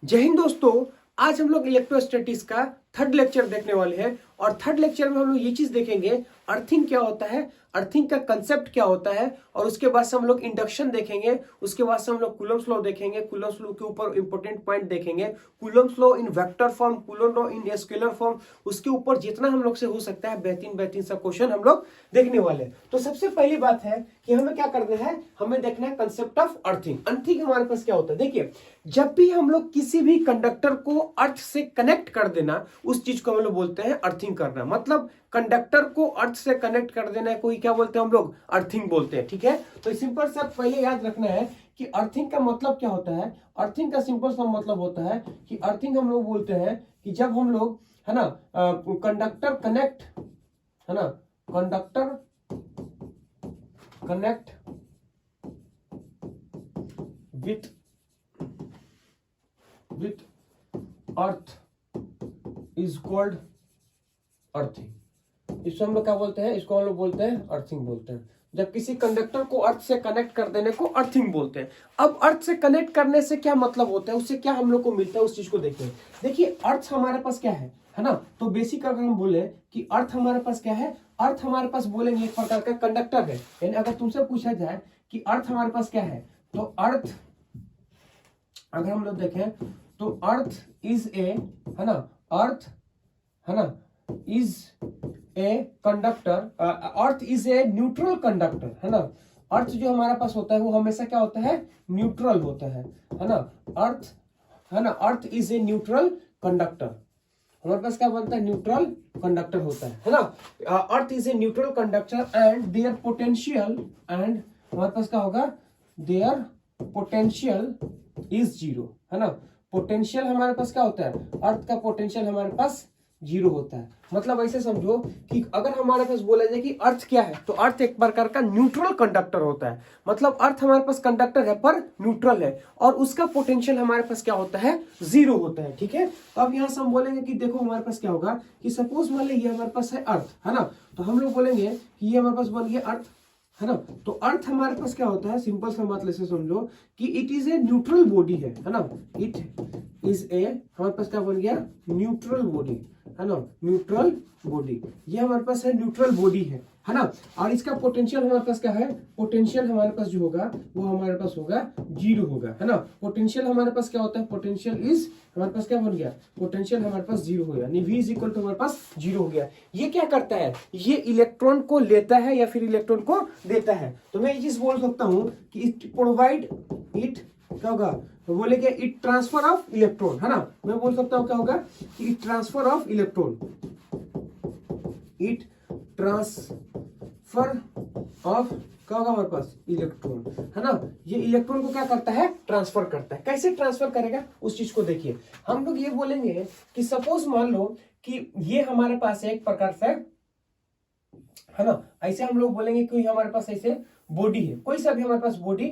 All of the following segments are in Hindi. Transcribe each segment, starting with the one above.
जय हिंद दोस्तों। आज हम लोग इलेक्ट्रोस्टैटिक्स का थर्ड लेक्चर देखने वाले हैं और थर्ड लेक्चर में हम लोग ये चीज देखेंगे अर्थिंग क्या होता है, अर्थिंग का कंसेप्ट क्या होता है और उसके बाद से हम लोग इंडक्शन देखेंगे। उसके बाद से हम लोग कूलम्ब्स लॉ देखेंगे, कूलम्ब्स लॉ के ऊपर इंपॉर्टेंट पॉइंट देखेंगे, Coulomb's law in vector form, coulomb law in scalar form. उसके ऊपर जितना हम लोग से हो सकता है बेहतरीन बेहतरीन सा क्वेश्चन हम लोग देखने वाले हैं। तो सबसे पहली बात है कि हमें क्या करना है, हमें देखना है कंसेप्ट ऑफ अर्थिंग। अर्थिंग हमारे पास क्या होता है, देखिए जब भी हम लोग किसी भी कंडक्टर को अर्थ से कनेक्ट कर देना, उस चीज को हम लोग बोलते हैं अर्थिंग करना। मतलब कंडक्टर को अर्थ से कनेक्ट कर देना है, कोई क्या बोलते हैं हम लोग अर्थिंग बोलते हैं। ठीक है, तो सिंपल सा पहले याद रखना है कि अर्थिंग का मतलब क्या होता है। अर्थिंग का सिंपल सा मतलब होता है कि अर्थिंग हम लोग बोलते हैं कि जब हम लोग है ना कंडक्टर कनेक्ट, है ना conductor connect with earth is called earthing. इसको हम लोग क्या बोलते हैं, इसको हम लोग बोलते हैं अर्थिंग बोलते हैं। जब किसी कंडक्टर को अर्थ से कनेक्ट कर देने को अर्थिंग बोलते हैं। अब अर्थ से कनेक्ट करने से क्या मतलब होता है, उससे क्या हम लोग को मिलता है, उस चीज को देखते हैं। देखिए अर्थ हमारे पास क्या है ना, तो बेसिक अगर हम बोले कि अर्थ हमारे पास क्या है, अर्थ हमारे पास बोलेंगे एक प्रकार का कंडक्टर है। यानी अगर तुमसे पूछा जाए कि अर्थ हमारे पास क्या है, तो अर्थ अगर हम लोग देखें तो अर्थ इज ए, है ना, अर्थ है ना is a conductor, earth is a neutral conductor, है ना। अर्थ जो हमारे पास होता है वो हमेशा क्या होता है, न्यूट्रल होता है ना। अर्थ है ना, earth is a neutral conductor. हमारे पास क्या बनता है, न्यूट्रल कंडक्टर होता है ना। Earth is a neutral conductor and their potential, and हमारे पास क्या होगा, देयर पोटेंशियल इज जीरो, है ना। पोटेंशियल हमारे पास क्या होता है, अर्थ का पोटेंशियल हमारे पास जीरो होता है। मतलब ऐसे समझो कि अगर हमारे पास बोला जाए कि अर्थ क्या है, तो अर्थ एक प्रकार का न्यूट्रल कंडक्टर होता है। मतलब अर्थ हमारे पास कंडक्टर है पर न्यूट्रल है और उसका पोटेंशियल हमारे पास क्या होता है, जीरो होता है। ठीक है, तो अब यहाँ से हम बोलेंगे कि देखो हमारे पास क्या होगा कि सपोज मान लो ये हमारे पास है अर्थ, है ना। तो हम लोग बोलेंगे कि ये हमारे पास बन गया अर्थ, है ना। तो अर्थ हमारे पास क्या होता है, सिंपल सा मतलब से समझो कि it is a neutral body है ना। इट इज ए, हमारे पास क्या बन गया, न्यूट्रल बॉडी, है ना, न्यूट्रल बॉडी। ये हमारे पास है न्यूट्रल बॉडी है ना। और इसका पोटेंशियल हमारे पास क्या है, पोटेंशियल हमारे पास जो होगा वो हमारे पास होगा जीरो होगा, है ना। पोटेंशियल हमारे पास क्या होता है, पोटेंशियल इज हमारे पास क्या बन गया, पोटेंशियल हमारे पास जीरो हो गया, यानी V इज इक्वल टू हमारे पास जीरो हो गया। ये क्या करता है, ये इलेक्ट्रॉन को लेता है या फिर इलेक्ट्रॉन को देता है। तो मैं ये चीज बोल सकता हूं कि इट प्रोवाइड, इट क्या होगा, तो बोले कि इट ट्रांसफर ऑफ इलेक्ट्रॉन, है ना। मैं बोल सकता हूं क्या होगा कि it transfer of electron, it transfer of क्या होगा हमारे पास, इलेक्ट्रॉन, है ना। ये इलेक्ट्रॉन को क्या करता है, ट्रांसफर करता है। कैसे ट्रांसफर करेगा उस चीज को देखिए। हम लोग ये बोलेंगे कि सपोज मान लो कि ये हमारे पास एक प्रकार से, है ना, ऐसे हम लोग बोलेंगे कि हमारे पास ऐसे बॉडी है, कोई सा भी हमारे पास बॉडी,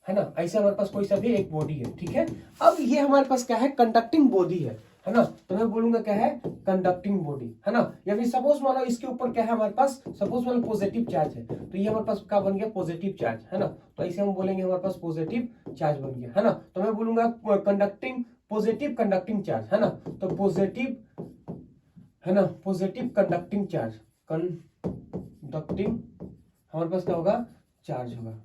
है ना, ऐसे हमारे पास कोई सा भी एक बॉडी है। ठीक है, अब ये हमारे पास क्या है, कंडक्टिंग बॉडी है ना। तो मैं बोलूंगा क्या है, कंडक्टिंग बॉडी, है ना। या फिर सपोज मान लो इसके ऊपर क्या है हमारे पास, सपोज मान लो पॉजिटिव चार्ज है, तो ये हमारे पास क्या बन गया, पॉजिटिव चार्ज, है ना। तो ऐसे हम बोलेंगे हमारे पास पॉजिटिव चार्ज बन गया, है ना। तो मैं बोलूंगा कंडक्टिंग, पॉजिटिव कंडक्टिंग चार्ज, है ना। तो पॉजिटिव, है ना, पॉजिटिव कंडक्टिंग चार्ज, कंडक्टिंग हमारे पास क्या होगा, चार्ज होगा,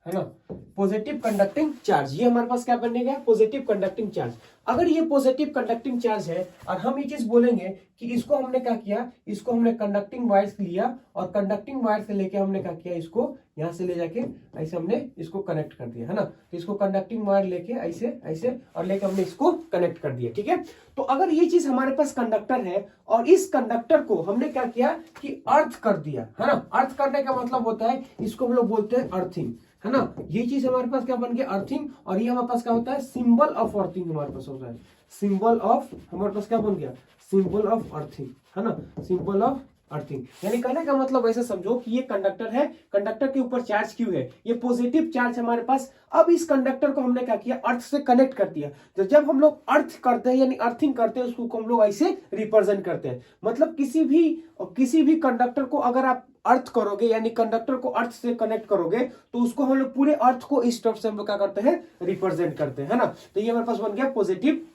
है ना। पॉजिटिव कंडक्टिंग चार्ज, ये हमारे पास क्या बनेगा, पॉजिटिव कंडक्टिंग चार्ज। अगर ये पॉजिटिव कंडक्टिंग चार्ज है और हम ये चीज बोलेंगे कि इसको हमने क्या किया, इसको हमने कंडक्टिंग वायर्स लिया और कंडक्टिंग वायर से लेके हमने क्या किया, इसको यहां से ले जाके ऐसे हमने इसको कनेक्ट कर दिया, है ना। तो इसको कंडक्टिंग वायर लेके ऐसे ऐसे और लेके हमने इसको कनेक्ट कर दिया। ठीक है, तो अगर ये चीज हमारे पास कंडक्टर है और इस कंडक्टर को हमने क्या किया कि अर्थ कर दिया, है ना। अर्थ करने का मतलब होता है, इसको हम लोग बोलते हैं अर्थिंग, है ना। ये चीज हमारे पास क्या बन गया, अर्थिंग। और ये हमारे पास क्या होता है, सिंबल ऑफ अर्थिंग हमारे पास होता है। सिंबल ऑफ हमारे पास क्या बन गया, सिंबल ऑफ अर्थिंग, है ना, सिंबल ऑफ अर्थिंग। यानी कहने का मतलब ऐसा समझो कि ये कंडक्टर है, कंडक्टर के ऊपर चार्ज क्यू है, ये पॉजिटिव चार्ज हमारे पास। अब इस कंडक्टर को हमने क्या किया, अर्थ से कनेक्ट कर दिया। तो जब हम लोग अर्थ करते हैं यानी अर्थिंग करते हैं, उसको हम लोग ऐसे रिप्रेजेंट करते हैं। मतलब किसी भी कंडक्टर को अगर आप अर्थ करोगे यानी कंडक्टर को अर्थ से कनेक्ट करोगे तो उसको हम लोग पूरे अर्थ को इस तरफ से हम लोग क्या करते हैं, रिप्रेजेंट करते हैं, है ना। तो ये हमारे पास बन गया पॉजिटिव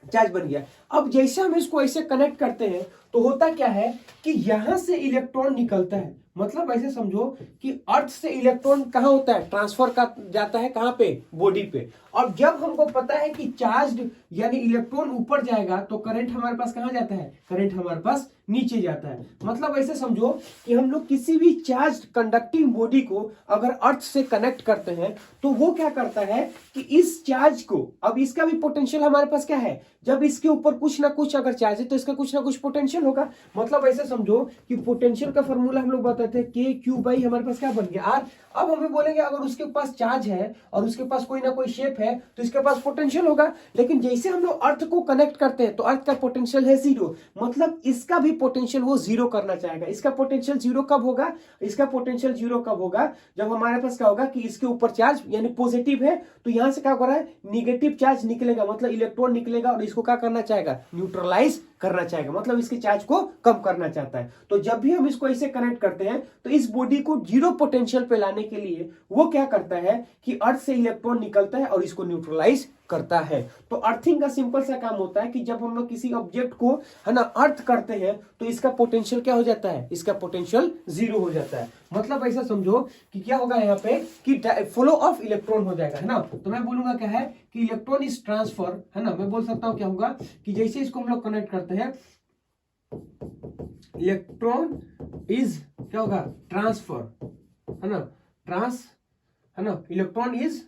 चार्ज बन गया। अब जैसे हम इसको ऐसे कनेक्ट करते हैं तो होता क्या है कि यहां से इलेक्ट्रॉन निकलता है। मतलब ऐसे समझो कि अर्थ से इलेक्ट्रॉन कहां होता है, ट्रांसफर का जाता है कहां पे, बॉडी पे। और जब हमको पता है कि चार्ज यानी इलेक्ट्रॉन ऊपर जाएगा तो करंट हमारे पास कहां जाता है, करंट हमारे पास नीचे जाता है। मतलब ऐसे समझो कि हम लोग किसी भी चार्ज कंडक्टिंग बॉडी को अगर अर्थ से कनेक्ट करते हैं तो वो क्या करता है कि इस चार्ज को, अब इसका भी पोटेंशियल हमारे पास क्या है, जब इसके ऊपर कुछ ना कुछ अगर चार्ज है तो इसका कुछ ना कुछ पोटेंशियल होगा। मतलब ऐसे समझो कि पोटेंशियल का फॉर्मूला हम लोग बताते हैं के क्यू बाई हमारे पास क्या बन गया आर। अब हमें बोलेंगे अगर उसके पास चार्ज है और उसके पास कोई ना कोई शेप है तो इसके पास पोटेंशियल होगा। लेकिन जैसे हम लोग अर्थ को कनेक्ट करते हैं तो अर्थ का पोटेंशियल है जीरो, मतलब इसका भी पोटेंशियल वो जीरो करना चाहेगा। इसका पोटेंशियल जीरो कब होगा, इसका पोटेंशियल जीरो कब होगा, जब हमारे पास क्या होगा कि इसके ऊपर चार्ज यानी पॉजिटिव है तो यहां से क्या हो रहा है, निगेटिव चार्ज निकलेगा, मतलब इलेक्ट्रॉन निकलेगा और इसको क्या करना चाहेगा, न्यूट्रलाइज करना चाहेगा, मतलब इसके चार्ज को कम करना चाहता है। तो जब भी हम इसको ऐसे कनेक्ट करते हैं तो इस बॉडी को जीरो पोटेंशियल पे लाने के लिए वो क्या करता है कि अर्थ से इलेक्ट्रॉन निकलता है और इसको न्यूट्रलाइज करता है। तो अर्थिंग का सिंपल सा काम होता है कि जब हम लोग किसी ऑब्जेक्ट को, है ना, अर्थ करते हैं तो इसका पोटेंशियल क्या हो जाता है, इसका पोटेंशियल जीरो हो जाता है। मतलब ऐसा समझो कि क्या होगा यहाँ पे कि फ्लो ऑफ इलेक्ट्रॉन हो जाएगा, है ना। तो मैं बोलूंगा क्या है कि इलेक्ट्रॉन इज ट्रांसफर, है ना। मैं बोल सकता हूं क्या होगा कि जैसे इसको हम लोग कनेक्ट करते हैं, इलेक्ट्रॉन इज क्या होगा, ट्रांसफर, है ना, है ना, इलेक्ट्रॉन इज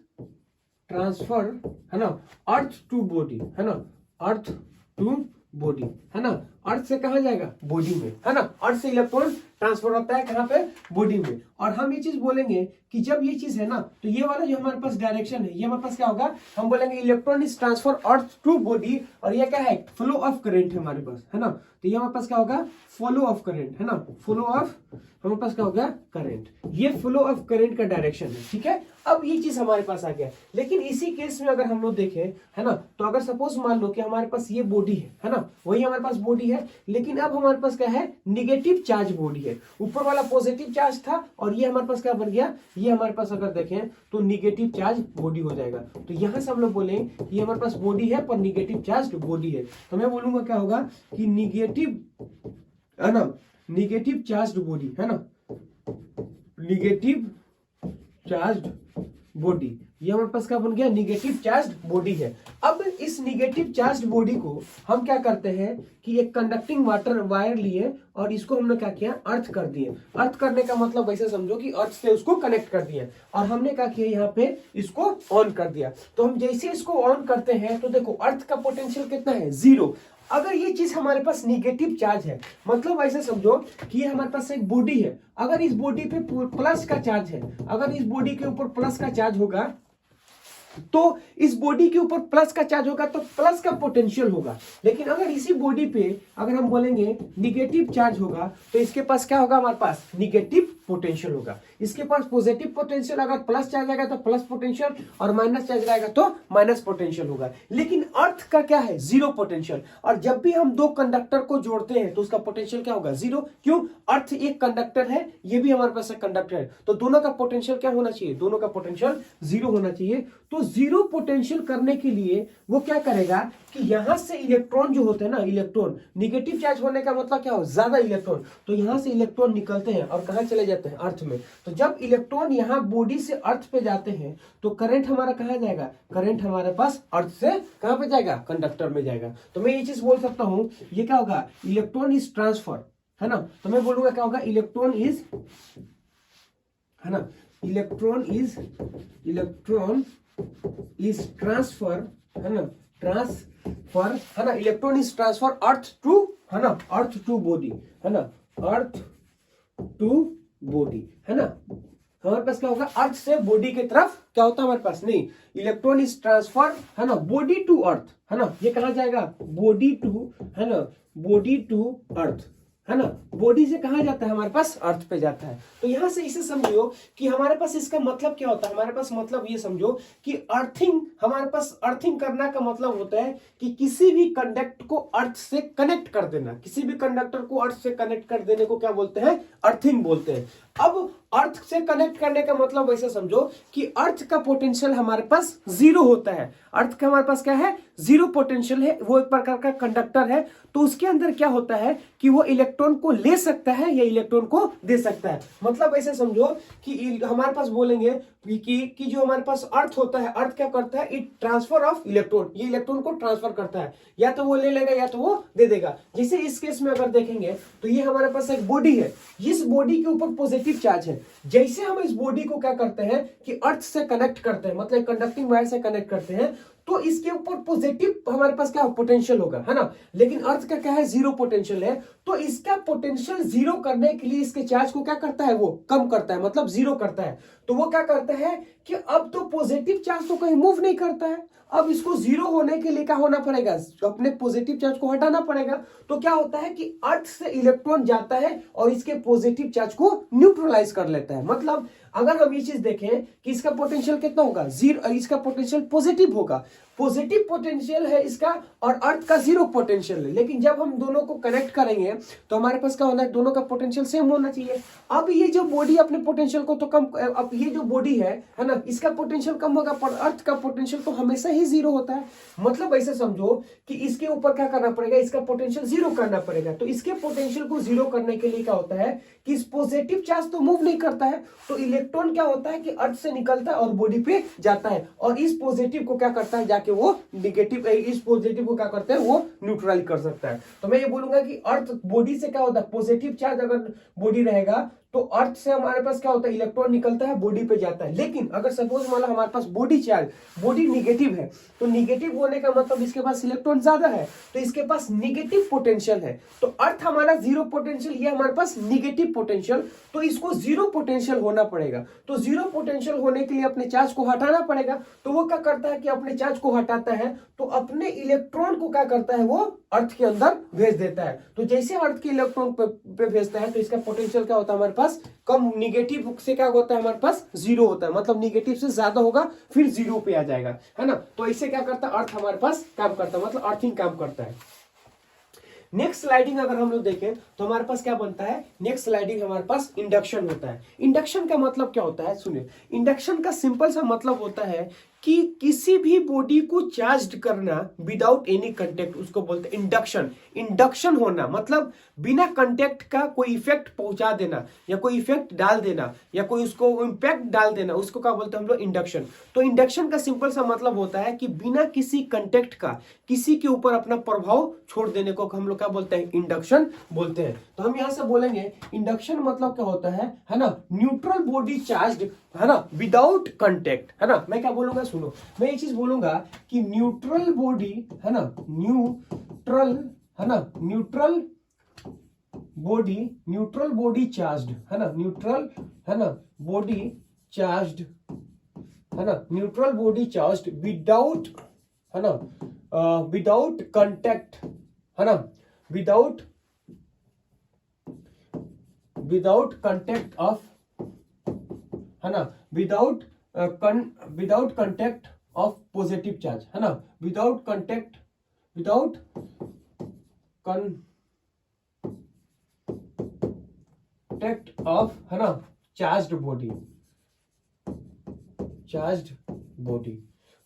ट्रांसफर, है ना, अर्थ टू बॉडी, है ना, अर्थ टू बॉडी, है ना। अर्थ से कहां जाएगा, बॉडी में, है ना। अर्थ से इलेक्ट्रॉन ट्रांसफर होता है कहां पे, बॉडी में। और हम ये चीज बोलेंगे कि जब ये चीज है ना तो ये वाला जो हमारे पास डायरेक्शन है ये हमारे पास क्या होगा, हम बोलेंगे electron is transfer earth to body, और ये क्या है, फ्लो ऑफ करंट है हमारे पास, है ना। तो ये हमारे पास क्या होगा, फ्लो ऑफ करंट, है ना, फ्लो ऑफ, हमारे पास क्या हो गया, करंट। ये फ्लो ऑफ करंट का डायरेक्शन है, ठीक है। अब ये चीज हमारे पास आ गया। लेकिन इसी केस में अगर हम लोग देखें, है ना, तो अगर सपोज मान लो कि हमारे पास ये बॉडी है ना, वही हमारे पास बॉडी है, लेकिन अब हमारे पास क्या है, निगेटिव चार्ज बॉडी है। ऊपर वाला पॉजिटिव चार्ज था और ये हमारे पास क्या बन गया, ये हमारे पास अगर देखें तो निगेटिव चार्ज बॉडी हो जाएगा। तो यहां से हम लोग बोले कि हमारे पास बॉडी है पर निगेटिव चार्ज बॉडी है। तो मैं बोलूंगा क्या होगा कि निगेटिव, है ना, निगेटिव चार्ज बॉडी, है ना, निगेटिव चार्ज बॉडी, ये हमारे पास क्या बन गया, निगेटिव चार्ज बॉडी है। अब इस निगेटिव चार्ज बॉडी को हम क्या करते हैं कि एक कंडक्टिंग वायर लिए और इसको हमने क्या किया, अर्थ कर दिए। अर्थ करने का मतलब वैसे समझो कि अर्थ से उसको कनेक्ट कर दिया और हमने क्या किया, यहाँ पे इसको ऑन कर दिया। तो हम जैसे इसको ऑन करते हैं तो देखो अर्थ का पोटेंशियल कितना है, जीरो। अगर ये चीज हमारे पास निगेटिव चार्ज है, मतलब ऐसे समझो कि ये हमारे पास एक बॉडी है, अगर इस बॉडी पे प्लस का चार्ज है, अगर इस बॉडी के ऊपर प्लस का चार्ज होगा तो इस बॉडी के ऊपर प्लस का चार्ज होगा तो प्लस का पोटेंशियल होगा। लेकिन अगर इसी बॉडी पे अगर हम बोलेंगे निगेटिव चार्ज होगा तो इसके पास क्या होगा, हमारे पास निगेटिव पोटेंशियल होगा। इसके पास पॉजिटिव पोटेंशियल, अगर प्लस चार्ज आएगा तो प्लस पोटेंशियल और माइनस चार्ज आएगा तो माइनस पोटेंशियल होगा। लेकिन अर्थ का क्या है, जीरो पोटेंशियल। और जब भी हम दो कंडक्टर को जोड़ते हैं तो उसका पोटेंशियल क्या होगा, जीरो। क्यों, अर्थ एक कंडक्टर है, ये भी हमारे पास एक कंडक्टर है, तो दोनों का पोटेंशियल क्या होना चाहिए, दोनों का पोटेंशियल जीरो होना चाहिए। तो जीरो पोटेंशियल करने के लिए वो क्या करेगा कि यहां से इलेक्ट्रॉन जो होते हैं ना, इलेक्ट्रॉन निगेटिव चार्ज होने का मतलब क्या हो, ज्यादा इलेक्ट्रॉन, तो यहां से इलेक्ट्रॉन निकलते हैं और कहां चले जाते हैं, अर्थ में। तो जब इलेक्ट्रॉन यहां बॉडी से अर्थ पे जाते हैं तो करंट हमारा कहां जाएगा, करंट हमारे पास अर्थ से कहां पे जाएगा, कंडक्टर में जाएगा। तो मैं ये चीज बोल सकता हूं, ये क्या होगा, इलेक्ट्रॉन इज ट्रांसफर, है ना। तो मैं बोलूंगा क्या होगा, इलेक्ट्रॉन इज, है ना, इलेक्ट्रॉन इज ट्रांसफर, है ना, ट्रांसफर, है ना, electron is transfer earth to, है ना, अर्थ टू बॉडी, है ना, अर्थ टू बॉडी, है ना। हमारे पास क्या होगा, अर्थ से बॉडी की तरफ क्या होता है हमारे पास, नहीं, इलेक्ट्रॉन इज ट्रांसफर, है ना, बॉडी टू अर्थ, है ना। ये कहां जाएगा, बॉडी टू, है ना, बॉडी टू अर्थ, है ना, बॉडी से कहाँ जाता है, हमारे पास अर्थ पे जाता है। तो यहां से इसे समझो कि हमारे पास इसका मतलब क्या होता है, हमारे पास मतलब ये समझो कि अर्थिंग, हमारे पास अर्थिंग करना का मतलब होता है कि किसी भी कंडक्ट को अर्थ से कनेक्ट कर देना, किसी भी कंडक्टर को अर्थ से कनेक्ट कर देने को क्या बोलते हैं, अर्थिंग बोलते हैं। अब अर्थ से कनेक्ट करने का मतलब वैसे समझो कि अर्थ का पोटेंशियल हमारे पास जीरो होता है, अर्थ का हमारे पास क्या है, जीरो पोटेंशियल है, वो एक प्रकार का कंडक्टर है। तो उसके अंदर क्या होता है कि वो इलेक्ट्रॉन को ले सकता है या इलेक्ट्रॉन को दे सकता है। मतलब ऐसे समझो कि हमारे पास बोलेंगे कि जो हमारे पास अर्थ होता है, अर्थ क्या करता है, इट ट्रांसफर ऑफ इलेक्ट्रॉन, ये इलेक्ट्रॉन को ट्रांसफर करता है, या तो वो ले लेगा या तो वो दे देगा। जैसे इस केस में अगर देखेंगे तो ये हमारे पास एक बॉडी है, इस बॉडी के ऊपर पॉजिटिव चार्ज है। जैसे हम इस बॉडी को क्या करते हैं कि अर्थ से कनेक्ट करते हैं, मतलब कंडक्टिंग वायर से कनेक्ट करते हैं, तो इसके ऊपर पॉजिटिव हमारे पास क्या पोटेंशियल होगा, है ना। लेकिन अर्थ का क्या है, जीरो पोटेंशियल है। तो इसका पोटेंशियल जीरो करने के लिए इसके चार्ज को क्या करता है, वो कम करता है, मतलब जीरो करता है। तो वो क्या करता है कि अब तो पॉजिटिव चार्ज तो कहीं मूव नहीं करता है, अब इसको जीरो होने के लिए क्या होना पड़ेगा, अपने पॉजिटिव चार्ज को हटाना पड़ेगा। तो क्या होता है कि अर्थ से इलेक्ट्रॉन जाता है और इसके पॉजिटिव चार्ज को न्यूट्रलाइज कर लेता है। मतलब अगर हम ये चीज देखें कि इसका पोटेंशियल कितना होगा, जीरो, इसका पोटेंशियल पॉजिटिव होगा, पॉजिटिव पोटेंशियल है इसका, और अर्थ का जीरो पोटेंशियल है। लेकिन जब हम दोनों को कनेक्ट करेंगे तो हमारे पास क्या होना है, दोनों का पोटेंशियल सेम होना चाहिए। अब ये जो बॉडी अपने पोटेंशियल को तो कम, अब ये जो बॉडी है ना, इसका पोटेंशियल कम होगा, पर अर्थ का पोटेंशियल तो हमेशा ही जीरो होता है। मतलब ऐसे समझो कि इसके ऊपर क्या करना पड़ेगा, इसका पोटेंशियल जीरो करना पड़ेगा। तो इसके पोटेंशियल को जीरो करने के लिए क्या होता है कि इस पॉजिटिव चार्ज तो मूव नहीं करता है, तो इलेक्ट्रॉन क्या होता है कि अर्थ से निकलता है और बॉडी पे जाता है, और इस पॉजिटिव को क्या करता है, जाके वो निगेटिव, इस पॉजिटिव को क्या करते हैं, वो न्यूट्रल कर सकता है। तो मैं ये बोलूंगा कि अर्थ बॉडी से क्या होता है, पॉजिटिव चार्ज अगर बॉडी रहेगा तो अर्थ से हमारे पास क्या होता है, इलेक्ट्रॉन निकलता है, बॉडी पे जाता है। लेकिन अगर सपोज मान लो हमारे पास बॉडी चार्ज, बॉडी निगेटिव है, तो निगेटिव होने का मतलब इसके पास इलेक्ट्रॉन ज्यादा है, तो इसके पास निगेटिव पोटेंशियल है। तो अर्थ हमारा जीरो पोटेंशियल, ये हमारे पास निगेटिव पोटेंशियल, तो इसको जीरो पोटेंशियल होना पड़ेगा। तो जीरो पोटेंशियल होने के लिए अपने चार्ज को हटाना पड़ेगा। तो वो क्या करता है कि अपने चार्ज को हटाता है, तो अपने इलेक्ट्रॉन को क्या करता है, वो अर्थ के अंदर भेज देता है। तो जैसे अर्थ के इलेक्ट्रॉन पे भेजता है तो इसका पोटेंशियल क्या होता है, हमारे पास कम, निगेटिव से क्या होता है, हमारे पास जीरो होता है, मतलब निगेटिव से ज्यादा होगा फिर जीरो पे आ जाएगा, है ना। तो इससे क्या करता है, अर्थ हमारे पास काम करता है, मतलब अर्थिंग काम करता है। नेक्स्ट स्लाइडिंग अगर हम लोग देखें तो हमारे पास क्या बनता है, नेक्स्ट स्लाइडिंग हमारे पास इंडक्शन होता है। इंडक्शन का मतलब क्या होता है, सुनिए, इंडक्शन का सिंपल सा मतलब होता है कि किसी भी बॉडी को चार्ज करना विदाउट एनी कंटेक्ट, उसको बोलते हैं इंडक्शन। इंडक्शन होना मतलब बिना कंटेक्ट का कोई इफेक्ट पहुंचा देना या कोई इफेक्ट डाल देना या कोई उसको इम्पैक्ट डाल देना, उसको क्या बोलते हैं हम लोग, इंडक्शन। तो इंडक्शन का सिंपल सा मतलब होता है कि बिना किसी कंटेक्ट का किसी के ऊपर अपना प्रभाव छोड़ देने को हम लोग क्या बोलते हैं, इंडक्शन बोलते हैं। तो हम यहां से बोलेंगे इंडक्शन मतलब क्या होता है ना, न्यूट्रल बॉडी चार्ज, है ना, विदाउट कंटेक्ट, है ना। मैं क्या बोलूंगा, सुनो, मैं ये चीज बोलूंगा कि न्यूट्रल बॉडी, है ना, न्यूट्रल, है ना, न्यूट्रल बॉडी चार्ज्ड, है ना, न्यूट्रल, है ना, बॉडी चार्ज्ड, है ना, न्यूट्रल बॉडी चार्ज्ड विदाउट, है ना, विदाउट कंटेक्ट, है ना, विदाउट कंटेक्ट ऑफ, है ना, without contact of positive charge, है ना, विदाउट कंटेक्ट ऑफ, है ना, चार्ज्ड बॉडी।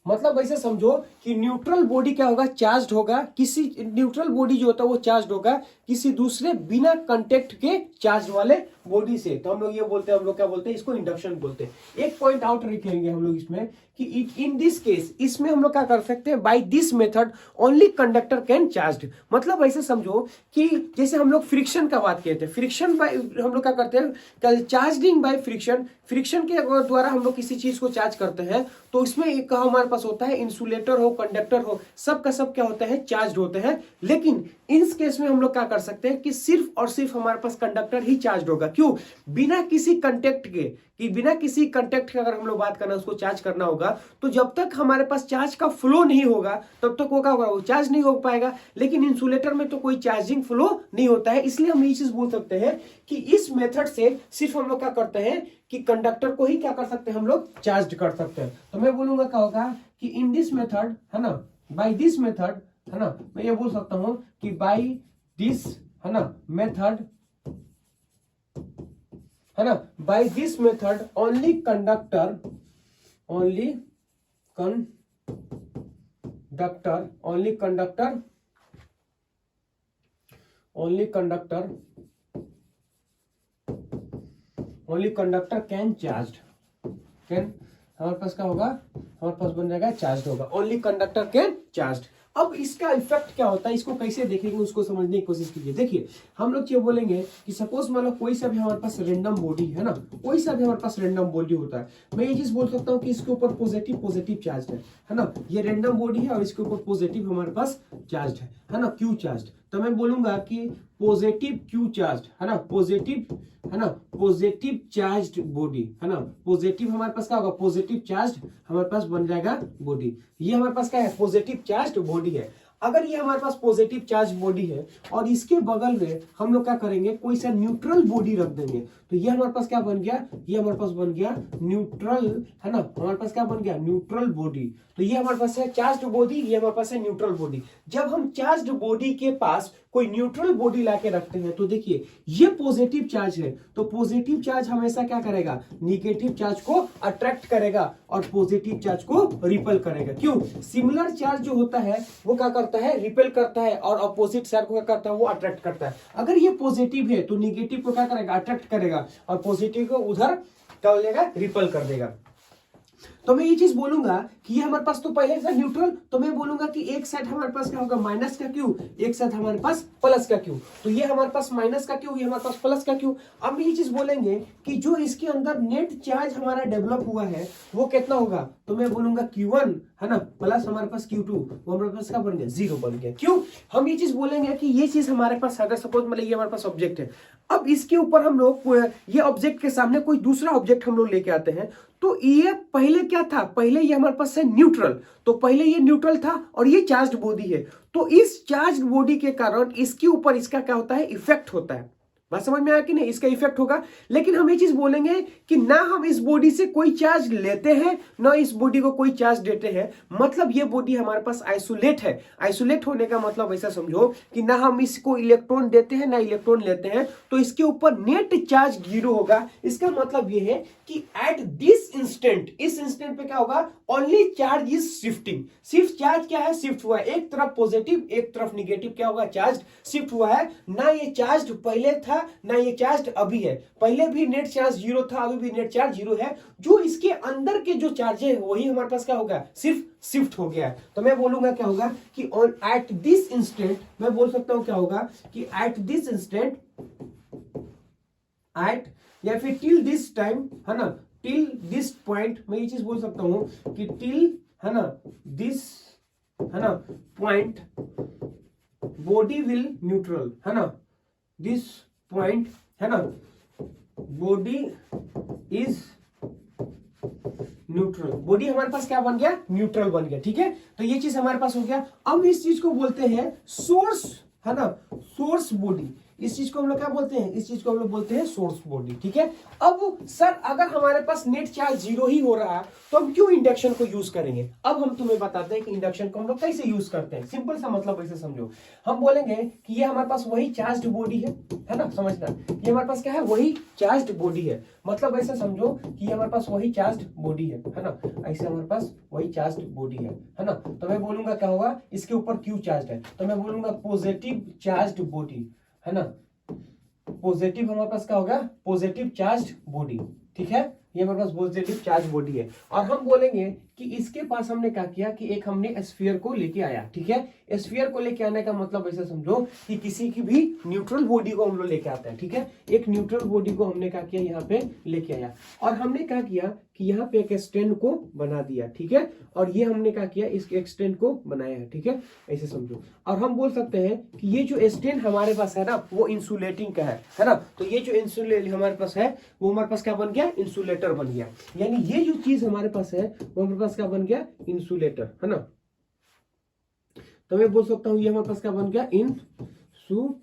मतलब ऐसे समझो कि न्यूट्रल बॉडी क्या होगा, चार्ज्ड होगा, किसी न्यूट्रल बॉडी जो होता है वो चार्ज्ड होगा किसी दूसरे बिना कंटेक्ट के चार्ज वाले बॉडी से। तो हम लोग ये बोलते हैं, हम लोग क्या बोलते हैं, इसको इंडक्शन बोलते हैं। एक पॉइंट आउट रखेंगे हम लोग इसमें कि इन दिस केस, इसमें हम लोग क्या कर सकते हैं, by this method only conductor can charged. मतलब ऐसे समझो कि जैसे हम लोग फ्रिक्शन का बात कहते हैं, फ्रिक्शन बाय, हम लोग क्या करते हैं, चार्जिंग बाय फ्रिक्शन के द्वारा हम लोग किसी चीज को चार्ज करते हैं, तो इसमें एक हमारे पास होता है, इंसुलेटर हो, कंडक्टर हो, सब का सब क्या होता है, चार्ज होते हैं। लेकिन इस केस में हम लोग क्या कर सकते हैं कि सिर्फ और सिर्फ हमारे पास कंडक्टर ही चार्ज होगा। क्यों, बिना किसी कंटेक्ट के, कि बिना किसी कंटेक्ट के अगर हम लोग बात करना उसको चार्ज करना होगा, तो जब तक हमारे पास चार्ज का फ्लो नहीं होगा तब तक वो क्या होगा, वो चार्ज नहीं हो पाएगा। लेकिन इंसुलेटर में तो कोई चार्जिंग फ्लो नहीं होता है, इसलिए हम ये चीज बोल सकते हैं कि इस मेथड से सिर्फ हम लोग क्या करते हैं कि कंडक्टर को ही क्या कर सकते हैं, हम लोग चार्ज कर सकते हैं। तो मैं बोलूंगा क्या होगा कि इन दिस मेथड, है ना, बाय दिस मेथड, है ना, मैं ये बोल सकता हूं कि बाय दिस, है ना, मेथड, है ना, by this method only conductor can charge, can, हमारे पास क्या होगा, हमारे पास बन जाएगा चार्ज होगा, ओनली कंडक्टर कैन चार्ज। अब इसका इफेक्ट क्या होता है, इसको कैसे देखेंगे उसको समझने की कोशिश कीजिए। देखिए हम लोग ये बोलेंगे कि सपोज मान लो कोई सा भी हमारे पास रेंडम बॉडी है ना, कोई सा भी हमारे पास रेंडम बॉडी होता है, मैं ये चीज बोल सकता हूँ कि इसके ऊपर पॉजिटिव चार्ज है ना, ये रेंडम बॉडी है और इसके ऊपर पॉजिटिव हमारे पास चार्ज है ना, क्यू चार्ज। तो मैं बोलूंगा कि पॉजिटिव क्यू चार्ज, है ना, पॉजिटिव, है ना, पॉजिटिव चार्ज बॉडी, है ना, पॉजिटिव हमारे पास क्या होगा, पॉजिटिव चार्ज हमारे पास बन जाएगा बॉडी। ये हमारे पास क्या है, पॉजिटिव चार्ज बॉडी है। अगर ये हमारे पास पॉजिटिव चार्ज बॉडी है और इसके बगल में हम लोग क्या करेंगे, कोई सा न्यूट्रल बॉडी रख देंगे, तो ये हमारे पास क्या बन गया, ये हमारे पास बन गया न्यूट्रल, है ना, हमारे पास क्या बन गया, न्यूट्रल बॉडी। तो ये हमारे पास है चार्ज्ड बॉडी, ये हमारे पास है न्यूट्रल बॉडी। जब हम चार्ज्ड बॉडी के पास कोई न्यूट्रल बॉडी लाके रखते हैं तो देखिए ये पॉजिटिव चार्ज है, तो पॉजिटिव चार्ज हमेशा क्या करेगा, निगेटिव चार्ज को अट्रैक्ट करेगा और पॉजिटिव चार्ज को रिपेल करेगा। क्यों, सिमिलर चार्ज जो होता है वो क्या करता है, रिपेल करता है, और अपोजिट चार्ज को क्या करता है, वो अट्रैक्ट करता है। अगर ये पॉजिटिव है तो निगेटिव को क्या करेगा, अट्रैक्ट करेगा, और पॉजिटिव को उधर क्या हो जाएगा, रिपेल कर देगा। तो मैं ये चीज बोलूंगा कि ये हमारे पास तो पहले से न्यूट्रल, तो मैं बोलूंगा कि एक साइड हमारे पास क्या होगा, माइनस का क्यू, एक साइड हमारे पास प्लस का क्यू। तो ये हमारे पास माइनस का क्यू, ये हमारे पास प्लस का क्यू। अब ये चीज बोलेंगे कि जो इसके अंदर नेट चार्ज हमारा डेवलप हुआ है वो कितना होगा, तो मैं बोलूंगा Q1, है ना, प्लस हमारे पास Q2, वो हमारे पास क्या बन गया, 0 बन गया। क्यों, हम ये चीज बोलेंगे कि ये चीज हमारे पास, अगर सपोज मतलब ये हमारे पास ऑब्जेक्ट है, अब इसके ऊपर हम लोग ये ऑब्जेक्ट के सामने कोई दूसरा ऑब्जेक्ट हम लोग लेके आते हैं, तो ये पहले क्या था, पहले ये हमारे पास है न्यूट्रल, तो पहले ये न्यूट्रल था और ये चार्ज्ड बॉडी है, तो इस चार्ज्ड बॉडी के कारण इसके ऊपर इसका क्या होता है, इफेक्ट होता है। बात समझ में आया कि नहीं, इसका इफेक्ट होगा। लेकिन हम ये चीज बोलेंगे कि ना हम इस बॉडी से कोई चार्ज लेते हैं ना इस बॉडी को कोई चार्ज देते हैं, मतलब ये बॉडी हमारे पास आइसोलेट है। आइसोलेट होने का मतलब ऐसा समझो कि ना हम इसको इलेक्ट्रॉन देते हैं ना इलेक्ट्रॉन लेते हैं, तो इसके ऊपर नेट चार्ज 0 होगा। इसका मतलब ये है कि एट दिस इंस्टेंट, इस इंस्टेंट पे क्या होगा, ओनली चार्ज इज शिफ्टिंग। सिर्फ चार्ज क्या है, शिफ्ट हुआ है, एक तरफ पॉजिटिव एक तरफ निगेटिव क्या होगा, चार्ज शिफ्ट हुआ है। ना ये चार्ज पहले था ना ये चार्ज अभी है, पहले भी नेट चार्ज 0 था, अभी भी नेट चार्ज 0 है। जो इसके अंदर के जो चार्ज है वही हमारे पास क्या होगा, सिर्फ शिफ्ट हो गया है। तो मैं बोलूंगा क्या होगा कि ऑन एट दिस इंस्टेंट, मैं बोल सकता हूं क्या होगा कि एट दिस इंस्टेंट, एट या फिर टिल दिस टाइम, है ना, टिल दिस पॉइंट, मैं ये चीज बोल सकता हूं कि टिल, है ना, दिस, है ना, पॉइंट बॉडी विल न्यूट्रल, है ना, दिस पॉइंट, है ना, बॉडी इज न्यूट्रल। बॉडी हमारे पास क्या बन गया, न्यूट्रल बन गया। ठीक है, तो ये चीज हमारे पास हो गया। अब इस चीज को बोलते हैं सोर्स, है ना, सोर्स बॉडी। इस चीज को हम लोग क्या बोलते हैं, इस चीज को हम लोग बोलते हैं सोर्स बॉडी। ठीक है, अब सर अगर हमारे पास नेट चार्ज 0 ही हो रहा है तो हम क्यों इंडक्शन को यूज करेंगे। अब हम तुम्हें बताते हैं कि इंडक्शन को हम लोग कैसे यूज करते हैं। सिंपल सा मतलब ऐसे समझो, हम बोलेंगे कि ये हमारे पास वही चार्ज्ड बॉडी है ना, समझना, ये हमारे पास क्या है, वही चार्ज्ड बॉडी है। मतलब ऐसे समझो कि ये हमारे पास वही चार्ज्ड बॉडी है ना, ऐसे हमारे पास वही चार्ज्ड बॉडी है ना। तो मैं बोलूंगा क्या होगा, इसके ऊपर क्यू चार्ज है, तो मैं बोलूंगा पॉजिटिव चार्ज्ड बॉडी, है ना, पॉजिटिव हमारे पास क्या होगा, पॉजिटिव चार्ज्ड बॉडी। ठीक है, ये हमारे पास पॉजिटिव चार्ज बॉडी है। और हम बोलेंगे कि इसके पास हमने क्या किया कि एक हमने स्फीयर को लेके आया, ठीक है। स्फीयर को लेके आने का मतलब ऐसा समझो कि किसी की भी न्यूट्रल बॉडी को हम लोग लेके आते हैं, ठीक है। एक न्यूट्रल बॉडी को हमने क्या किया यहाँ पे लेके आया और हमने क्या किया कि यहाँ पे एक स्टैंड को बना दिया, ठीक है। और ये हमने क्या किया इस स्टैंड को बनाया है, ठीक है, ऐसे समझो। और हम बोल सकते हैं कि ये जो स्टैंड हमारे पास है ना वो इंसुलेटिंग का है ना। तो ये जो इंसुलेट हमारे पास है वो हमारे पास क्या बन गया, इंसुलेटर बन गया। यानी ये जो चीज हमारे पास है वो हमारे पास क्या बन गया, इंसुलेटर, है ना। तो मैं बोल सकता हूं ये हमारे पास क्या बन गया, इंसुलेटर।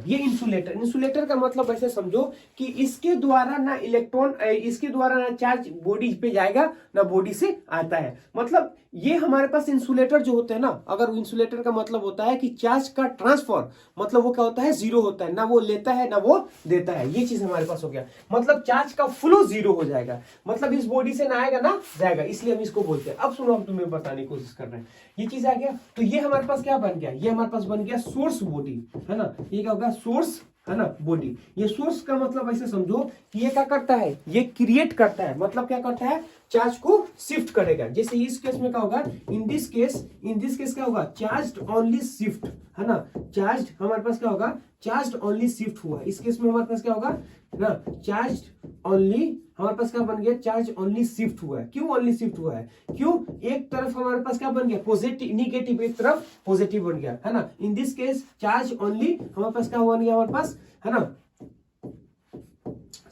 ये इंसुलेटर, इंसुलेटर का मतलब ऐसे समझो कि इसके द्वारा ना इलेक्ट्रॉन, इसके द्वारा ना चार्ज बॉडी पे जाएगा ना बॉडी से आता है। मतलब ये हमारे पास इंसुलेटर जो होते हैं ना, अगर इंसुलेटर का मतलब होता है कि चार्ज का ट्रांसफर, मतलब वो क्या होता है, जीरो होता है, ना वो लेता है ना वो देता है। ये चीज हमारे पास हो गया, मतलब चार्ज का फ्लो जीरो हो जाएगा, मतलब इस बॉडी से ना आएगा ना जाएगा, इसलिए हम इसको बोलते हैं। अब सुनो, हम तुम्हें बताने की कोशिश कर रहे हैं, ये चीज आ गया। तो ये हमारे पास क्या बन गया, ये हमारे पास बन गया सोर्स बॉडी, है ना। ये क्या होगा, सोर्स, है ना, बॉडी। ये सोर्स का मतलब ऐसे समझो कि ये क्या करता है, ये क्रिएट करता है, मतलब क्या करता है, चार्ज को शिफ्ट करेगा। जैसे इस केस में क्या होगा, इन दिस केस क्या होगा, चार्ज ओनली शिफ्ट, है ना। चार्ज हमारे पास क्या होगा, चार्ज ओनली शिफ्ट हुआ। इस केस में हमारे पास क्या होगा ना, चार्ज ओनली, हमारे पास क्या बन गया, चार्ज ओनली शिफ्ट हुआ है। क्यों ओनली शिफ्ट हुआ है, क्यों, एक तरफ हमारे पास क्या बन गया, पॉजिटिव, निगेटिव, एक तरफ पॉजिटिव बन गया, है ना। In this case charge only हमारे पास क्या बन गया, हमारे पास, है ना,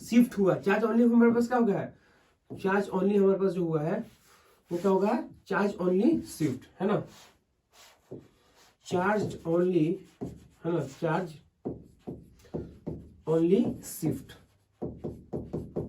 शिफ्ट हुआ। चार्ज ओनली हमारे पास क्या हो गया है, चार्ज ओनली हमारे पास जो हुआ है वो क्या होगा, चार्ज ओनली शिफ्ट, है ना, चार्ज ओनली, है ना, चार्ज ओनली शिफ्ट,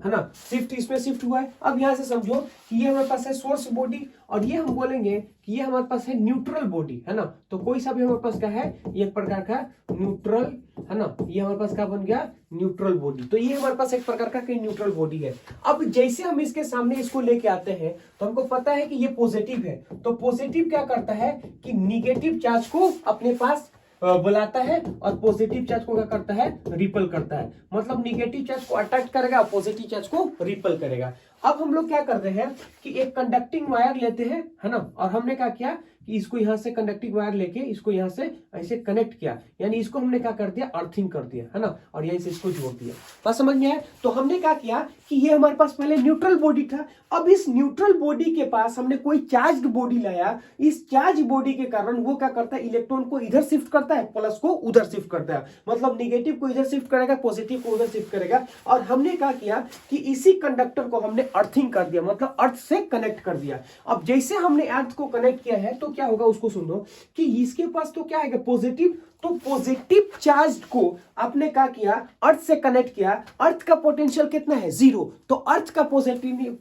है ना, शिफ्ट, इसमें शिफ्ट हुआ है। अब यहां से समझो कि ये हमारे पास है सोर्स बॉडी और ये हम बोलेंगे कि ये हमारे पास है न्यूट्रल बॉडी, है ना। तो कोई सा भी हमारे पास क्या है, ये एक प्रकार का न्यूट्रल, है ना, ये हमारे पास क्या बन गया, न्यूट्रल बॉडी। तो ये हमारे पास एक प्रकार का न्यूट्रल बॉडी है। अब जैसे हम इसके सामने इसको लेके आते हैं तो हमको पता है कि ये पॉजिटिव है, तो पॉजिटिव क्या करता है कि निगेटिव चार्ज को अपने पास बुलाता है और पॉजिटिव चार्ज को क्या करता है, रिपल करता है। मतलब निगेटिव चार्ज को अट्रैक्ट करेगा, पॉजिटिव चार्ज को रिपल करेगा। अब हम लोग क्या करते हैं कि एक कंडक्टिंग वायर लेते हैं, है ना, और हमने क्या किया कि इसको यहां से कंडक्टिंग वायर लेके इसको यहां से ऐसे कनेक्ट किया, यानी इसको हमने क्या कर दिया, अर्थिंग कर दिया, है ना, और यहीं से इसको जोड़ दिया। बात समझ में आया। तो हमने क्या किया कि ये हमारे पास पहले न्यूट्रल बॉडी था, अब इस न्यूट्रल बॉडी के पास हमने कोई चार्ज्ड बॉडी लाया। इस चार्ज बॉडी के कारण वो क्या करता है, इलेक्ट्रॉन को इधर शिफ्ट करता है, प्लस को उधर शिफ्ट करता है, मतलब निगेटिव को इधर शिफ्ट करेगा, पॉजिटिव को उधर शिफ्ट करेगा। और हमने क्या किया कि इसी कंडक्टर को हमने अर्थिंग कर दिया, मतलब अर्थ से कनेक्ट कर दिया। अब जैसे हमने अर्थ को कनेक्ट किया है तो क्या होगा, उसको सुनो कि इसके पास तो क्या आएगा, पॉजिटिव। तो पॉजिटिव चार्ज को आपने क्या किया, अर्थ से कनेक्ट किया। अर्थ का पोटेंशियल कितना है, जीरो। तो अर्थ का पॉजिटिव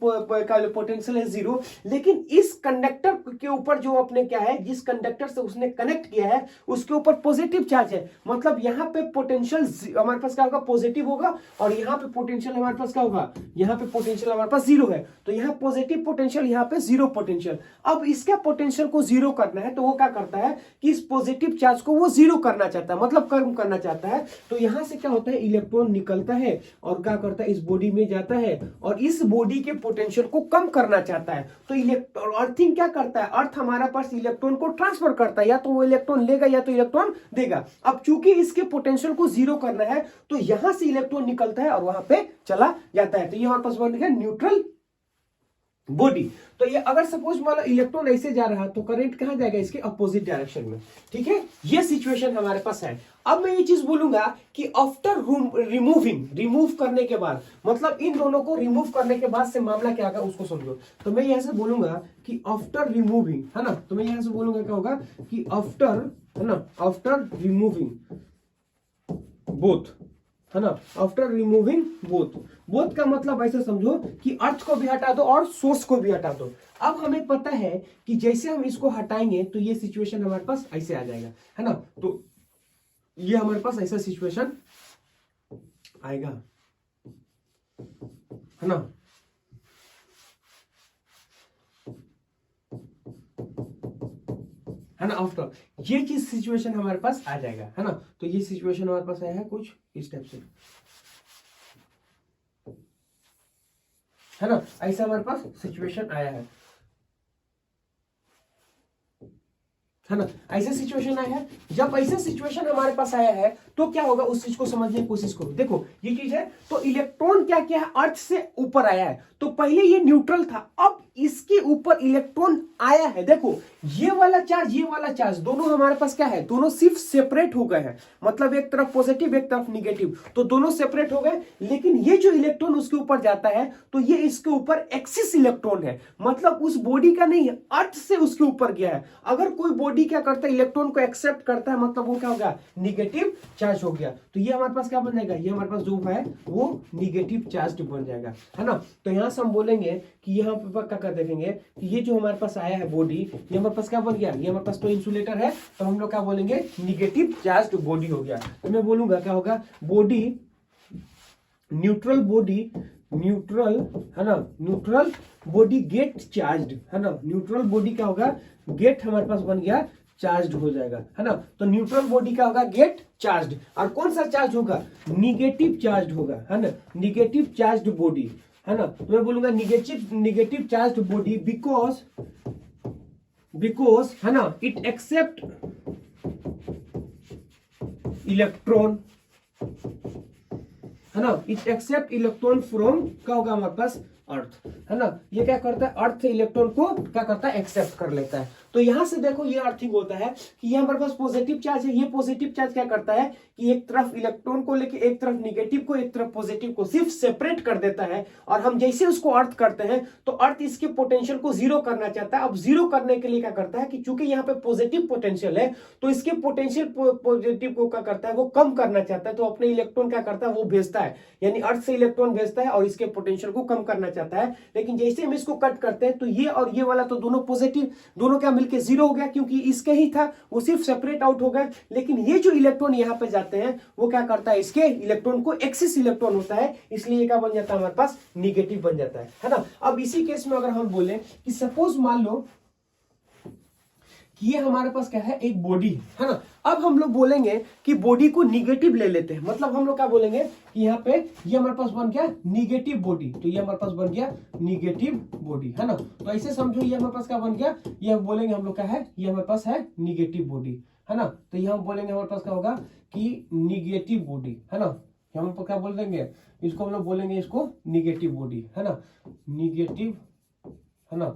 पोटेंशियल है जीरो, लेकिन इस कंडक्टर के ऊपर जो अपने क्या है, जिस कंडक्टर से उसने कनेक्ट किया है उसके ऊपर पॉजिटिव चार्ज है। मतलब यहां पे पोटेंशियल हमारे पास क्या होगा, पॉजिटिव होगा, और यहां पे पोटेंशियल हमारे पास क्या होगा, यहां पे पोटेंशियल हमारे पास जीरो है। तो यहां पॉजिटिव पोटेंशियल, यहां पे जीरो पोटेंशियल। अब इसका पोटेंशियल को जीरो करना है तो वो क्या करता है कि इस पॉजिटिव चार्ज को वो जीरो करना चाहता है, मतलब कम करना चाहता है। तो यहां से क्या होता है, इलेक्ट्रॉन निकलता है और क्या करता है, इस बॉडी में जाता है और इस बॉडी के पोटेंशियल को कम करना चाहता है। तो इलेक्ट्रॉन, अर्थिंग क्या करता है, अर्थ हमारा पास इलेक्ट्रॉन को ट्रांसफर करता है, या तो वो इलेक्ट्रॉन लेगा या तो इलेक्ट्रॉन देगा। अब चूंकि इसके पोटेंशियल को जीरो करना है तो यहां से इलेक्ट्रॉन निकलता है और वहां पे चला जाता है। तो ये हमारे पास बन गया न्यूट्रल बॉडी। तो ये अगर सपोज मान लो इलेक्ट्रॉन ऐसे जा रहा तो करंट कहां जाएगा, इसके अपोजिट डायरेक्शन में, ठीक है। ये सिचुएशन हमारे पास है। अब मैं ये चीज बोलूंगा कि आफ्टर रिमूव करने के बाद, मतलब इन दोनों को रिमूव करने के बाद से मामला क्या होगा उसको समझो। तो मैं यहां से बोलूंगा कि आफ्टर रिमूविंग, है ना, तो मैं यहां से बोलूंगा क्या होगा कि आफ्टर, है ना, आफ्टर रिमूविंग बोथ, है ना, आफ्टर रिमूविंग बोथ का मतलब ऐसे समझो कि अर्थ को भी हटा दो और सोर्स को भी हटा दो। अब हमें पता है कि जैसे हम इसको हटाएंगे तो ये सिचुएशन हमारे पास ऐसे आ जाएगा, है ना। तो ये हमारे पास ऐसा सिचुएशन आएगा, है ना। है ना, आफ्टर ये चीज सिचुएशन हमारे पास आ जाएगा, है ना। तो ये सिचुएशन हमारे पास आया है कुछ इस टाइप से, है ना, ऐसा हमारे पास सिचुएशन आया है। है ना। ऐसा सिचुएशन आया है, जब ऐसा सिचुएशन हमारे पास आया है तो क्या होगा उस चीज को समझने की कोशिश करो। देखो ये चीज है, तो इलेक्ट्रॉन क्या किया है, अर्थ से ऊपर आया है, तो पहले ये न्यूट्रल था, अब इसके ऊपर इलेक्ट्रॉन आया है। देखो ये वाला चार्ज दोनों हमारे पास क्या है, दोनों सिर्फ सेपरेट हो गए हैं, मतलब एक तरफ पॉजिटिव एक तरफ निगेटिव, तो दोनों सेपरेट हो गए। लेकिन ये जो इलेक्ट्रॉन उसके ऊपर जाता है तो ये इसके ऊपर एक्सिस इलेक्ट्रॉन है, मतलब उस बॉडी का नहीं है, अर्थ से उसके ऊपर गया है। अगर कोई बॉडी क्या करता है, इलेक्ट्रॉन को एक्सेप्ट करता है, मतलब वो क्या होगा, निगेटिव चार्ज हो गया, तो ये हमारे पास क्या बन जाएगा, ये हमारे पास जो है वो निगेटिव चार्ज बन जाएगा, है ना। तो यहां से हम बोलेंगे कि यहाँ पे क्या कर देखेंगे कि ये जो हमारे पास आया है बॉडी, ये हमारे पास क्या बन गया, ये हमारे पास तो इंसुलेटर है, तो हम लोग क्या बोलेंगे, निगेटिव चार्ज बॉडी हो गया। तो मैं बोलूंगा क्या होगा, बॉडी न्यूट्रल है ना, न्यूट्रल बॉडी गेट चार्ज, है ना, न्यूट्रल बॉडी क्या होगा, गेट हमारे पास बन गया चार्ज हो जाएगा, है ना। तो न्यूट्रल बॉडी का होगा गेट चार्ज, और कौन सा चार्ज होगा, निगेटिव चार्ज होगा, है ना, निगेटिव चार्ज बॉडी, है ना। तो मैं बोलूंगा निगेटिव चार्ज बॉडी बिकॉज है ना, इट एक्सेप्ट इलेक्ट्रॉन, है ना, इट एक्सेप्ट इलेक्ट्रॉन फ्रॉम क्या होगा हमारे पास, अर्थ, है ना। ये क्या करता है, अर्थ से इलेक्ट्रॉन को क्या करता है, एक्सेप्ट कर लेता है। तो यहां से देखो ये अर्थिंग होता है कि ये हमारे पास पॉजिटिव चार्ज है, ये पॉजिटिव चार्ज क्या करता है कि एक तरफ इलेक्ट्रॉन को लेके एक तरफ निगेटिव को एक तरफ पॉजिटिव को सिर्फ सेपरेट कर देता है, और हम जैसे उसको अर्थ करते हैं तो अर्थ इसके पोटेंशियल को जीरो करना चाहता है। अब जीरो करने के लिए क्या करता है कि चूंकि यहाँ पे पॉजिटिव पोटेंशियल है तो इसके पोटेंशियल पॉजिटिव को क्या करता है, वो कम करना चाहता है, तो अपने इलेक्ट्रॉन क्या करता है, वो भेजता है, यानी अर्थ से इलेक्ट्रॉन भेजता है और इसके पोटेंशियल को कम करना चाहता है। लेकिन जैसे हम इसको कट करते हैं तो ये और ये वाला तो दोनों पॉजिटिव, दोनों क्या मिलके जीरो हो गया, क्योंकि इसके ही था वो सिर्फ सेपरेट आउट हो गए। लेकिन ये जो इलेक्ट्रॉन यहाँ पे जाते हैं वो क्या करता है, इसके इलेक्ट्रॉन को एक्सिस इलेक्ट्रॉन होता है, इसलिए क्या बन जाता है, हमारे पास निगेटिव बन जाता है ना। अब इसी केस में अगर हम बोले कि सपोज मान लो कि ये हमारे पास क्या है, एक बॉडी है ना। अब हम लोग बोलेंगे कि बॉडी को निगेटिव ले लेते हैं, मतलब हम लोग क्या बोलेंगे कि यहाँ पे ये हमारे पास बन गया निगेटिव बॉडी, तो ये हमारे पास बन गया निगेटिव बॉडी, है ना। तो ऐसे समझो ये हमारे पास क्या बन गया, ये बोलेंगे हम लोग क्या है, ये हमारे पास है निगेटिव बॉडी, है ना। तो ये हम बोलेंगे हमारे पास क्या होगा कि निगेटिव बॉडी, है ना। हम क्या बोल देंगे इसको, हम लोग बोलेंगे इसको निगेटिव बॉडी, है ना, निगेटिव, है ना,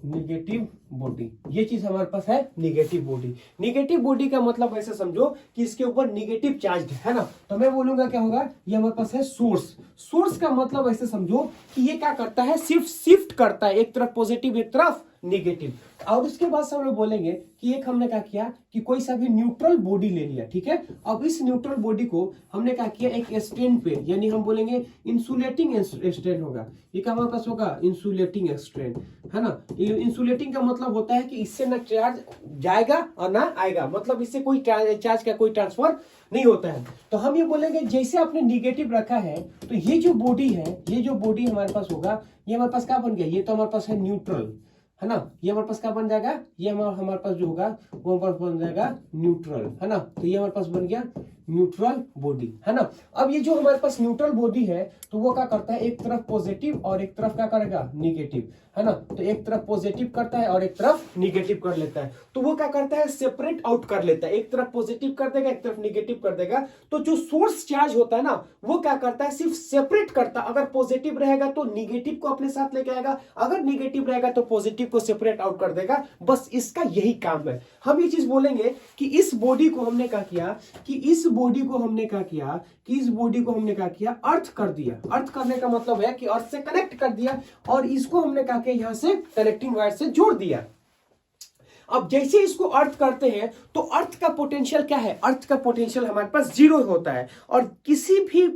निगेटिव बॉडी, ये चीज हमारे पास है निगेटिव बॉडी। निगेटिव बॉडी का मतलब ऐसे समझो कि इसके ऊपर निगेटिव चार्ज है ना। तो मैं बोलूंगा क्या होगा, ये हमारे पास है सोर्स। सोर्स का मतलब ऐसे समझो कि ये क्या करता है, सिर्फ शिफ्ट करता है, एक तरफ पॉजिटिव एक तरफ निगेटिव। और उसके बाद से हम लोग बोलेंगे कि एक हमने क्या किया कि कोई सा भी न्यूट्रल बॉडी ले लिया, ठीक है। अब इस न्यूट्रल बॉडी को हमने क्या किया, एक स्ट्रेन पे, यानी हम बोलेंगे इंसुलेटिंग स्ट्रेन होगा। ये क्या हमारे पास होगा, इंसुलेटिंग स्ट्रेन, है ना। इंसुलेटिंग का मतलब होता है कि इससे ना चार्ज जाएगा और ना आएगा, मतलब इससे कोई चार्ज का कोई ट्रांसफर नहीं होता है। तो हम ये बोलेंगे जैसे आपने निगेटिव रखा है तो ये जो बॉडी है, ये जो बॉडी हमारे पास होगा, ये हमारे पास क्या बन गया, ये तो हमारे पास है न्यूट्रल, है ना। ये हमारे पास क्या बन जाएगा, ये हमारे पास जो होगा वो हमारे पास बन जाएगा न्यूट्रल, है ना। तो ये हमारे पास बन गया न्यूट्रल बॉडी, है ना। अब ये जो हमारे पास न्यूट्रल बॉडी है तो वो क्या करता है, एक तरफ पॉजिटिव और एक तरफ क्या करेगा, निगेटिव, है ना। तो एक तरफ पॉजिटिव करता है और एक तरफ निगेटिव कर लेता है। तो वो क्या करता है, सेपरेट आउट कर लेता है, एक तरफ पॉजिटिव कर देगा एक तरफ निगेटिव कर देगा। तो जो सोर्स चार्ज होता है ना, वो क्या करता है, सिर्फ सेपरेट करता है। अगर पॉजिटिव रहेगा तो निगेटिव को अपने साथ लेके आएगा, अगर निगेटिव रहेगा तो पॉजिटिव को सेपरेट आउट कर देगा। बस इसका यही काम है। हम ये चीज बोलेंगे कि इस बॉडी को हमने क्या किया, कि इस बॉडी को हमने क्या किया, कि इस बॉडी को हमने क्या किया, अर्थ कर दिया। अर्थ करने का मतलब है कि अर्थ से कनेक्ट कर दिया, और इसको हमने क्या किया, यहां से कनेक्टिंग वायर से जोड़ दिया। अब जैसे इसको अर्थ करते हैं तो अर्थ का पोटेंशियल क्या है, अर्थ का पोटेंशियल हमारे पास जीरो होता है। और किसी भी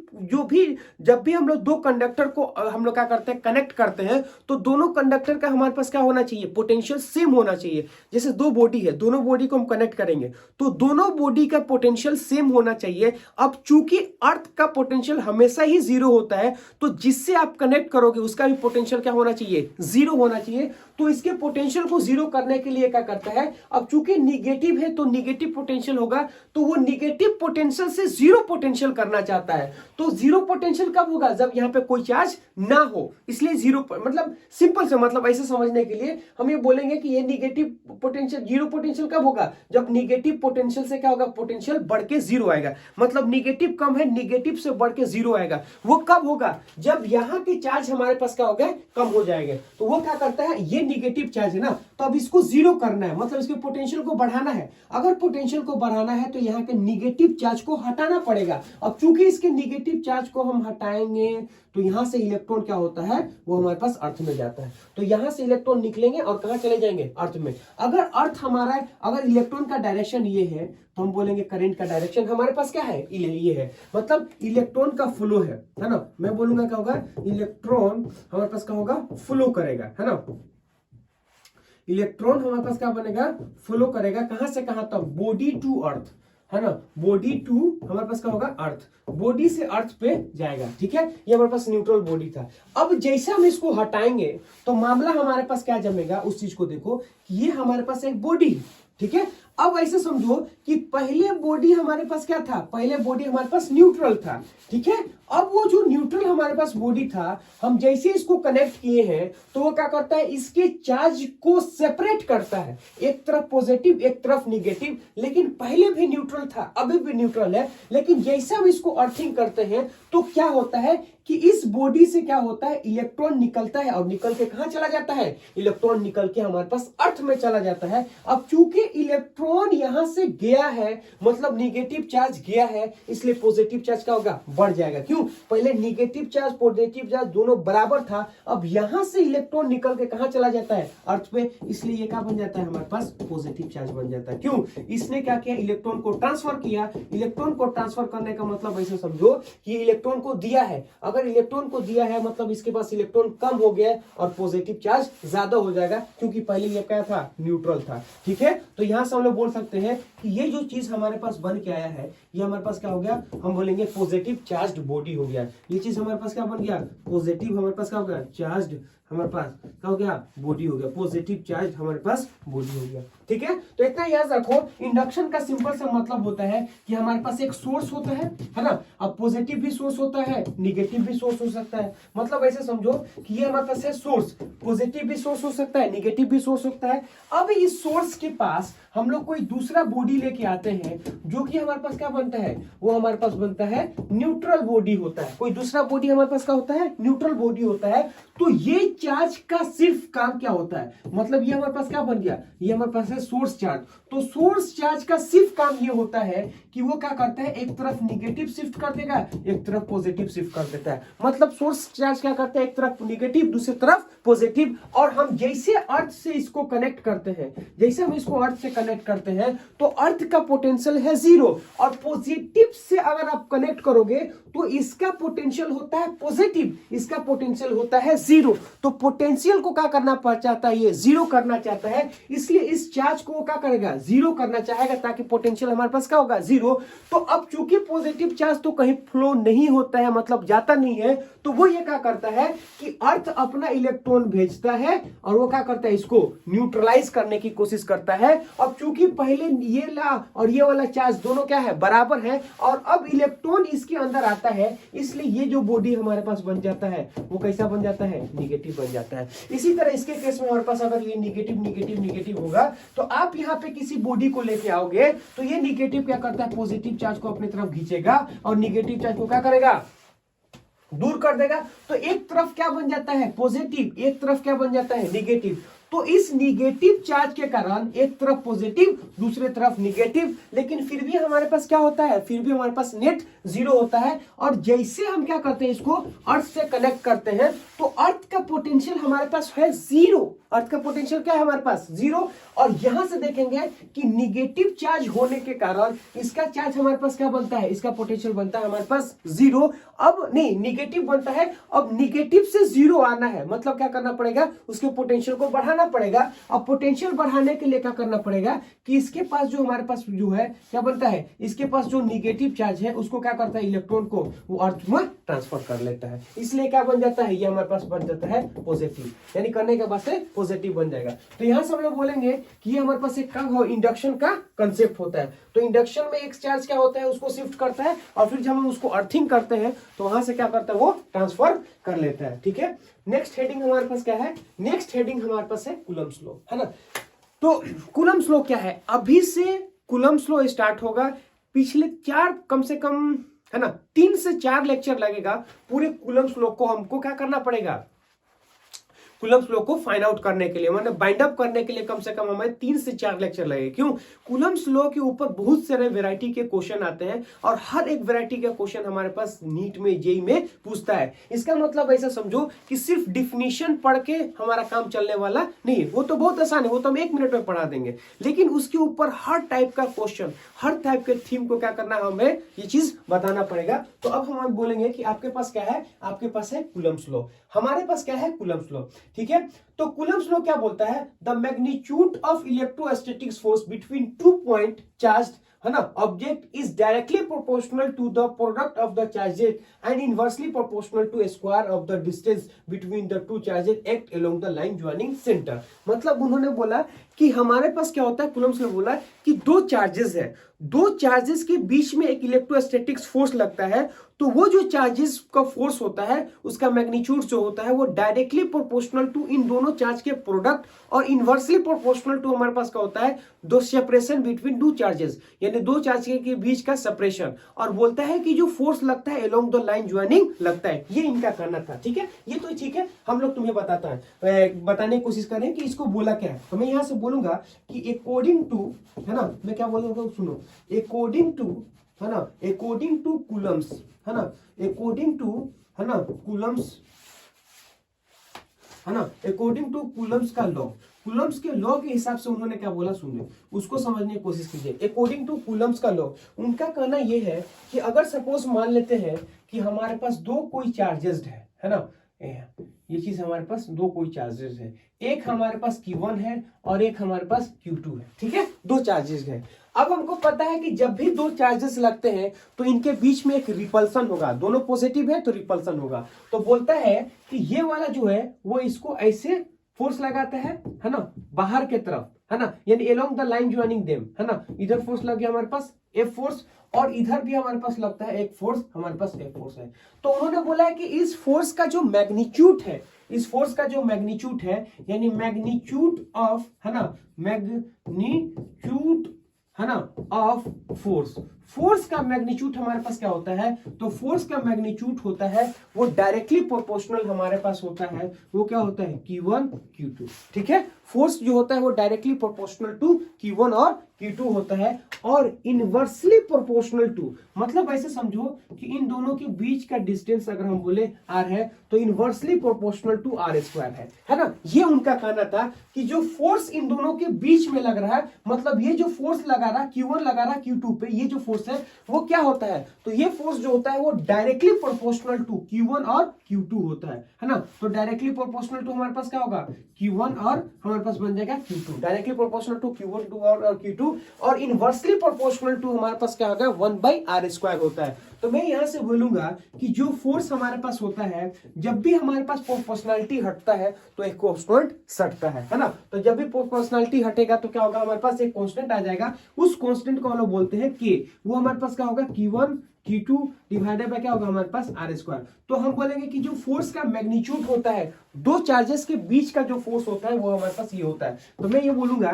जब भी हम लोग दो कंडक्टर को हम लोग क्या करते हैं, कनेक्ट करते हैं, तो दोनों कंडक्टर का हमारे पास क्या होना चाहिए, पोटेंशियल सेम होना चाहिए। जैसे दो बॉडी है, दोनों बॉडी को हम कनेक्ट करेंगे तो दोनों बॉडी का पोटेंशियल सेम होना चाहिए। अब चूंकि अर्थ का पोटेंशियल हमेशा ही जीरो होता है, तो जिससे आप कनेक्ट करोगे उसका भी पोटेंशियल क्या होना चाहिए, जीरो होना चाहिए। तो इसके पोटेंशियल को जीरो करने के लिए क्या करता है, अब चूंकि निगेटिव है तो निगेटिव पोटेंशियल होगा, तो वो निगेटिव पोटेंशियल से जीरो पोटेंशियल करना चाहता है। तो जीरो पोटेंशियल कब होगा, जब यहाँ पे कोई चार्ज ना हो, इसलिए जीरो, मतलब सिंपल से मतलब ऐसे समझने के लिए हम ये बोलेंगे कि ये निगेटिव पोटेंशियल, जीरो पोटेंशियल कब होगा, जब निगेटिव पोटेंशियल से क्या होगा, पोटेंशियल बढ़ के जीरो आएगा। मतलब निगेटिव कम है, निगेटिव से बढ़ के जीरो आएगा। वो कब होगा, जब यहाँ के चार्ज हमारे पास क्या हो गए, कम हो जाएंगे। तो वो क्या करता है, ये निगेटिव चार्ज है ना, तो अब इसको जीरो करना है, मतलब इसके पोटेंशियल को बढ़ाना है। अगर पोटेंशियल को बढ़ाना है तो यहाँ के निगेटिव चार्ज को हटाना पड़ेगा। अब चूंकि इसके निगेटिव चार्ज को हम हटाएंगे तो यहां से इलेक्ट्रॉन क्या होता है, वो हमारे पास अर्थ में जाता है। तो यहां से इलेक्ट्रॉन निकलेंगे और कहां चले जाएंगे, अर्थ में। अगर अर्थ हमारा, अगर इलेक्ट्रॉन का डायरेक्शन ये है तो हम बोलेंगे करंट का डायरेक्शन हमारे पास क्या है, ये है, मतलब इलेक्ट्रॉन का फ्लो है ना। मैं बोलूंगा क्या होगा, इलेक्ट्रॉन हमारे पास क्या होगा, फ्लो करेगा, है ना। इलेक्ट्रॉन हमारे पास क्या बनेगा, फ्लो करेगा, कहां से कहां तक, बॉडी टू अर्थ, है ना। बॉडी टू हमारे पास क्या होगा, अर्थ, बॉडी से अर्थ पे जाएगा, ठीक है। ये हमारे पास न्यूट्रल बॉडी था। अब जैसे हम इसको हटाएंगे तो मामला हमारे पास क्या जमेगा, उस चीज को देखो कि ये हमारे पास एक बॉडी, ठीक है। अब ऐसे समझो कि पहले बॉडी हमारे पास क्या था, पहले बॉडी हमारे पास न्यूट्रल था, ठीक है। अब वो जो न्यूट्रल हमारे पास बॉडी था, हम जैसे इसको कनेक्ट किए हैं तो वो क्या करता है, इसके चार्ज को सेपरेट करता है, एक तरफ पॉजिटिव एक तरफ निगेटिव। लेकिन पहले भी न्यूट्रल था, अभी भी न्यूट्रल है, लेकिन जैसे हम इसको अर्थिंग करते हैं तो क्या होता है कि इस बॉडी से क्या होता है, इलेक्ट्रॉन निकलता है और निकल के कहां चला जाता है, इलेक्ट्रॉन निकल के हमारे पास अर्थ में चला जाता है। अब चूंकि इलेक्ट्रॉन यहां से गया है, मतलब निगेटिव चार्ज गया है, इसलिए पॉजिटिव चार्ज क्या होगा, बढ़ जाएगा। क्यों, पहले निगेटिव चार्ज पॉजिटिव चार्ज दोनों बराबर था, अब यहां से इलेक्ट्रॉन निकल के कहां चला जाता है, अर्थ पे, इसलिए ये क्या बन जाता है, हमारे पास पॉजिटिव चार्ज बन जाता है। क्यों, इसने क्या किया, इलेक्ट्रॉन को ट्रांसफर किया। इलेक्ट्रॉन को ट्रांसफर करने का मतलब ऐसे समझो कि इलेक्ट्रॉन को दिया है, अगर इलेक्ट्रॉन को दिया है मतलब इसके पास इलेक्ट्रॉन कम हो गया और पॉजिटिव चार्ज ज्यादा हो जाएगा, क्योंकि पहले ये क्या था, न्यूट्रल था, ठीक है। तो यहां से हम लोग बोल सकते हैं कि ये जो चीज हमारे पास बन के आया है, ये हमारे पास क्या हो गया, हम बोलेंगे पॉजिटिव चार्ज्ड बॉडी हो गया। ये चीज हमारे पास क्या बन गया, पॉजिटिव हमारे पास क्या हो गया, चार्ज्ड हमारे पास क्या हो गया, बॉडी हो गया, पॉजिटिव चार्ज हमारे पास बॉडी हो गया, ठीक है। तो इतना याद रखो, इंडक्शन का सिंपल सा मतलब होता है कि हमारे पास एक सोर्स होता है ना। अब पॉजिटिव भी सोर्स होता है, निगेटिव भी सोर्स हो सकता है। मतलब ऐसे समझो कि ये हमारे पास है सोर्स, पॉजिटिव भी सोर्स हो सकता है, निगेटिव भी सोर्स हो सकता है। अब इस सोर्स के पास हम लोग कोई दूसरा बॉडी लेके आते हैं, जो कि हमारे पास क्या बनता है, वो हमारे पास बनता है न्यूट्रल बॉडी होता है। कोई दूसरा बॉडी हमारे पास क्या होता है, न्यूट्रल बॉडी होता है। तो ये चार्ज का सिर्फ काम क्या होता है, मतलब ये हमारे पास क्या बन गया, ये हमारे पास है सोर्स चार्ज। तो सोर्स चार्ज का सिर्फ काम ये होता है कि वो क्या करता है, एक तरफ निगेटिव शिफ्ट कर देगा, एक तरफ पॉजिटिव शिफ्ट कर देता है। मतलब सोर्स चार्ज क्या करता है, एक तरफ निगेटिव दूसरी तरफ पॉजिटिव। और हम जैसे अर्थ से इसको कनेक्ट करते हैं, जैसे हम इसको अर्थ से कनेक्ट करते हैं तो अर्थ का पोटेंशियल है जीरो, और पॉजिटिव से अगर आप कनेक्ट करोगे तो इसका पोटेंशियल होता है पॉजिटिव, इसका पोटेंशियल होता है जीरो। तो पोटेंशियल को क्या करना चाहता है, ये जीरो करना चाहता है, इसलिए इस चार्ज को क्या करेगा, जीरो करना चाहेगा, ताकि पोटेंशियल हमारे पास क्या होगा, जीरो। तो अब चूंकि पॉजिटिव चार्ज तो कहीं फ्लो नहीं होता है, मतलब जाता नहीं है, तो वो ये क्या करता है कि अर्थ अपना इलेक्ट्रॉन भेजता है और वो क्या करता है, इसको न्यूट्रलाइज करने की कोशिश करता है। अब चूंकि पहले ये ला और ये वाला चार्ज दोनों क्या है, बराबर है, और अब इलेक्ट्रॉन इसके अंदर आता है, इसलिए ये जो बॉडी हमारे पास बन जाता है वो कैसा बन जाता है, निगेटिव बन जाता है। इसी तरह इसके केस में हमारे पास अगर ये निगेटिव निगेटिव निगेटिव होगा, तो आप यहाँ पे किसी बॉडी को लेके आओगे तो ये निगेटिव क्या करता है, पॉजिटिव चार्ज को अपनी तरफ खींचेगा और निगेटिव चार्ज को क्या करेगा, दूर कर देगा। तो एक तरफ क्या बन जाता है, पॉजिटिव, एक तरफ क्या बन जाता है, निगेटिव। तो इस निगेटिव चार्ज के कारण एक तरफ पॉजिटिव दूसरे तरफ निगेटिव, लेकिन फिर भी हमारे पास क्या होता है, फिर भी हमारे पास नेट जीरो होता है। और जैसे हम क्या करते हैं, इसको अर्थ से कनेक्ट करते हैं, तो अर्थ का पोटेंशियल हमारे पास है जीरो। अर्थ का पोटेंशियल क्या है, हमारे पास जीरो। और यहां से देखेंगे कि निगेटिव चार्ज होने के कारण इसका चार्ज हमारे पास क्या बनता है, इसका पोटेंशियल बनता है हमारे पास जीरो। अब नहीं, निगेटिव बनता है। अब निगेटिव से जीरो आना है, मतलब क्या करना पड़ेगा, उसके पोटेंशियल को बढ़ाना बढ़ाना पड़ेगा। अब पोटेंशियल बढ़ाने के लिए क्या करना पड़ेगा कि इसके पास जो हमारे पास जो है क्या बनता है, इसके पास जो निगेटिव चार्ज है उसको क्या करता है, इलेक्ट्रॉन को वो अर्थ में ट्रांसफर कर लेता है, इसलिए क्या बन जाता है, ये हमारे पास बन जाता है पॉजिटिव, यानी करने के बाद से पॉजिटिव बन जाएगा। तो यहां से हम लोग बोलेंगे कि ये हमारे पास एक इंडक्शन का कंसेप्ट होता है। तो इंडक्शन में एक चार्ज क्या होता है, उसको शिफ्ट करता है और फिर जब हम उसको अर्थिंग करते हैं तो वहां से क्या करता है, वो ट्रांसफर कर लेता है। ठीक है, नेक्स्ट हेडिंग हमारे पास क्या है, नेक्स्ट हेडिंग हमारे पास है कूलम्ब्स लॉ, है ना। तो कूलम्ब्स लॉ क्या है, अभी से कूलम्ब्स लॉ स्टार्ट होगा, पिछले 4 कम से कम, है ना, 3 से 4 लेक्चर लगेगा पूरे कूलम्ब्स लॉ को हमको क्या करना पड़ेगा, कूलम्ब्स लॉ को फाइंड आउट करने के लिए, मतलब बाइंड अप करने के लिए कम से कम हमें 3 से 4 लेक्चर लगेगा। क्यों, कूलम्ब्स लॉ के ऊपर बहुत सारे वैरायटी के क्वेश्चन आते हैं और हर एक वैरायटी का क्वेश्चन हमारे पास नीट में, जेईई में पूछता है। इसका मतलब ऐसा समझो कि सिर्फ डिफिनीशन पढ़ के हमारा काम चलने वाला नहीं है, वो तो बहुत आसान है, वो तो हम 1 मिनट में पढ़ा देंगे, लेकिन उसके ऊपर हर टाइप का क्वेश्चन, हर टाइप के थीम को क्या करना है, हमें ये चीज बताना पड़ेगा। तो अब हम बोलेंगे कि आपके पास क्या है, आपके पास है कूलम्ब्स लॉ, हमारे पास क्या है, कूलम्ब्स लॉ। ठीक है, तो कूलम्ब्स लॉ क्या बोलता है, the magnitude of electrostatics force between 2 point charge, है ना, object is directly proportional to the product of the charges and inversely proportional to square of the distance between the 2 charges act along the line joining centre. मतलब उन्होंने बोला कि हमारे पास क्या होता है, कूलम्ब्स ने बोला कि 2 चार्जेस है, 2 चार्जेस के बीच में एक इलेक्ट्रोस्टैटिक्स फोर्स लगता है, तो वो जो चार्जेस का फोर्स होता है उसका मैग्नीट्यूड जो होता है वो डायरेक्टली प्रोपोर्शनल टू इन दोनों चार्ज के प्रोडक्ट और इनवर्सली प्रोपोर्शनल टू हमारे पास क्या होता है, दो सेपरेशन बिटवीन 2 चार्जेस, यानी 2 चार्ज के बीच का सेपरेशन, और बोलता है कि जो फोर्स लगता है अलोंग द लाइन ज्वाइनिंग लगता है। ये इनका कहना था। ठीक है, ये तो ठीक है, हम लोग तुम्हें बताता है, बताने की कोशिश करें कि इसको बोला क्या है। तो मैं यहां से बोलूंगा कि अकॉर्डिंग टू, है ना, मैं क्या बोलूंगा सुनो, अकॉर्डिंग टू, है ना, अकॉर्डिंग टू कूलम्ब्स, है ना, अकॉर्डिंग टू, है ना, कूलम्ब्स, है ना, अकॉर्डिंग टू कूलम्ब्स का लॉ, कूलम्ब्स के लॉ के हिसाब से उन्होंने क्या बोला सुनिए, उसको समझने की कोशिश कीजिए। अकॉर्डिंग टू कूलम्ब्स का लॉ, उनका कहना यह है कि अगर सपोज मान लेते हैं कि हमारे पास 2 कोई चार्जेस है ना, ये चीज हमारे पास 2 कोई चार्जेस है, एक हमारे पास Q1 है और एक हमारे पास Q2 है। ठीक है, 2 चार्जेस है। अब हमको पता है कि जब भी 2 चार्जेस लगते हैं तो इनके बीच में एक रिपल्सन होगा, दोनों पॉजिटिव है तो रिपल्सन होगा। तो बोलता है कि ये वाला जो है वो इसको ऐसे फोर्स लगाता है ना, बाहर के तरफ, है ना, यानी along the line joining them, है ना, इधर फोर्स लग गया हमारे पास F फोर्स और इधर भी हमारे पास लगता है एक फोर्स, हमारे पास F फोर्स है। तो उन्होंने बोला है कि इस फोर्स का जो मैग्नीट्यूड है, इस फोर्स का जो मैग्नीट्यूड है, यानी मैग्नीट्यूड ऑफ, है ना, मैग्नीट्यूड, है ना, ऑफ फोर्स, फोर्स का मैग्नीट्यूड हमारे पास क्या होता है, तो फोर्स का मैग्नीट्यूड होता है वो डायरेक्टली प्रोपोर्शनल हमारे पास होता है, वो क्या होता है, Q1 Q2। ठीक है, फोर्स जो होता है वो डायरेक्टली प्रोपोर्शनल टू Q1 और Q2 होता है, और इनवर्सली प्रोपोर्शनल टू, मतलब ऐसे समझो कि इन दोनों के बीच का डिस्टेंस अगर हम बोले R है तो इनवर्सली प्रोपोर्शनल टू R² है ना। ये उनका कहना था कि जो फोर्स इन दोनों के बीच में लग रहा है, मतलब ये जो फोर्स लगा रहा Q1 लगा रहा Q2 पे, ये जो फोर्स है वो क्या होता है, तो ये फोर्स जो होता है वो डायरेक्टली प्रोपोर्शनल टू Q1 और Q2 होता है ना। तो डायरेक्टली प्रोपोर्शनल टू हमारे पास क्या होगा, Q1 और हमारे पास बन जाएगा Q2, directly proportional to Q1 और Q2, और इनवर्सली प्रोपोर्शनल टू हमारे पास क्या होगा, 1/R² होता है। तो मैं यहां से बोलूंगा कि जो फोर्स हमारे पास होता है, जब भी हमारे पास प्रोपोर्शनलिटी हटता है तो एक कांस्टेंट सटता है ना। तो जब भी प्रोपोर्शनलिटी हटेगा तो क्या होगा, हमारे पास एक कांस्टेंट आ जाएगा, उस कांस्टेंट को हम लोग बोलते हैं K, वो हमारे पास क्या होगा, Q1 Q2 डिवाइडेड बाय क्या होगा हमारे पास R²। तो हम बोलेंगे कि जो फोर्स का मैग्नीट्यूड होता है, 2 चार्जेस के बीच का जो फोर्स होता है वो हमारे पास ये होता है। तो मैं ये बोलूंगा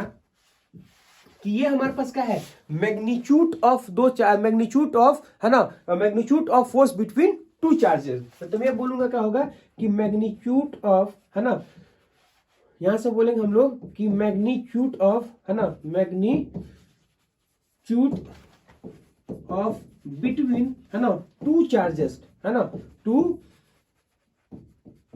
कि ये हमारे पास क्या है, magnitude of 2 charge, magnitude of, है ना, magnitude of force between 2 charges. तो मैं बोलूंगा क्या होगा कि मैग्नीट्यूड ऑफ, है ना, यहां से बोलेंगे हम लोग कि मैग्नीट्यूड ऑफ, है ना, मैग्नीट्यूड ऑफ बिटवीन, है ना, 2 चार्जेस, है ना, 2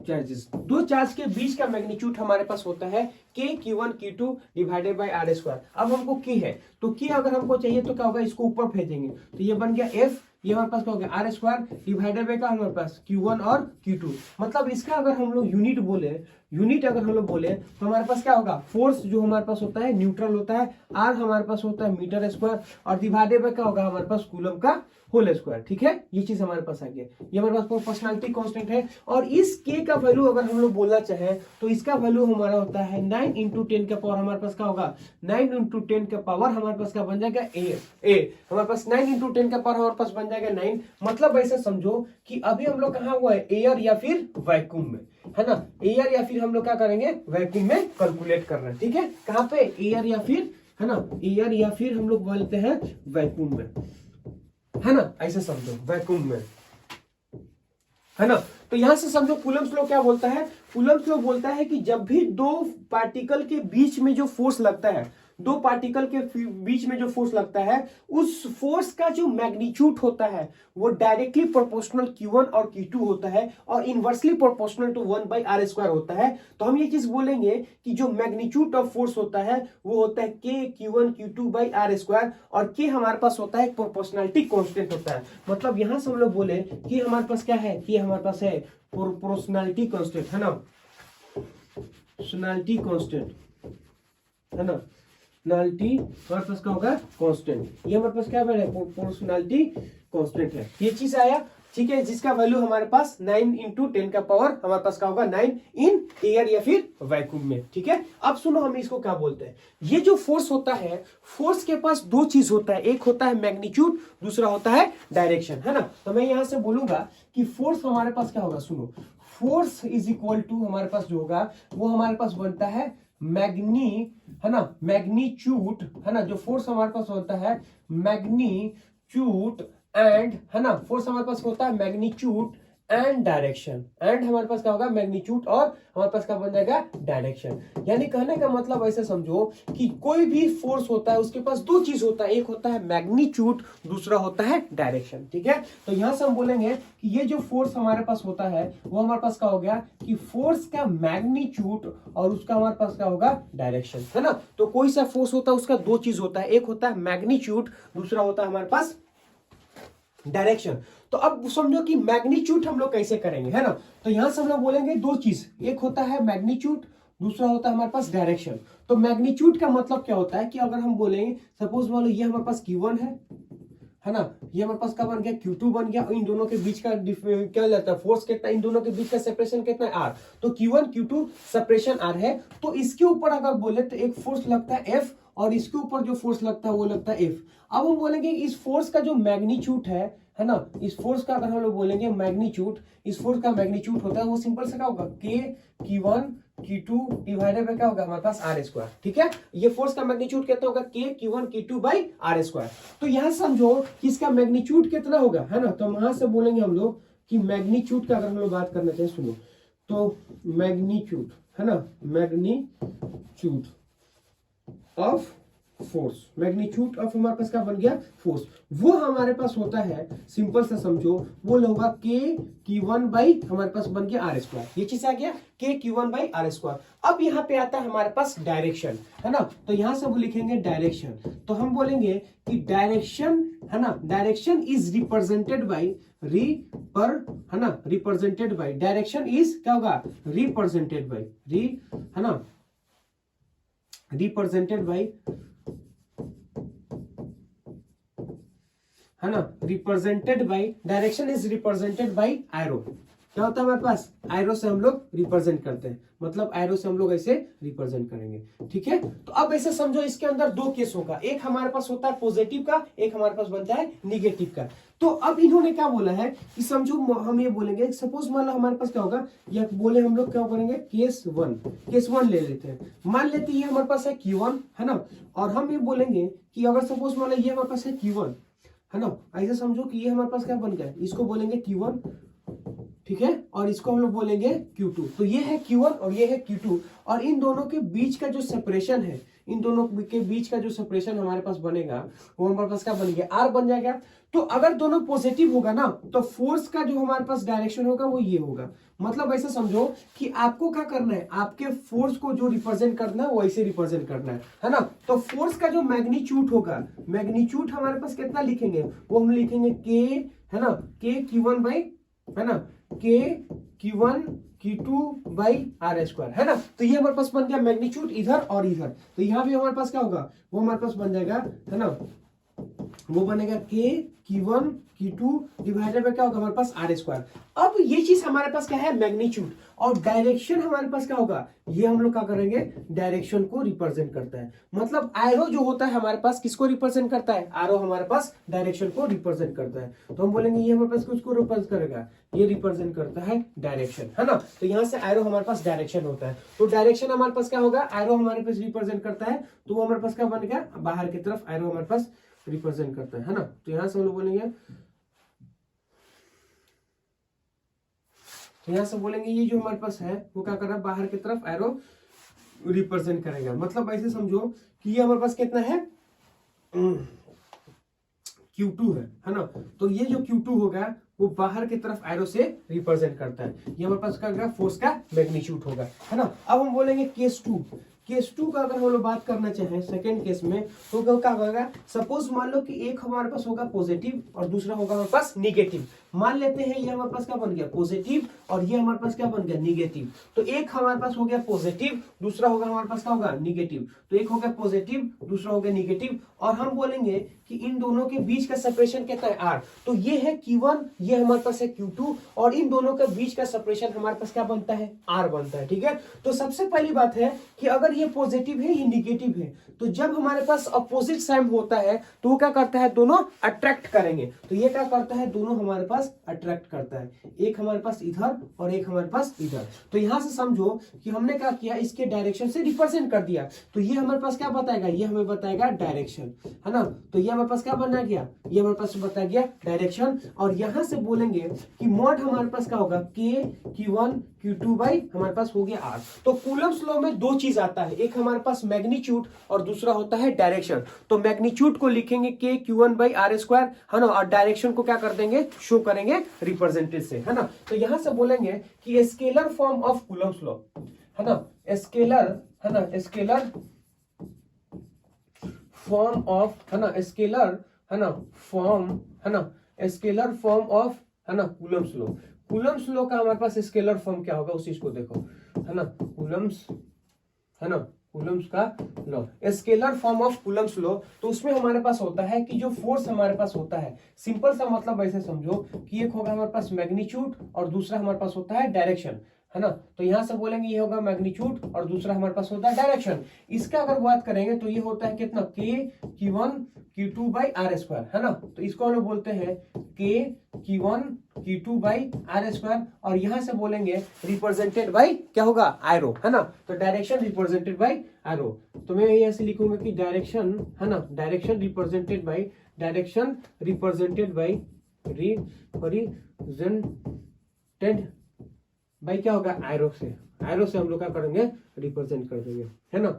चार्जेस, 2 चार्ज के बीच का मैग्नीट्यूड हमारे पास होता है के Q1 Q2 divided by R square. अब हमको की है तो की अगर हमको चाहिए तो क्या होगा, इसको ऊपर भेजेंगे तो ये बन गया एफ, ये हमारे पास क्या हो गया आर स्क्वायर डिवाइडेड बाई का हमारे पास Q1 और Q2। मतलब इसका अगर हम लोग यूनिट अगर हम लोग बोले तो हमारे पास क्या होगा, फोर्स जो हमारे पास होता है न्यूट्रल होता है, आर हमारे पास होता है मीटर स्क्वायर और डिवाइडेड बाई क्या होगा हमारे पास कूलम का होल स्क्वायर। ठीक है, ये चीज हमारे पास आ गया, ये हमारे पास प्रोपोर्शनैलिटी कांस्टेंट है। और इस के का वैल्यू अगर हम लोग बोलना चाहे तो इसका वैल्यू हमारा होता है 9 इंटू 10 का पावर, हमारे पास क्या होगा 9 इंटू 10 का पावर हमारे पास क्या बन जाएगा ए हमारे पास 9 इंटू 10 का पावर हमारे पास बन जाएगा 9। मतलब ऐसे समझो कि अभी हम लोग कहाँ हुआ है, एयर या फिर वैक्यूम में, है ना, एयर या फिर हम लोग क्या करेंगे वैक्यूम में कैलकुलेट कर रहे हैं। ठीक है, कहाँ पे एयर या फिर, है ना, एयर या फिर हम लोग बोलते हैं वैक्यूम में, है ना, ऐसे समझो वैक्यूम में, है ना। तो यहां से समझो कूलम्स लॉ क्या बोलता है, कूलम्स लॉ बोलता है कि जब भी दो पार्टिकल के बीच में जो फोर्स लगता है, दो पार्टिकल के बीच में जो फोर्स लगता है, उस फोर्स का जो मैग्नीट्यूड होता है वो डायरेक्टली प्रोपोर्शनल Q1 और Q2 होता है और inversely proportional to 1 by R square होता है। तो हम ये चीज बोलेंगे कि जो मैग्नीट्यूड ऑफ फोर्स होता है वो होता है के Q1 Q2 by R square और के हमारे पास होता है प्रोपोर्शनैलिटी कांस्टेंट होता है। मतलब यहां से हम लोग बोले कि हमारे पास क्या है, कि हमारे पास है प्रोपोर्शनैलिटी कांस्टेंट, है ना, प्रोपोर्शनैलिटी कांस्टेंट, है ना, प्रोपोर्शनैलिटी हमारे पास क्या होगा कांस्टेंट, ये हमारे पास क्या है प्रोपोर्शनैलिटी कांस्टेंट है, ये चीज आया। ठीक है, जिसका वैल्यू हमारे पास 9 इंटू 10 का पावर हमारे पास क्या होगा 9 इन एयर या फिर वैक्यूम में। ठीक है, अब सुनो हम इसको क्या बोलते हैं, ये जो फोर्स होता है, फोर्स के पास दो चीज होता है, एक होता है मैग्नीट्यूड, दूसरा होता है डायरेक्शन, है ना। तो मैं यहां से बोलूंगा कि फोर्स हमारे पास क्या होगा, सुनो, फोर्स इज इक्वल टू हमारे पास जो होगा वो हमारे पास बनता है है ना, मैग्नीट्यूड, है ना, जो फोर्स हमारे पास होता है मैग्नीट्यूड एंड, है ना, फोर्स हमारे पास होता है मैग्नीट्यूड एंड डायरेक्शन, एंड हमारे पास क्या होगा मैग्नीट्यूड और हमारे पास क्या बन जाएगा डायरेक्शन। यानी कहने का मतलब ऐसे समझो कि कोई भी फोर्स होता है उसके पास दो चीज होता है, एक होता है मैग्नीट्यूड, दूसरा होता है डायरेक्शन। ठीक है, तो यहां से हम बोलेंगे कि ये जो फोर्स हमारे पास होता है वो हमारे पास क्या हो गया कि फोर्स का मैग्नीट्यूड और उसका हमारे पास क्या होगा डायरेक्शन, है ना। तो कोई सा फोर्स होता है उसका दो चीज होता है, एक होता है मैग्नीट्यूड, दूसरा होता है हमारे पास डायरेक्शन। तो अब समझो कि मैग्नीट्यूड हम लोग कैसे करेंगे, है ना। तो यहां से हम लोग बोलेंगे दो चीज, एक होता है मैग्नीट्यूड, दूसरा होता है हमारे पास डायरेक्शन। तो मैग्नीट्यूड का मतलब क्या होता है कि अगर हम बोलेंगे सपोज मान लो ये हमारे पास Q1 है ना, ये हमारे पास क्या बन गया Q2 बन गया, इन दोनों के बीच का क्या रहता है फोर्स कितना, इन दोनों के बीच का सेपरेशन कितना है R, तो Q1 Q2 सेपरेशन R है। तो इसके ऊपर अगर बोले तो एक फोर्स लगता है F और इसके ऊपर जो फोर्स लगता है वो लगता है F। अब हम बोलेंगे इस फोर्स का जो मैग्नीट्यूड है ना, इस फोर्स का अगर हम लोग बोलेंगे मैग्नीट्यूड, इस फोर्स का मैग्नीट्यूड होता है वो सिंपल से क्या होगा के Q1 Q2 डिवाइडेड बाय क्या होगा हमारे पास आर स्क्वायर। ठीक है, ये फोर्स का मैग्नीट्यूड कितना होगा के Q1 Q2 by R square. तो यहां समझो कि इसका मैग्नीट्यूड कितना होगा, है ना। तो यहां से बोलेंगे हम लोग कि मैग्नीट्यूड का अगर हम लोग बात करना चाहिए, सुनो, तो मैग्नीट्यूड, है ना, magnitude of force, magnitude of हमारे पास क्या बन गया फोर्स, वो हमारे पास होता है सिंपल सा समझो वो होगा के Q1 बाई हमारे पास बन गया आर स्क्वायर, ये चीज आ गया के Q1 बाई आर स्क्वायर। अब यहाँ पे आता है हमारे पास डायरेक्शन, है ना। तो यहां से वो लिखेंगे डायरेक्शन, तो हम बोलेंगे कि डायरेक्शन, है ना, डायरेक्शन इज रिप्रेजेंटेड बाई है ना, रिप्रेजेंटेड बाई, डायरेक्शन इज क्या होगा रिप्रेजेंटेड बाई है ना, रिप्रेजेंटेड बाई, है ना, represented by, direction is represented by arrow. क्या होता है हमारे पास एरो से हम लोग रिप्रेजेंट करते हैं, मतलब एरो से हम लोग ऐसे रिप्रेजेंट करेंगे। ठीक है, तो अब ऐसे समझो इसके अंदर दो केस होगा, एक हमारे पास होता है पॉजिटिव का, एक हमारे पास बनता है निगेटिव का। तो अब इन्होंने क्या बोला है कि समझो हम ये बोलेंगे सपोज मान लो हमारे पास क्या होगा, या बोले हम लोग क्या करेंगे केस वन ले लेते हैं, मान लेते हैं ये हमारे पास है Q1, है ना, और हम ये बोलेंगे कि अगर सपोज मान लो ये हमारे पास है Q1, है ना, ऐसे समझो कि ये हमारे पास क्या बन गया, इसको बोलेंगे Q1, ठीक है, और इसको हम लोग बोलेंगे Q2। तो ये है Q1 और ये है Q2, और इन दोनों के बीच का जो सेपरेशन है, इन दोनों के बीच का जो सेपरेशन हमारे पास बनेगा वो हमारे पास क्या बन गया, R बन जाएगा। तो अगर दोनों पॉजिटिव होगा ना तो फोर्स का जो हमारे पास डायरेक्शन होगा वो ये होगा। मतलब ऐसे समझो कि आपको क्या करना है, आपके फोर्स को जो रिप्रेजेंट करना है वो ऐसे रिप्रेजेंट करना है ना। तो फोर्स का जो मैग्नीट्यूड होगा, मैग्नीट्यूड हमारे पास कितना लिखेंगे, वो हम लिखेंगे K, है ना, K Q1 बाई, है ना, K Q1 Q2 by R square, है ना। तो ये हमारे पास बन गया मैग्नीट्यूड इधर और इधर। तो यहाँ भी हमारे पास क्या होगा, वो हमारे पास बन जाएगा, है ना, वो बनेगा K Q1 Q2 divided by क्या होगा हमारे पास R स्क्वायर। अब ये चीज हमारे पास क्या है, मैग्नीट्यूड, और डायरेक्शन हमारे पास क्या होगा, ये हम लोग क्या करेंगे, डायरेक्शन को रिप्रेजेंट करता है। मतलब एरो जो होता है हमारे पास किसको रिप्रेजेंट करता है, एरो हमारे पास डायरेक्शन को रिप्रेजेंट करता है। तो हम बोलेंगे ये हमारे पास किसको रिप्रेजेंट करेगा, ये रिप्रेजेंट करता है डायरेक्शन, है ना। तो यहाँ से एरो हमारे पास डायरेक्शन होता है। तो डायरेक्शन हमारे पास क्या होगा, एरो हमारे पास रिप्रेजेंट करता है, तो वो हमारे पास क्या बन गया, बाहर की तरफ एरो हमारे पास रिप्रेजेंट करता है ना। तो यहां से हम लोग बोलेंगे, तो यहां से बोलेंगे ये जो हमारे पास है वो क्या कर रहा है, बाहर की तरफ एरो रिप्रेजेंट करेगा। मतलब ऐसे समझो कि ये हमारे पास कितना है, Q2 है ना। तो ये जो Q2 होगा वो बाहर की तरफ एरो से रिप्रेजेंट करता है। ये हमारे पास क्या, फोर्स का मैग्नीट्यूड होगा, है ना। अब हम बोलेंगे केस 2। केस 2 का अगर हम लोग बात करना चाहें सेकंड केस में, तो क्या होगा, सपोज मान लो कि एक हमारे पास होगा पॉजिटिव और दूसरा होगा हमारे पास निगेटिव। मान लेते हैं ये हमारे पास क्या बन गया, पॉजिटिव, और ये हमारे पास क्या बन गया, निगेटिव। तो एक हमारे पास हो गया पॉजिटिव, दूसरा होगा हमारे पास क्या होगा, निगेटिव। तो एक हो गया पॉजिटिव, दूसरा हो गया निगेटिव, और हम बोलेंगे कि इन दोनों के बीच का सेपरेशन कितना है, R। तो ये है Q1, ये हमारे पास है Q2, और इन दोनों के बीच का सेपरेशन हमारे पास क्या बनता है, R बनता है, ठीक है। तो सबसे पहली बात है कि अगर ये पॉजिटिव है, ये निगेटिव है, तो जब हमारे पास अपोजिट साइन होता है तो वो क्या करता है, दोनों अट्रैक्ट करेंगे। तो ये क्या करता है, दोनों हमारे पास अट्रैक्ट करता है, एक हमारे पास इधर और एक हमारे पास इधर। तो यहां से समझो कि हमने क्या किया, इसके डायरेक्शन से रिप्रेजेंट कर दिया। तो ये हमारे पास क्या बताएगा, ये हमें बताएगा डायरेक्शन, है ना। तो ये हमारे पास क्या बना गया, ये हमारे पास बताया गया डायरेक्शन। और यहां से बोलेंगे कि मॉड हमारे पास क्या होगा, K Q1 Q2 बाई हमारे पास हो गया R। तो कूलम्ब्स लॉ में दो चीज आता है, एक हमारे पास मैग्नीट्यूड और दूसरा होता है डायरेक्शन। तो मैग्नीट्यूड को लिखेंगे K Q1 by R square, है ना, और डायरेक्शन को क्या कर देंगे, शो करेंगे रिप्रेजेंटेड से, है ना। तो यहां से बोलेंगे कि scalar form of Coulomb's law, है ना, स्केलर, है ना, स्केलर फॉर्म ऑफ, है ना, स्केलर, है ना, फॉर्म, है ना, स्केलर फॉर्म ऑफ, है ना, कूलम्ब्स लॉ। कूलम्ब्स लॉ का हमारे पास स्केलर फॉर्म क्या होगा, उस चीज को देखो, है ना, कूलम्ब्स, है ना, कूलम्ब्स का law, scalar form of Coulomb's law. तो उसमें हमारे पास होता है कि जो फोर्स हमारे पास होता है, सिंपल सा मतलब ऐसे समझो कि एक होगा हमारे पास मैग्नीट्यूड और दूसरा हमारे पास होता है डायरेक्शन, है ना। तो यहां से बोलेंगे ये होगा मैग्नीट्यूड और दूसरा हमारे पास होता है डायरेक्शन। इसका अगर बात करेंगे तो ये होता है कितना, K Q1 Q2 by R square, है ना। तो इसको हम लोग बोलते हैं K Q1 Q2 by R square, और यहां से बोलेंगे रिप्रेजेंटेड बाई क्या होगा, एरो, है ना। तो डायरेक्शन रिप्रेजेंटेड बाई एरो। तो मैं यहां से लिखूंगा कि डायरेक्शन, है ना, direction represented by, direction represented by, represented भाई क्या होगा, एरो से, एरो से हम लोग क्या करेंगे, रिप्रेजेंट कर देंगे, है ना,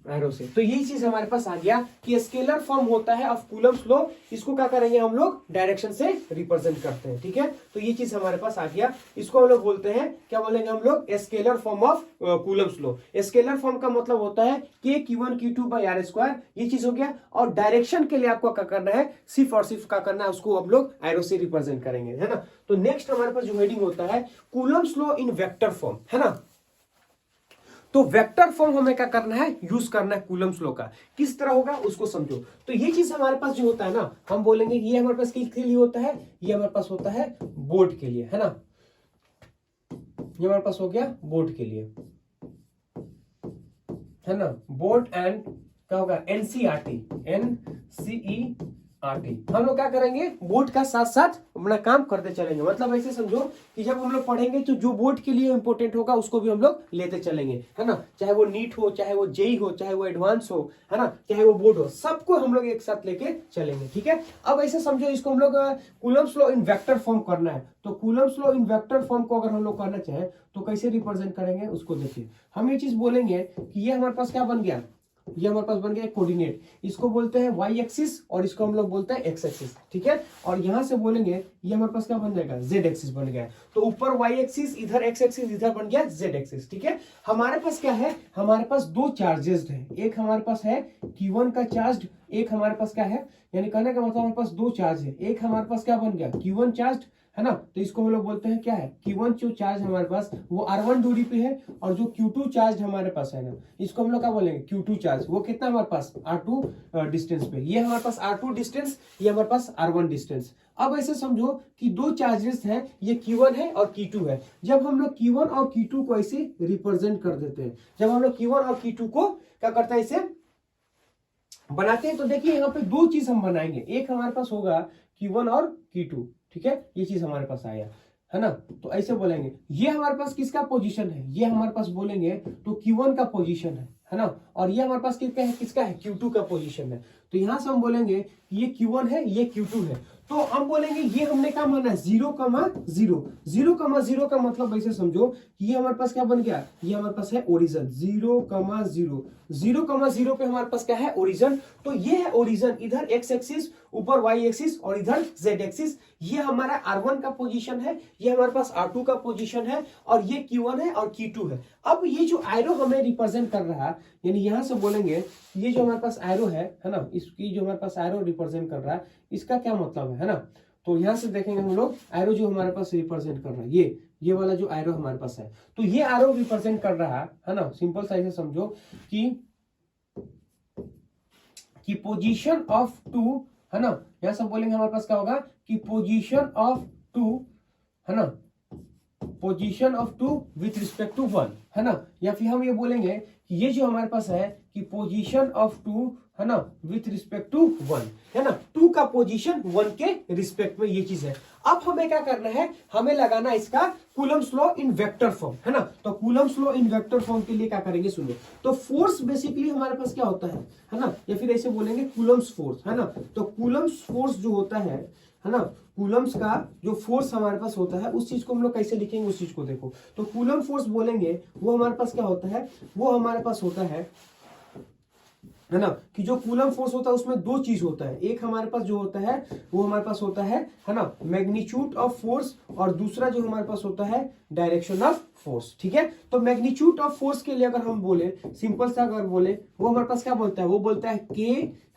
एरो से। तो यही चीज हमारे पास आ गया कि स्केलर फॉर्म होता है ऑफ कूलम्ब्स लॉ, इसको क्या करेंगे हम लोग, डायरेक्शन से रिप्रेजेंट करते हैं, ठीक है। तो ये चीज हमारे पास आ गया, इसको हम लोग बोलते हैं, क्या बोलेंगे हम लोग, scalar form of Coulomb's law. Scalar form का मतलब होता है K Q1 Q2 by R square, ये चीज हो गया। और डायरेक्शन के लिए आपको क्या करना है, सिर्फ और सिर्फ क्या करना है, उसको हम लोग एरो से रिप्रेजेंट करेंगे, है ना। तो नेक्स्ट हमारे पास जो हेडिंग होता है, Coulomb's law in vector form, है ना। तो वेक्टर फॉर्म हमें क्या करना है, यूज करना है कूलम्ब्स लॉ का। किस तरह होगा उसको समझो। तो ये चीज हमारे पास जो होता है ना, हम बोलेंगे ये हमारे पास किसके लिए होता है, ये हमारे पास होता है बोर्ड के लिए, है ना। ये हमारे पास हो गया बोर्ड के लिए, है ना, बोर्ड एंड क्या होगा, NCERT, NCERT आरटी। हम लोग क्या करेंगे, बोर्ड का साथ साथ अपना काम करते चलेंगे। मतलब ऐसे समझो कि जब हम लोग पढ़ेंगे तो जो बोर्ड के लिए इंपॉर्टेंट होगा उसको भी हम लोग लेते चलेंगे, है ना। चाहे वो नीट हो, चाहे वो जेई हो, चाहे वो एडवांस हो, है ना, चाहे वो बोर्ड हो, सबको हम लोग एक साथ लेके चलेंगे, ठीक है। अब ऐसे समझो इसको हम लोग Coulomb's law in vector form करना है, तो Coulomb's law in vector form को अगर हम लोग करना चाहें तो कैसे रिप्रेजेंट करेंगे उसको देखिए। हम ये चीज बोलेंगे कि ये हमारे पास क्या बन गया, ये हमारे पास बन गया कोऑर्डिनेट, इसको बोलते हैं वाई एक्सिस और इसको हम लोग बोलते हैं एक्स एक्सिस, ठीक है। और यहां से बोलेंगे ये हमारे पास क्या बन जाएगा, जेड एक्सिस बन गया। तो ऊपर वाई एक्सिस, इधर एक्स एक्सिस, इधर बन गया जेड एक्सिस, ठीक है। हमारे पास क्या है, हमारे पास दो चार्जेस है, एक हमारे पास है Q1 का चार्ज, एक हमारे पास क्या है, यानी कहने का मतलब हमारे पास दो चार्ज है। एक हमारे पास क्या बन गया, Q1 चार्ज, है ना, तो इसको हम लोग बोलते हैं क्या है, Q1 जो चार्ज हमारे पास वो R1 दूरी पे है, और जो Q2 चार्ज हमारे पास है ना, इसको हम लोग क्या बोलेंगे, Q2 चार्ज, वो कितना हमारे पास R2 डिस्टेंस पे। ये हमारे पास R2 डिस्टेंस, ये हमारे पास R1 डिस्टेंस। अब ऐसे समझो कि दो चार्जेस हैं, ये Q1 है और Q2 है। जब हम लोग Q1 और Q2 को ऐसे रिप्रेजेंट कर देते हैं, जब हम लोग Q1 और Q2 को क्या करते हैं, इसे बनाते हैं, तो देखिए यहाँ पे दो चीज हम बनाएंगे। एक हमारे पास होगा Q1 और Q2, ठीक है, ये चीज हमारे पास आया, है ना। तो ऐसे बोलेंगे ये हमारे पास किसका पोजीशन है, ये हमारे पास बोलेंगे तो Q1 का पोजीशन है ना। और ये हमारे पास किसका है, Q2 का पोजीशन है। तो यहां से हम बोलेंगे ये Q1 है, ये Q2 है। तो हम बोलेंगे ये हमने क्या माना है, 0,0, 0,0 का मतलब ऐसे समझो कि ये हमारे पास क्या बन गया, ये हमारे पास है ओरिजिन, 0,0, 0,0 पे हमारे पास क्या है, ओरिजिन। तो ये है ओरिजिन, इधर एक्स एक्सिस, ऊपर वाई एक्सिस और इधर जेड एक्सिस। ये हमारा R1 का पोजीशन है, ये हमारे पास R2 का पोजीशन है, और ये Q1 है और Q2 है। अब ये जो एरो हमें रिप्रेजेंट कर रहा है, यानी यहां से बोलेंगे ये जो हमारे पास एरो है ना, इसकी जो हमारे पास एरो रिप्रेजेंट कर रहा है, इसका क्या मतलब है ना। तो यहां से देखेंगे हम लोग एरो जो हमारे पास रिप्रेजेंट कर रहा है, ये वाला जो एरो हमारे पास है, तो ये एरो रिप्रेजेंट कर रहा है ना। सिंपल सा ऐसे समझो कि पोजीशन ऑफ टू, है ना, यहां से बोलेंगे हमारे पास क्या होगा कि पोजीशन ऑफ टू, है ना, position of two with respect to one, है ना। या फिर हम ये बोलेंगे कि ये जो हमारे पास है कि पोजीशन ऑफ टू, है ना, विथ रिस्पेक्ट टू वन, है ना, टू का पोजीशन वन के रिस्पेक्ट में, ये चीज है। अब हमें क्या करना है, हमें लगाना इसका Coulomb's law in vector form, है ना। तो Coulomb's law in vector form के लिए क्या करेंगे, सुनिए। तो फोर्स बेसिकली हमारे पास क्या होता है ना, या फिर ऐसे बोलेंगे कूलम्स फोर्स, है ना। तो कूलम्स फोर्स जो होता है ना, कूलम्स का जो फोर्स हमारे पास होता है, उस चीज को हम लोग कैसे लिखेंगे, उस चीज को देखो। तो कूलम फोर्स बोलेंगे वो हमारे पास क्या होता है, वो हमारे पास होता है ना, कि जो कूलम फोर्स होता है उसमें दो चीज होता है। एक हमारे पास जो होता है वो हमारे पास होता है ना, मैग्नीट्यूड ऑफ फोर्स, और दूसरा जो हमारे पास होता है डायरेक्शन ऑफ फोर्स, ठीक है। तो मैग्नीट्यूड ऑफ फोर्स के लिए अगर हम बोले, सिंपल सा अगर बोले, वो हमारे पास क्या बोलता है, वो बोलता है K,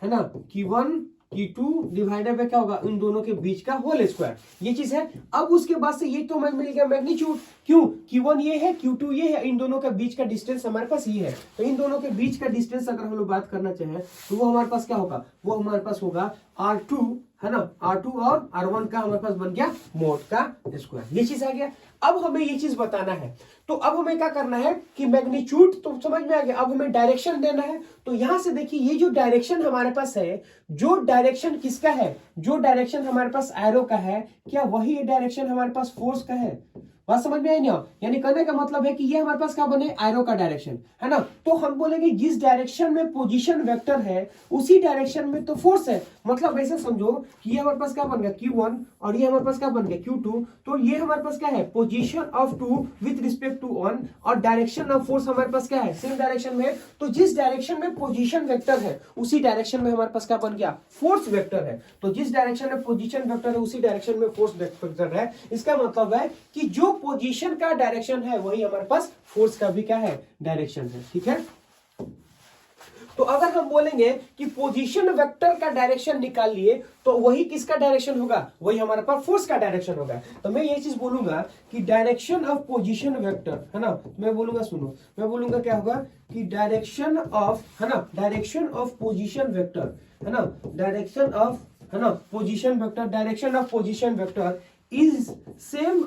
है ना, Q1 Q2 डिवाइडेड बाय क्या होगा, इन दोनों के बीच का होल स्क्वायर, ये चीज है। अब उसके बाद से ये तो मिल गया मैग्नीट्यूड, क्यों, Q1 ये है, Q2 ये है, इन दोनों के बीच का डिस्टेंस हमारे पास ये है। तो इन दोनों के बीच का डिस्टेंस अगर हम लोग बात करना चाहें तो वो हमारे पास क्या होगा, वो हमारे पास होगा R2, है ना, R2 और R1 का हमारे पास बन गया मोड का स्क्वायर, ये चीज आ गया। अब हमें ये चीज बताना है, तो अब हमें क्या करना है कि मैग्नीट्यूड तो समझ में आ गया, अब हमें डायरेक्शन देना है। तो यहां से देखिए ये जो डायरेक्शन हमारे पास है, जो डायरेक्शन किसका है, जो डायरेक्शन हमारे पास एरो का है, क्या वही डायरेक्शन हमारे पास फोर्स का है। बात समझ में आई ना, यानी कहने का मतलब है कि ये हमारे पास क्या बने, एरो का डायरेक्शन, है ना। तो हम बोलेंगे जिस डायरेक्शन में पोजीशन वेक्टर है उसी डायरेक्शन में तो फोर्स है। मतलब ऐसे समझो कि ये हमारे पास क्या बन गया Q1 और ये हमारे पास क्या बन गया Q2। तो ये हमारे पास क्या है, position of two with respect to one, और डायरेक्शन ऑफ फोर्स हमारे पास क्या है, सेम डायरेक्शन में। तो जिस डायरेक्शन में पोजीशन वेक्टर है उसी डायरेक्शन में हमारे पास क्या बन गया, फोर्स वेक्टर है। तो जिस डायरेक्शन में पोजीशन वेक्टर है उसी डायरेक्शन में फोर्स वेक्टर है। इसका मतलब है कि जो पोजीशन का डायरेक्शन है वही हमारे पास फोर्स का भी क्या है, डायरेक्शन है, ठीक है। तो अगर हम बोलेंगे कि पोजीशन वेक्टर का डायरेक्शन निकाल लिए तो वही किसका डायरेक्शन होगा, वही हमारे पास फोर्स का डायरेक्शन होगा। तो मैं ये चीज बोलूंगा कि डायरेक्शन ऑफ पोजीशन वेक्टर, है ना, मैं बोलूंगा, सुनो, मैं बोलूंगा क्या होगा कि डायरेक्शन ऑफ, है ना, डायरेक्शन ऑफ पोजीशन वेक्टर, है ना, डायरेक्शन ऑफ, है ना, position vector, direction of position vector is same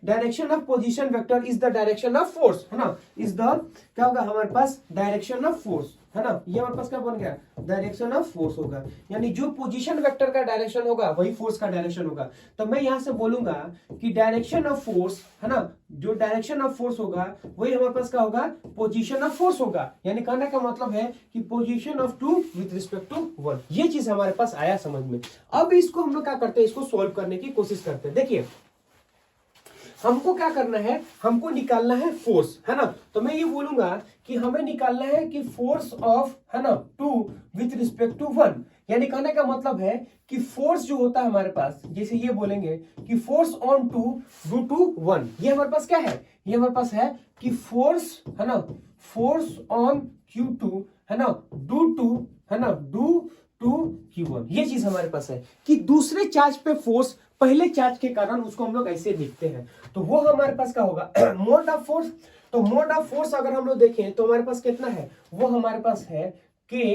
direction of position vector is the direction of force, है ना, is the क्या होगा हमारे पास डायरेक्शन ऑफ फोर्स, है ना, ये हमारे पास क्या बन गया, डायरेक्शन ऑफ फोर्स होगा। यानी जो पोजीशन वेक्टर का डायरेक्शन होगा वही फोर्स का डायरेक्शन होगा। तो मैं यहां से बोलूंगा कि डायरेक्शन ऑफ फोर्स, है ना, जो डायरेक्शन ऑफ फोर्स होगा वही हमारे पास क्या होगा, पोजीशन ऑफ फोर्स होगा। यानी कहने का मतलब है कि position of two with respect to one. ये चीज हमारे पास आया समझ में। अब इसको हम लोग क्या करते हैं, इसको सोल्व करने की कोशिश करते हैं। देखिए हमको क्या करना है, हमको निकालना है फोर्स, है ना। तो मैं ये बोलूंगा कि हमें निकालना है कि फोर्स ऑफ, है ना, two with respect to one. यानी कहने का मतलब है कि फोर्स जो होता है हमारे पास, जैसे ये बोलेंगे कि force on two due to one, ये हमारे पास क्या है, ये हमारे पास है कि फोर्स, है ना, फोर्स ऑन क्यू टू, है ना, डू टू, है ना, डू टू क्यू वन। ये चीज हमारे पास है कि दूसरे चार्ज पे फोर्स पहले चार्ज के कारण, उसको हम लोग ऐसे लिखते हैं। तो वो हमारे पास क्या होगा, मोड ऑफ फोर्स। तो मोड ऑफ फोर्स अगर हम लोग देखें तो हमारे पास कितना है, वो हमारे पास है के,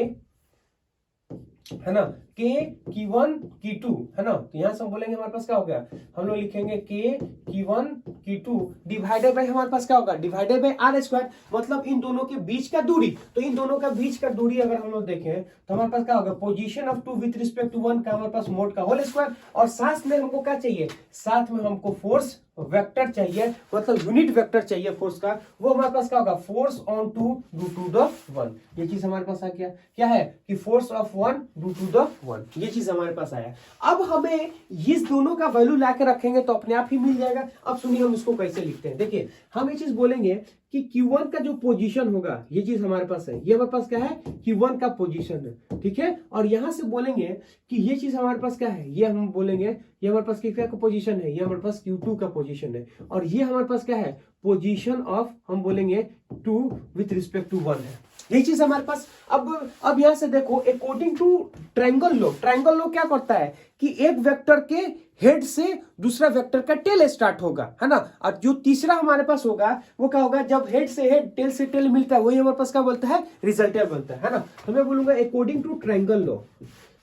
है ना, के की वन की टू, है ना। तो यहां से हम बोलेंगे हमारे पास क्या हो गया, हम लोग लिखेंगे के की वन की टू डिवाइडेड बाय हमारे पास क्या होगा, डिवाइडेड बाय आर स्क्वायर, मतलब इन दोनों के बीच का दूरी। तो इन दोनों का बीच का दूरी अगर हम लोग देखें तो हमारे पास क्या होगा, position of two with respect to one का हमारे पास मोड का होल स्क्वायर। और साथ में हमको क्या चाहिए, साथ में हमको फोर्स वेक्टर चाहिए, मतलब यूनिट वेक्टर चाहिए फोर्स का। वो हमारे पास क्या होगा, force on two due to the one. ये चीज हमारे पास आ गया, क्या है कि force of one due to the one. ये चीज हमारे पास आया। अब हमें इस दोनों का वैल्यू लाके रखेंगे तो अपने आप ही मिल जाएगा। अब सुनिए हम इसको कैसे लिखते हैं। देखिए हम ये चीज बोलेंगे कि Q1 का जो पोजीशन होगा, ये चीज हमारे पास है, ये हमारे पास क्या है, Q1 का पोजीशन है, ठीक है। और यहां से बोलेंगे कि ये चीज हमारे पास क्या है, ये हम बोलेंगे ये हमारे पास क्या का पोजीशन है, ये हमारे पास Q2 का पोजीशन है। और ये हमारे पास क्या है, पोजीशन ऑफ, हम बोलेंगे two with respect to one है। यही चीज हमारे पास। अब यहां से देखो, according to triangle law, triangle law क्या करता है कि एक वेक्टर के हेड से दूसरा वेक्टर का टेल स्टार्ट होगा, है ना। और जो तीसरा हमारे पास होगा वो क्या होगा, जब हेड से हेड टेल से टेल मिलता है वही हमारे पास क्या बोलता है, रिजल्टेंट बोलता है ना। तो मैं बोलूंगा अकॉर्डिंग टू ट्रायंगल लॉ,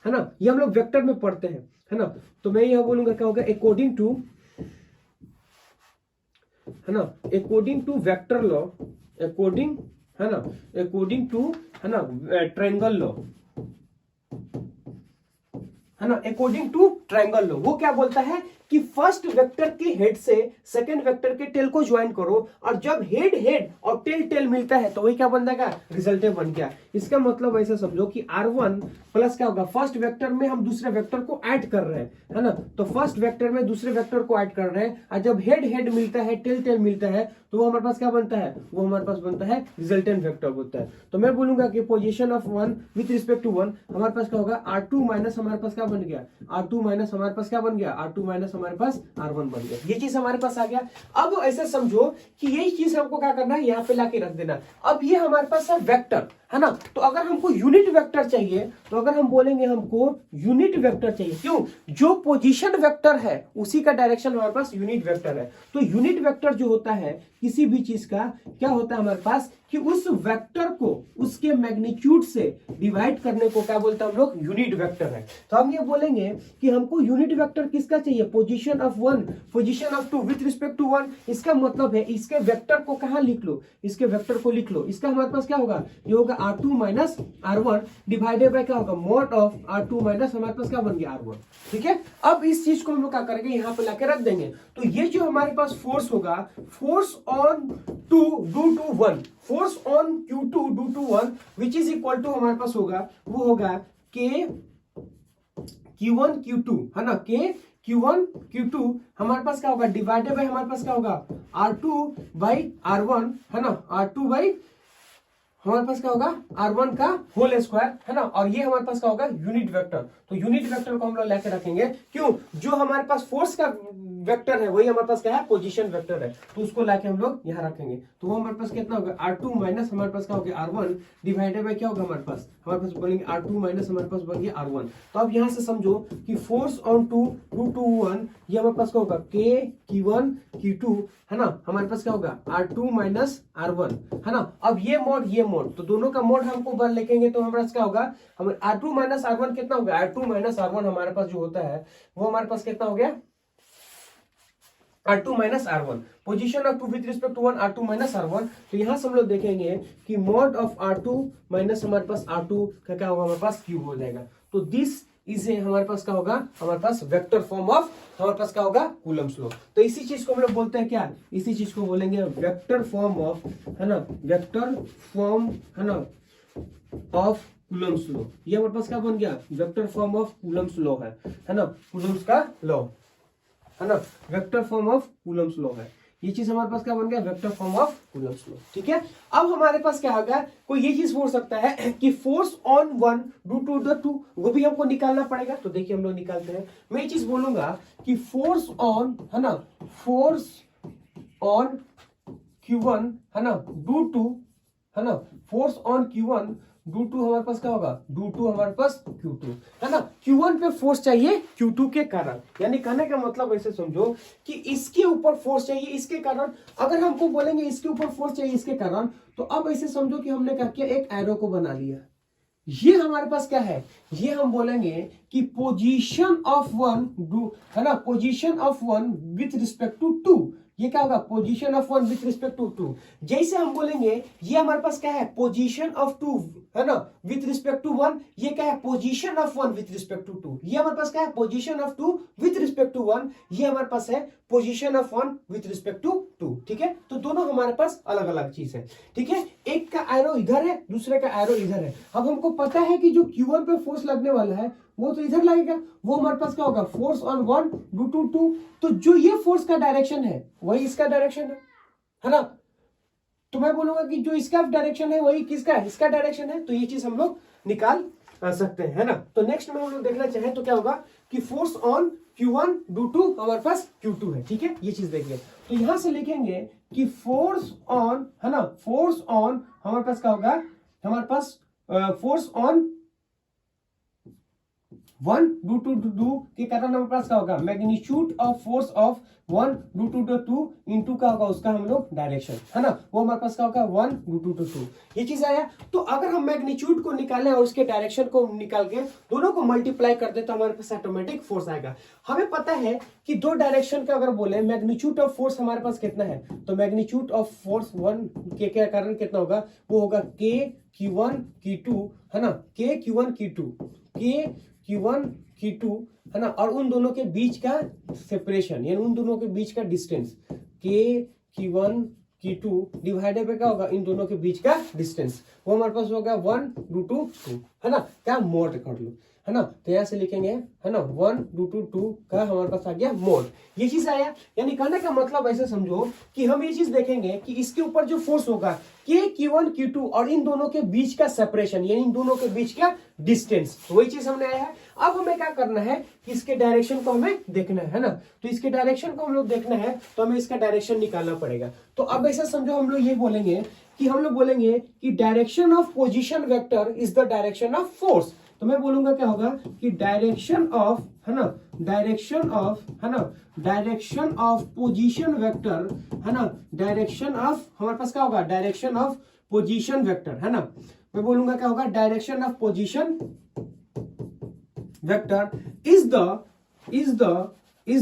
है ना, ये हम लोग वेक्टर में पढ़ते हैं, है ना। तो मैं यह बोलूंगा क्या होगा, अकॉर्डिंग टू, है ना, according to vector law, according, है ना, अकॉर्डिंग टू, है ना, ट्रायंगल लॉ, है ना, अकॉर्डिंग टू ट्रायंगल लॉ वो क्या बोलता है कि फर्स्ट वेक्टर के हेड से सेकंड वेक्टर के टेल को ज्वाइन करो, और जब हेड हेड और टेल टेल मिलता है तो वही क्या बन जाएगा, रिजल्टेंट बन गया। इसका मतलब ऐसा समझो कि R1 प्लस क्या होगा, फर्स्ट वेक्टर में हम दूसरे वेक्टर को ऐड कर रहे हैं, है ना। तो फर्स्ट वेक्टर में दूसरे वेक्टर को ऐड कर रहे हैं, और जब हेड हेड मिलता है, टेल टेल मिलता है, तो वो हमारे पास क्या बनता है, वो हमारे पास बनता है रिजल्टेंट वेक्टर होता है। तो मैं बोलूंगा कि position of one with respect to one हमारे पास क्या होगा, R2 माइनस हमारे पास क्या बन गया, R2 माइनस हमारे पास क्या बन गया, R2 माइनस हमारे पास R1 बन गया। ये चीज हमारे पास आ गया। अब ऐसे समझो कि यही चीज हमको क्या करना है, यहाँ पे लाके रख देना। अब ये हमारे पास है वेक्टर, है ना। तो अगर हमको यूनिट वेक्टर चाहिए, तो अगर हम बोलेंगे हमको यूनिट वेक्टर चाहिए, क्यों, जो पोजीशन वेक्टर है उसी का डायरेक्शन हमारे पास यूनिट वेक्टर है। तो यूनिट वेक्टर जो होता है किसी भी चीज का, क्या होता है हमारे पास कि उस वेक्टर को उसके मैग्नीट्यूड से डिवाइड करने को क्या बोलते हैं हम लोग, यूनिट वेक्टर है। तो हम ये बोलेंगे कि हमको यूनिट वेक्टर किसका चाहिए, position of one, position of two with respect to one. इसका मतलब है इसके वेक्टर को कहां लिख लो, इसके वेक्टर को लिख लो। इसका हमारे पास क्या होगा, ये होगा R2 minus R1 divided by क्या होगा, मोड ऑफ R2 माइनस हमारे पास क्या बन गया, R1। ठीक है। अब इस चीज को हम लोग क्या करेंगे, यहां पे लाके रख देंगे। तो ये जो हमारे पास फोर्स होगा, force on two due to one, force on Q2 due to one which is equal to हमारे पास होगा, वो होगा के Q1 Q2, है ना, के Q1 Q2 हमारे पास क्या होगा, डिवाइडेड बाय हमारे पास क्या होगा, R2 बाई R1, है ना, R2 बाई हमारे पास क्या होगा, R1 का होल स्क्वायर, है ना। और ये हमारे पास क्या होगा, यूनिट वेक्टर। तो यूनिट वेक्टर को हम लोग लेके रखेंगे, क्यों, जो हमारे पास फोर्स का वेक्टर है वही हमारे पास क्या है, पोजीशन वेक्टर है। तो उसको लाके हम लोग यहाँ रखेंगे। तो वो हमारे पास कितना होगा, R2 माइनस हमारे पास क्या होगा, R1 डिवाइडेड बाय क्या होगा, हमारे पास बोलेंगे R2 माइनस हमारे पास बन गया R1। तो अब यहाँ से समझो कि force on two due to one, ये हमारे पास क्या होगा, के Q1 Q2, है ना, हमारे पास क्या होगा, R2 माइनस R1, है ना। अब ये मोड, तो दोनों का मोड हमको बार लिखेंगे तो हमारे पास क्या होगा, हम R2 माइनस R1 कितना होगा, R2 माइनस R1 हमारे पास जो होता है वो हमारे पास कितना हो गया, R2 minus R1, position of 2 with respect to 1 R2 minus R1। तो यहां से हम लोग देखेंगे कि मॉड ऑफ R2 माइनस हमारे पास R2 का क्या होगा, हमारे पास क्यूब हो जाएगा। तो दिस इज हमारे पास क्या होगा, हमारे पास वेक्टर फॉर्म ऑफ, हमारे पास क्या होगा, कूलम्स लॉ। तो इसी चीज को हम लोग बोलते हैं क्या, इसी चीज को बोलेंगे वेक्टर फॉर्म ऑफ, है ना, वेक्टर फॉर्म, है ना, ऑफ कूलम्स लॉ। ये हमारे पास क्या बन गया, vector form of Coulomb's law है ना, कूलम्स का लॉ, है ना, vector form of Coulomb's law है। ये चीज हमारे पास क्या बन गया, vector form of Coulomb's law. ठीक है, अब हमारे पास क्या होगा, कोई ये चीज बोल सकता है कि force on one due to the two, वो भी हमको निकालना पड़ेगा। तो देखिए हम लोग निकालते हैं। मैं ये चीज बोलूंगा कि फोर्स ऑन, है ना, फोर्स ऑन Q1, है ना, ड्यू टू, है ना, force on Q1 due to हमारे पास क्या होगा, ड्यू टू हमारे पास Q2, है ना। Q1 पे फोर्स चाहिए Q2 के कारण, यानी कहने का मतलब ऐसे समझो कि इसके ऊपर फोर्स चाहिए इसके कारण। अगर हमको बोलेंगे इसके ऊपर फोर्स चाहिए इसके कारण, तो अब ऐसे समझो कि हमने क्या किया, एक एरो को बना लिया। ये हमारे पास क्या है, ये हम बोलेंगे कि पोजीशन ऑफ वन, है ना, position of one with respect to two. ये क्या होगा, position of one with respect to two. जैसे हम बोलेंगे ये हमारे पास क्या है, पोजीशन ऑफ टू, है ना, विथ रिस्पेक्ट टू वन। ये क्या है, position of one with respect to two. ये हमारे पास क्या है, position of two with respect to one. ये हमारे पास है position of one with respect to two. ठीक है, तो दोनों हमारे पास अलग अलग चीज है। ठीक है, एक का एरो इधर है, दूसरे का एरो इधर है। अब हमको पता है कि जो Q1 पे फोर्स लगने वाला है वो तो इधर लगेगा, वो हमारे पास क्या होगा, force on one due to two. तो जो ये फोर्स का डायरेक्शन है वही इसका डायरेक्शन है ना। तो मैं बोलूंगा कि जो इसका डायरेक्शन है वही किसका है, इसका डायरेक्शन है। तो ये चीज हम लोग निकाल सकते हैं, है ना। तो नेक्स्ट में हम लोग देखना चाहें तो क्या होगा कि force on Q1 due to हमारे पास Q2 है। ठीक है, ये चीज देखिए। तो यहां से लिखेंगे कि फोर्स ऑन, है ना, फोर्स ऑन हमारे पास क्या होगा, हमारे पास force on one due to two के कारण हमारे पास क्या होगा, magnitude of force of one due to the two into का होगा उसका हम लोग डायरेक्शन, है ना, वो हमारे पास क्या होगा, वन ड्यू टू टू। ये चीज आया। तो अगर हम मैग्नीट्यूड को निकालें और उसके डायरेक्शन को निकाल के दोनों को मल्टीप्लाई कर दे तो हमारे पास ऑटोमेटिक फोर्स आएगा। हमें पता है कि दो डायरेक्शन का अगर बोले मैग्नीट्यूड ऑफ फोर्स हमारे पास कितना है, तो मैग्नीट्यूड ऑफ फोर्स वन के कारण कितना होगा, वो होगा K Q1 Q2, है ना, K Q1 Q2, K Q1 Q2, है ना, और उन दोनों के बीच का सेपरेशन यानी उन दोनों के बीच का distance K Q1 Q2 divided by क्या होगा, इन दोनों के बीच का डिस्टेंस, वो हमारे पास होगा 1 ड्यू टू 2, है ना, क्या मोड कर लो, है ना। तो यहां से लिखेंगे, है ना, 1 ड्यू टू 2 का हमारे पास आ गया मोड। ये चीज आया, यानी कहने का मतलब ऐसे समझो कि हम ये चीज देखेंगे कि इसके ऊपर जो फोर्स होगा K Q1 Q2 और इन दोनों के बीच का सेपरेशन यानी इन दोनों के बीच का डिस्टेंस, वही चीज हमने आया है। अब हमें क्या करना है कि इसके डायरेक्शन को हमें देखना है ना। तो इसके डायरेक्शन को हम लोग देखना है तो हमें इसका डायरेक्शन निकालना पड़ेगा। तो अब ऐसा समझो हम लोग ये बोलेंगे कि हम लोग बोलेंगे कि direction of position vector is the direction of force. तो मैं बोलूंगा क्या होगा कि डायरेक्शन ऑफ, है ना, डायरेक्शन ऑफ, है ना, डायरेक्शन ऑफ पोजीशन वेक्टर, है ना, डायरेक्शन ऑफ हमारे पास क्या होगा, डायरेक्शन ऑफ पोजीशन वेक्टर, है ना। मैं बोलूंगा क्या होगा, direction of position vector is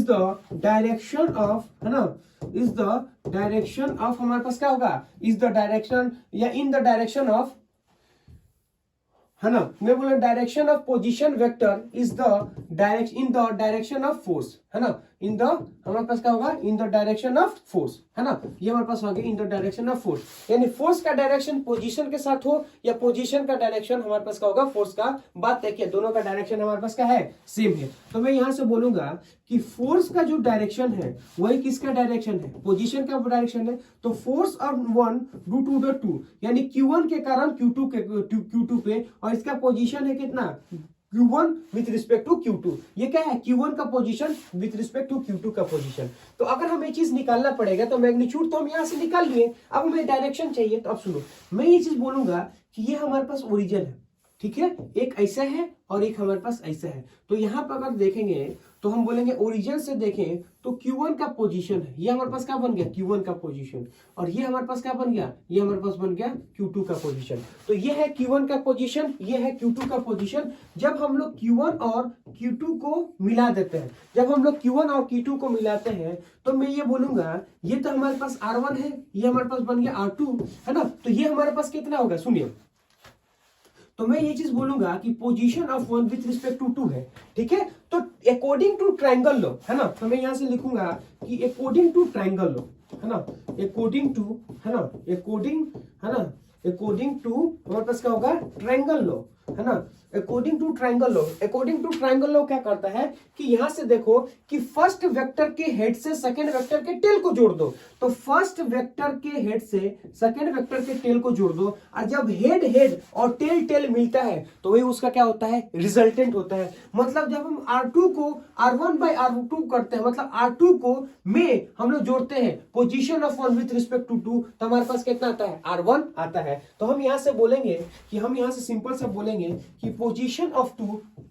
the direction of, है ना, इज द डायरेक्शन ऑफ हमारे पास क्या होगा, इज द डायरेक्शन या इन द डायरेक्शन ऑफ, है ना, मैं बोला direction of position vector is the direction in the direction of force, है ना, इन द हमारे पास क्या होगा, in the direction of force, है ना। ये हमारे पास हो गया in the direction of force, यानी फोर्स का डायरेक्शन पोजीशन के साथ हो या पोजीशन का डायरेक्शन हमारे पास क्या होगा फोर्स का। बात देखिए दोनों का डायरेक्शन हमारे पास क्या है, सेम है। तो मैं यहां से बोलूंगा कि फोर्स का जो डायरेक्शन है वही किसका डायरेक्शन है, पोजीशन का डायरेक्शन है। तो force of one due to the two यानी Q1 के कारण Q2 पे, और इसका पोजीशन है कितना, Q1 with respect to Q2। ये क्या है, Q1 का position with respect to Q2 का पोजीशन। तो अगर हमें चीज निकालना पड़ेगा तो मैग्नीट्यूड तो हम यहां से निकाल लिए, अब हमें डायरेक्शन चाहिए। तो अब सुनो, मैं ये चीज बोलूंगा कि ये हमारे पास ओरिजिन है, ठीक है, एक ऐसा है और एक हमारे पास ऐसा है। तो यहाँ पर अगर देखेंगे तो हम बोलेंगे ओरिजिन से देखें तो Q1 का पोजीशन है, ये हमारे पास क्या बन गया Q1 का पोजीशन, और ये हमारे पास क्या बन गया, ये हमारे पास बन गया Q2 का पोजीशन। तो ये है Q1 का पोजीशन, ये है Q2 का पोजीशन। जब हम लोग Q1 और Q2 को मिला देते हैं, जब हम लोग Q1 और Q2 को मिलाते हैं तो मैं ये बोलूंगा ये तो हमारे पास R1 है, ये हमारे पास बन गया R2 है ना। तो ये हमारे पास कितना होगा, सुनिए, तो मैं ये चीज बोलूंगा कि position of one with respect to two है, ठीक है। तो अकॉर्डिंग टू ट्राइंगल लो, है ना, तो मैं यहां से लिखूंगा कि अकॉर्डिंग टू ट्राइंगल लो, है ना, अकॉर्डिंग टू, है ना, अकॉर्डिंग, है ना, अकॉर्डिंग टू हमारे पास क्या होगा ट्राइंगल लो, है ना, according to triangle law. According to triangle law क्या करता है कि यहां से देखो कि फर्स्ट वेक्टर के हेड से सेकंड वेक्टर के टेल को जोड़ दो। तो फर्स्ट वेक्टर के हेड से सेकंड वेक्टर के टेल को जोड़ दो, और जब हेड हेड और टेल टेल मिलता है तो वही उसका क्या होता है, रिजल्टेंट होता है। मतलब जब हम R2 को R1 by R2 करते हैं, मतलब R2 को में हम लोग जोड़ते हैं position of one with respect to two, तो हमारे पास कितना आता है, R1 आता है। तो हम यहां से बोलेंगे कि हम यहां से सिंपल से बोलेंगे कि पोजीशन ऑफ टू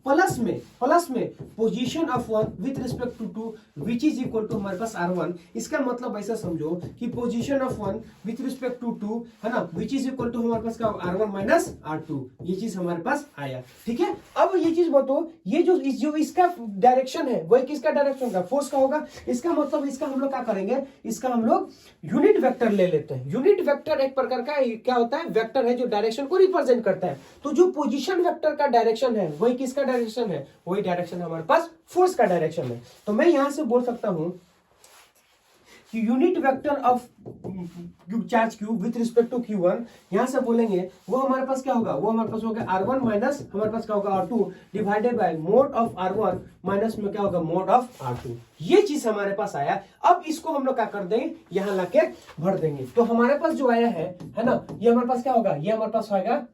प्लस में position of one with respect to two which is equal to हमारे पास R1। इसका मतलब ऐसा समझो कि position of one with respect to two, है ना, विच इज इक्वल टू हमारे पास क्या R1 माइनस R2, ये चीज हमारे पास आया, ठीक है। अब ये चीज बताओ, ये जो इसका डायरेक्शन है वही किसका डायरेक्शन का, फोर्स का होगा। इसका मतलब इसका हम लोग क्या करेंगे, इसका हम लोग यूनिट वेक्टर ले लेते हैं। यूनिट वेक्टर एक प्रकार का क्या होता है, वेक्टर है जो डायरेक्शन को रिप्रेजेंट करता है। तो जो पोजीशन वेक्टर का डायरेक्शन है वही किसका डायरेक्शन है, वही डायरेक्शन हमारे पास फोर्स का डायरेक्शन है। तो मैं यहां से बोल सकता हूं कि unit vector of charge Q with respect to Q1, यहां से बोलेंगे वो हमारे पास क्या होगा, वो हमारे पास होगा R1 माइनस हमारे पास क्या होगा R2 divided by mode of R1 minus में क्या होगा मोड ऑफ R2। ये चीज हमारे पास आया। अब इसको हम लोग क्या कर देंगे, यहां लाके भर देंगे। तो हमारे पास जो आया है ना, ये हमारे पास क्या होगा, ये हमारे पास आएगा,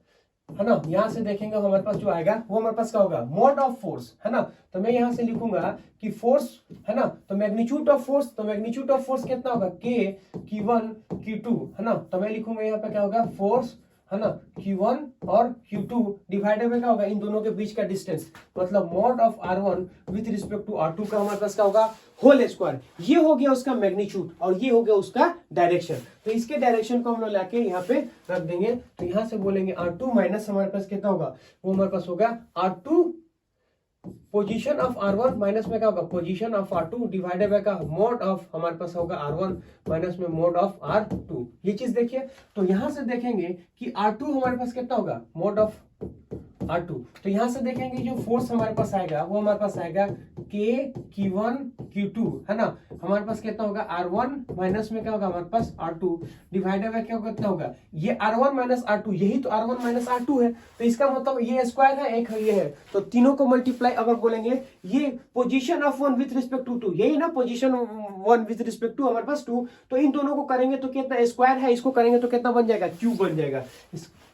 है ना, यहां से देखेंगे हमारे पास जो आएगा वो हमारे पास क्या होगा मोड ऑफ फोर्स, है ना। तो मैं यहां से लिखूंगा कि फोर्स, है ना, तो मैग्नीट्यूड ऑफ फोर्स, तो मैग्नीट्यूड ऑफ फोर्स कितना होगा K Q1 Q2, है ना। तो मैं लिखूंगा यहाँ पे क्या होगा फोर्स, है ना, Q1 और Q2 डिवाइडेड बाय क्या होगा इन दोनों के बीच का डिस्टेंस, मतलब mod of R1 with respect to R2 का हमारे पास क्या होगा होल स्क्वायर। ये हो गया उसका मैग्नीट्यूड और ये हो गया उसका डायरेक्शन। तो इसके डायरेक्शन को हम लोग लाके यहाँ पे रख देंगे। तो यहाँ से बोलेंगे R2 माइनस हमारे पास कितना होगा, वो हमारे पास होगा R2 position of R1 minus में क्या होगा position of R2 divided by का मोड ऑफ हमारे पास होगा R1 माइनस में मोड ऑफ R2। ये चीज देखिए, तो यहां से देखेंगे कि R2 हमारे पास कितना होगा मोड ऑफ R2। तो यहां से देखेंगे जो फोर्स हमारे पास आएगा वो हमारे पास आएगा K Q1 Q2, है ना। हमारे पास कितना होगा R1 माइनस में क्या होगा हमारे पास R2 डिवाइडेड बाय क्या होगा कितना होगा ये R1 माइनस R2, यही तो R1 माइनस R2 है। तो इसका मतलब ये स्क्वायर है, एक ये है, तो तीनों को मल्टीप्लाई अगर बोलेंगे ये position of one with respect to two, यही ना position one with respect to हमारे पास 2, तो इन दोनों को करेंगे तो कितना स्क्वायर है, इसको करेंगे तो कितना बन जाएगा क्यूब बन जाएगा।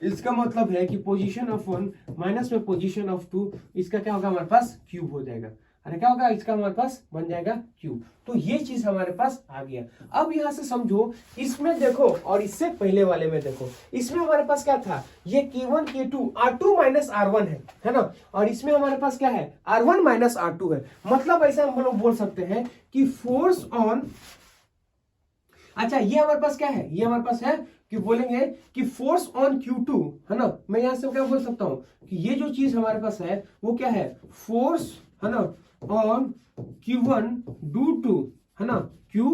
इसका मतलब है कि पोजीशन ऑफ वन माइनस में पोजीशन ऑफ 2, इसका क्या होगा हमारे पास क्यूब हो जाएगा। अरे क्या होगा इसका हमारे पास बन जाएगा क्यूब। तो ये चीज हमारे पास आ गया। अब यहां से समझो, इसमें देखो और इससे पहले वाले में देखो, इसमें हमारे पास क्या था ये K1 K2 R2 minus R1 है ना, और इसमें हमारे पास क्या है R1 माइनस R2 है। मतलब ऐसा हम लोग बोल सकते हैं कि फोर्स ऑन, अच्छा ये हमारे पास क्या है, ये हमारे पास है कि बोलेंगे कि फोर्स ऑन Q2, है ना। मैं यहां से क्या बोल सकता हूं कि ये जो चीज हमारे पास है वो क्या है फोर्स, है ना, ऑन Q1 ड्यू टू, है ना, Q,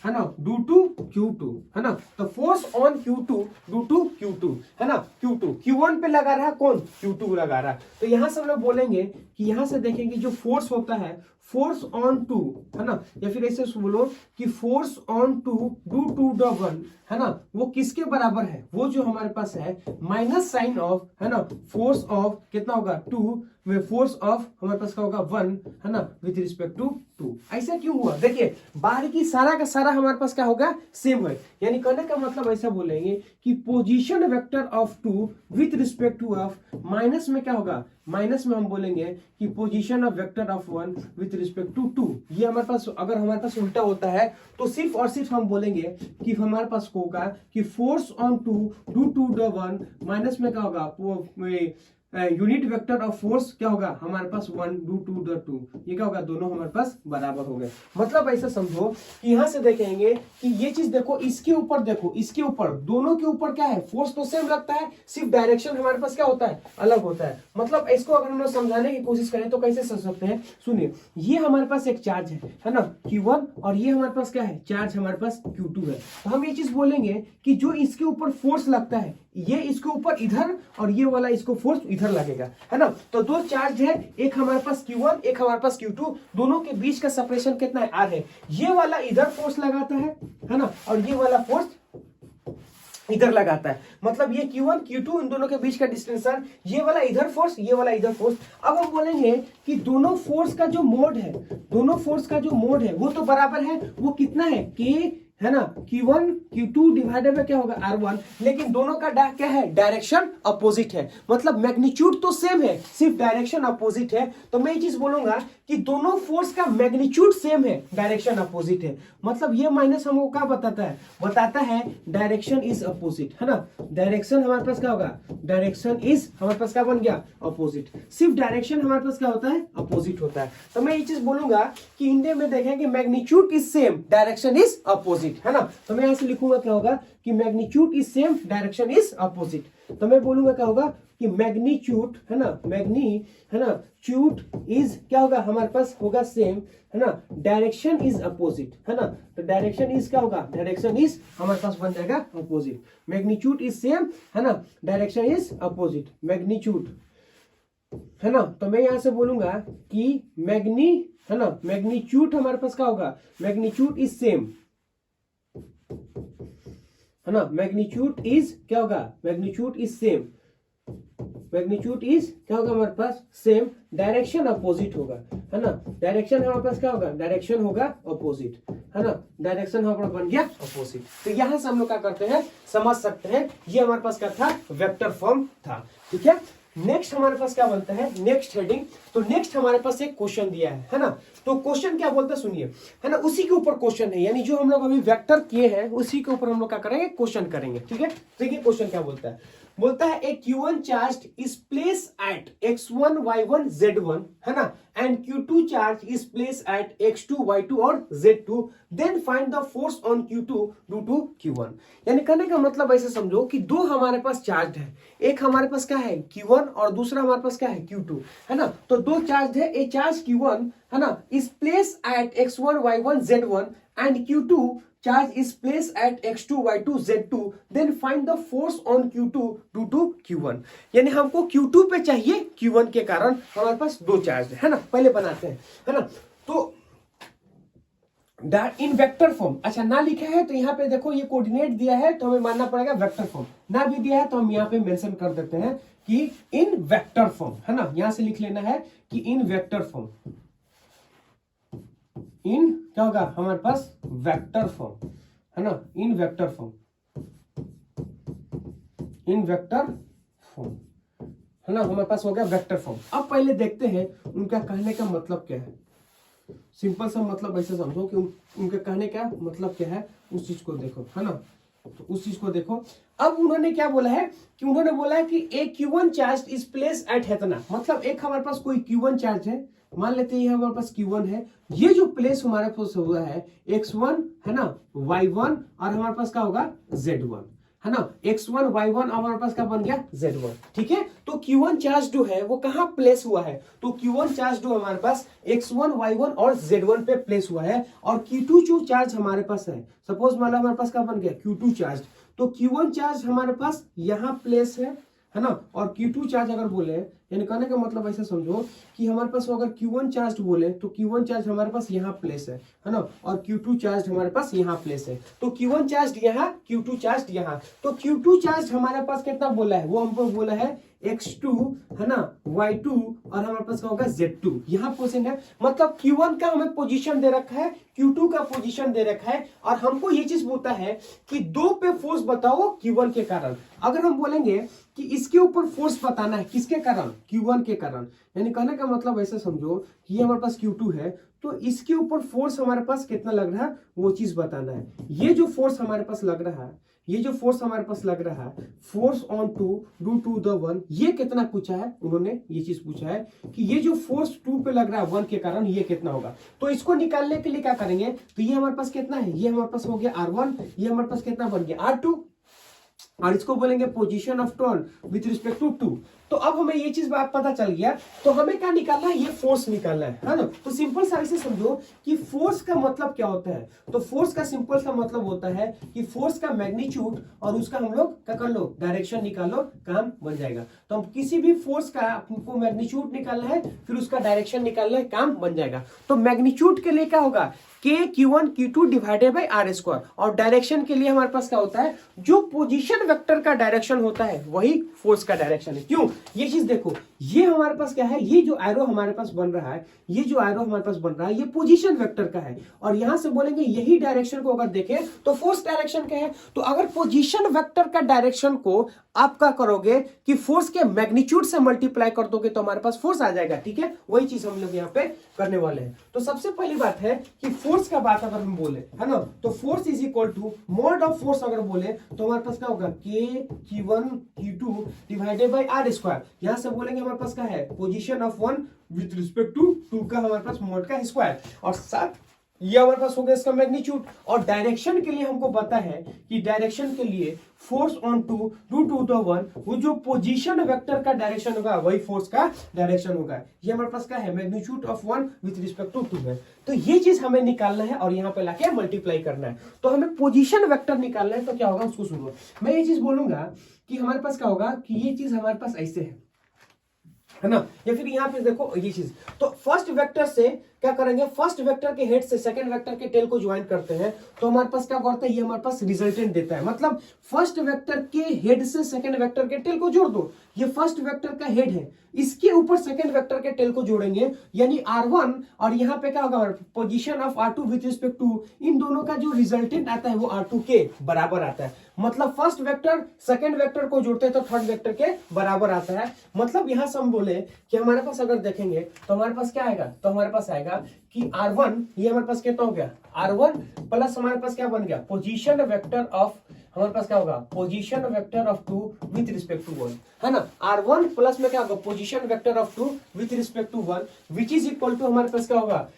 है ना, ड्यू टू Q2, है ना। तो force on Q2 due to Q2, है ना, Q2 Q1 पे लगा रहा है, कौन Q2 लगा रहा है। तो यहां से हम लोग बोलेंगे कि यहां से देखेंगे जो फोर्स होता है फोर्स ऑन 2, है ना, या फिर ऐसे बोलो कि force on 2 due to the 1, है ना, वो किसके बराबर है, वो जो हमारे पास है माइनस साइन ऑफ, है ना, फोर्स ऑफ कितना होगा 2 में फोर्स ऑफ हमारे पास क्या होगा 1, है ना, विथ रिस्पेक्ट टू 2। ऐसा क्यों हुआ, देखिए बाहर की सारा का सारा हमारे पास क्या होगा सेम है। यानी कहने का मतलब ऐसा बोलेंगे कि position vector of 2 with respect to of minus में क्या होगा, माइनस में हम बोलेंगे कि position of vector of 1 with respect to 2। ये हमारे पास अगर हमारे पास उल्टा होता है तो सिर्फ और सिर्फ हम बोलेंगे कि हमारे पास होगा कि force on 2 due to the 1 minus में क्या होगा यूनिट वेक्टर ऑफ फोर्स क्या होगा हमारे पास 1 2 ये क्या होगा दोनों हमारे पास बराबर हो गए। मतलब ऐसा समझो कि यहां से देखेंगे कि ये चीज देखो इसके ऊपर, देखो इसके ऊपर, दोनों के ऊपर क्या है फोर्स तो सेम लगता है, सिर्फ डायरेक्शन हमारे पास क्या होता है अलग होता है। मतलब इसको अगर हम लोग समझाने की कोशिश करें तो कैसे समझ सकते हैं, सुनिए ये हमारे पास एक चार्ज है ना Q1, और ये हमारे पास क्या है चार्ज हमारे पास Q2 है। तो हम ये चीज बोलेंगे कि जो इसके ऊपर फोर्स लगता है ये इसके ऊपर इधर और ये वाला इसको फोर्स इधर लगेगा, है ना। तो दो चार्ज है, एक हमारे पास Q1 एक हमारे पास Q2, दोनों के बीच का सेपरेशन कितना है R है। ये वाला इधर फोर्स लगाता है ना, और ये वाला फोर्स इधर लगाता है। मतलब ये Q1 Q2 इन दोनों के बीच का डिस्टेंस है, ये वाला इधर फोर्स ये वाला इधर फोर्स। अब हम बोलेंगे कि दोनों फोर्स का जो मोड है, दोनों फोर्स का जो मोड है वो तो बराबर है, वो कितना है K है ना Q1 Q2 डिवाइडेड बाय क्या होगा R1, लेकिन दोनों का क्या है डायरेक्शन अपोजिट है। मतलब मैग्नीट्यूड तो सेम है, सिर्फ डायरेक्शन अपोजिट है। तो मैं ये चीज बोलूंगा कि दोनों फोर्स का मैग्नीट्यूड सेम है, डायरेक्शन अपोजिट है। मतलब ये माइनस हमको क्या बताता है, बताता है डायरेक्शन इज अपोजिट, है ना। डायरेक्शन हमारे पास क्या होगा, डायरेक्शन इज हमारे पास क्या बन गया अपोजिट। सिर्फ डायरेक्शन हमारे पास क्या होता है अपोजिट होता है। तो मैं ये चीज बोलूंगा कि इंडिया में देखें कि magnitude is same direction is opposite, है ना। तो मैं यहां से लिखूंगा क्या होगा कि magnitude is same direction is opposite. तो मैं बोलूंगा क्या होगा कि मैग्नीट्यूड है ना, मैग्नीट्यूड इज क्या होगा हमारे पास होगा सेम, है ना, डायरेक्शन इज अपोजिट, है ना। तो डायरेक्शन इज क्या होगा, डायरेक्शन इज हमारे पास बन जाएगा अपोजिट। मैग्नीट्यूड इज सेम, है ना, डायरेक्शन इज अपोजिट, मैग्नीट्यूड, है ना। तो मैं यहां से बोलूंगा कि है ना मैग्नीट्यूड हमारे पास क्या होगा, मैग्नीट्यूड इज सेम, है ना। मैग्नीट्यूड इज क्या होगा, magnitude is same, magnitude is क्या होगा हमारे पास सेम, डायरेक्शन अपोजिट होगा, है ना। डायरेक्शन हमारे पास क्या होगा, डायरेक्शन होगा अपोजिट, है ना। डायरेक्शन हमारे पास बन गया अपोजिट। तो यहां से हम लोग क्या करते हैं समझ सकते हैं, ये हमारे पास क्या था वेक्टर फॉर्म था, ठीक है। नेक्स्ट हमारे पास क्या बनता है, नेक्स्ट हेडिंग। तो नेक्स्ट हमारे पास एक क्वेश्चन दिया है ना। तो क्वेश्चन क्या बोलता है सुनिए, है ना, उसी के ऊपर क्वेश्चन है, यानी जो हम लोग अभी वेक्टर किए हैं उसी के ऊपर हम लोग क्या करेंगे क्वेश्चन करेंगे, ठीक है। देखिए क्वेश्चन क्या बोलता है, बोलता है a Q1 charge is place at x1 y1 z1, है ना, and Q2 charge is place at x2 y2 और z2, then find the force on Q2 due to Q1। यानी कहने का मतलब ऐसे समझो कि दो हमारे पास चार्ज है, एक हमारे पास क्या है Q1 और दूसरा हमारे पास क्या है Q2, है ना। तो दो चार्ज है, ए चार्ज Q1 है ना is place at x1 y1 z1 and Q2 charge is placed at x2 y2 z2, then find the force on Q2 due to Q1। यानी हमको Q2 पे चाहिए Q1 के कारण हमारे पास दो चार्ज है ना। पहले बनाते हैं, है ना। तो इन वेक्टर फॉर्म, अच्छा ना लिखा है तो यहाँ पे देखो ये कोऑर्डिनेट दिया है तो हमें मानना पड़ेगा वेक्टर फॉर्म, ना भी दिया है तो हम यहाँ पे मेंशन कर देते हैं कि इन वेक्टर फॉर्म, है ना। यहां से लिख लेना है कि इन वेक्टर फॉर्म, इन क्या होगा हमारे पास वेक्टर फॉर्म, है ना, इन वेक्टर फॉर्म, इन वेक्टर फॉर्म, है ना, हमारे पास हो गया वेक्टर फॉर्म। अब पहले देखते हैं उनका कहने का मतलब क्या है। सिंपल सा मतलब ऐसे समझो कि उनके कहने का मतलब क्या है, उस चीज को देखो, है ना। तो उस चीज को देखो। अब उन्होंने क्या बोला है कि उन्होंने बोला है कि एक Q1 charge is place eight इतना, मतलब एक हमारे पास कोई Q1 चार्ज है, मान लेते हैं ये हमारे पास Q1 है, ये जो प्लेस हमारे पास हुआ है x1 है ना y1 और हमारे पास क्या होगा z1, है ना। x1 y1 हमारे पास क्या बन गया z1, ठीक है। तो Q1 चार्ज जो है वो कहां प्लेस हुआ है, तो Q1 चार्ज जो हमारे पास x1 y1 और z1 पे प्लेस हुआ है, और Q2 जो चार्ज हमारे पास है, सपोज मान लो हमारे पास क्या बन गया Q2 चार्ज, तो Q1 चार्ज हमारे पास यहां प्लेस है ना, और Q2 चार्ज अगर बोले, यानी कहने का मतलब ऐसा समझो कि हमारे पास अगर Q1 चार्ज बोले तो Q1 चार्ज हमारे पास यहाँ प्लेस है ना, और Q2 चार्ज हमारे पास यहाँ प्लेस है। तो Q1 चार्ज यहाँ, Q2 चार्ज यहाँ, तो Q2 चार्ज हमारे पास कितना बोला है, वो हमको बोला है x2 है ना y2 और हमारे पास क्या होगा z2, यहाँ पोजीशन है। मतलब Q1 का हमें पोजीशन दे रखा है, Q2 का पोजीशन दे रखा है, और हमको ये चीज बोलता है कि दो पे फोर्स बताओ Q1 के कारण। अगर हम बोलेंगे कि इसके ऊपर फोर्स बताना है, किसके कारण, Q1 के कारण, यानी कहने का मतलब ऐसे समझो कि ये हमारे पास Q2 है, तो इसके ऊपर फोर्स हमारे पास कितना लग रहा है वो चीज बताना है। ये जो फोर्स हमारे पास लग रहा है, ये जो फोर्स हमारे पास लग रहा है, force on two due to the one, ये कितना पूछा है उन्होंने, ये चीज पूछा है कि ये जो फोर्स 2 पे लग रहा है 1 के कारण, ये कितना होगा। तो इसको निकालने के लिए क्या करेंगे, तो ये हमारे पास कितना है, ये हमारे पास हो गया R1, ये हमारे पास कितना बन गया R2, और इसको बोलेंगे position of turn with respect to 2। तो अब हमें ये चीज बात पता चल गया, तो हमें क्या निकालना है, ये फोर्स निकालना है ना। तो सिंपल सा ऐसे समझो कि फोर्स का मतलब क्या होता है, तो फोर्स का सिंपल सा मतलब होता है कि फोर्स का मैग्नीट्यूड और उसका हम लोग क्या कर लो, डायरेक्शन निकालो, काम बन जाएगा। तो हम किसी भी फोर्स का आपको मैग्नीट्यूड निकालना है, फिर उसका डायरेक्शन निकालना है, काम बन जाएगा। तो मैग्नीट्यूड के लिए क्या होगा, Q1 Q2 divided by R square, और डायरेक्शन के लिए हमारे पास क्या होता है, जो पोजीशन वेक्टर का डायरेक्शन होता है वही फोर्स का डायरेक्शन है। क्यों, ये चीज देखो, ये हमारे पास क्या है, ये जो एरो हमारे पास बन रहा है, ये जो एरो हमारे पास बन रहा है, ये पोजीशन वेक्टर का है, और यहां से बोलेंगे यही डायरेक्शन को अगर देखें तो फोर्स डायरेक्शन का है। तो अगर पोजीशन वेक्टर का डायरेक्शन को आप क्या करोगे कि फोर्स के मैग्नीट्यूड से मल्टीप्लाई कर दोगे तो हमारे पास फोर्स आ जाएगा। ठीक है, वही चीज हम लोग यहाँ पे करने वाले हैं। तो सबसे पहली बात है कि फोर्स का बात अगर हम बोले, है ना, तो force is equal to mod of force अगर बोले तो हमारे पास क्या होगा, Q1 Q2 divided by R square. यहां से बोलेंगे हमारे पास क्या है, position of 1 with respect to 2 का हमारे पास मोड का स्क्वायर, और साथ ये हमारे पास हो गया इसका मैग्नीट्यूड। और डायरेक्शन के लिए हमको पता है कि डायरेक्शन के लिए force on two due to the one, वो जो पोजीशन वेक्टर का डायरेक्शन होगा वही फोर्स का डायरेक्शन होगा। ये हमारे पास क्या है, magnitude of 1 with respect to 2 है। तो ये चीज हमें निकालना है और यहाँ पे लाके मल्टीप्लाई करना है। तो हमें पोजीशन वेक्टर निकालना है, तो क्या होगा उसको सुनो। मैं ये चीज बोलूंगा कि हमारे पास क्या होगा कि ये चीज हमारे पास ऐसे है ना, या फिर यहाँ पे देखो ये चीज। तो फर्स्ट वेक्टर से क्या करेंगे, फर्स्ट वेक्टर के हेड से सेकंड वेक्टर के टेल को ज्वाइन करते हैं, तो हमारे पास क्या करता है, ये हमारे पास रिजल्टेंट देता है। मतलब फर्स्ट वेक्टर के हेड से सेकंड वेक्टर के टेल को जोड़ दो, ये फर्स्ट वेक्टर का हेड है, इसके ऊपर सेकंड वेक्टर के टेल को जोड़ेंगे, यानी R1, और यहाँ पे क्या होगा, position of R2 with respect to, इन दोनों का जो रिजल्टेंट आता है वो R2 के बराबर आता है। मतलब फर्स्ट वेक्टर सेकंड वेक्टर को जोड़ते हैं तो थर्ड वेक्टर के बराबर आता है। मतलब यहां से हम बोले कि हमारे पास अगर देखेंगे तो हमारे पास क्या आएगा, तो हमारे पास आएगा कि R1, ये हमारे पास कितना हो गया, R1 प्लस हमारे पास क्या बन गया, पोजीशन वेक्टर ऑफ, हमारे पास क्या होगा, position vector of 2 with respect to 1, है ना। R1 प्लस में क्या होगा, position vector of 2 with respect to 1, which is equal to हमारे पास क्या होगा,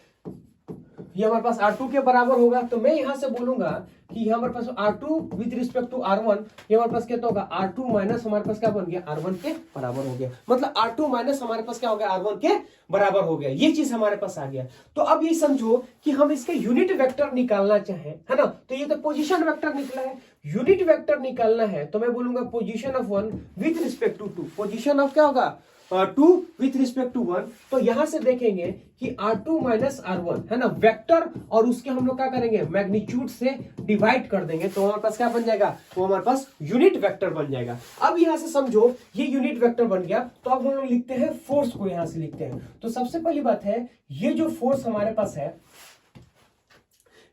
ये हमारे पास R2 के बराबर होगा। तो मैं यहां से बोलूंगा कि हमारे पास R2 with respect to R1, ये हमारे पास क्या होगा, R2 माइनस हमारे पास क्या बन गया, R1 के बराबर हो गया। मतलब R2 माइनस हमारे पास क्या हो गया, R1 के बराबर हो गया। ये चीज हमारे पास आ गया। तो अब ये समझो कि हम इसके यूनिट वेक्टर निकालना चाहें, है ना, तो ये तो पोजीशन वेक्टर निकला है, यूनिट वेक्टर निकालना है तो मैं बोलूंगा position of 1 with respect to 2, position of क्या होगा 2 विथ रिस्पेक्ट टू 1। तो यहां से देखेंगे कि R2 माइनस R1, है ना, वेक्टर, और उसके हम लोग क्या करेंगे, मैग्नीट्यूड से डिवाइड कर देंगे, तो हमारे पास क्या बन जाएगा, तो हमारे पास यूनिट वेक्टर बन जाएगा। अब यहां से समझो ये यूनिट वेक्टर बन गया। तो अब हम लोग लिखते हैं फोर्स को, यहां से लिखते हैं। तो सबसे पहली बात है, ये जो फोर्स हमारे पास है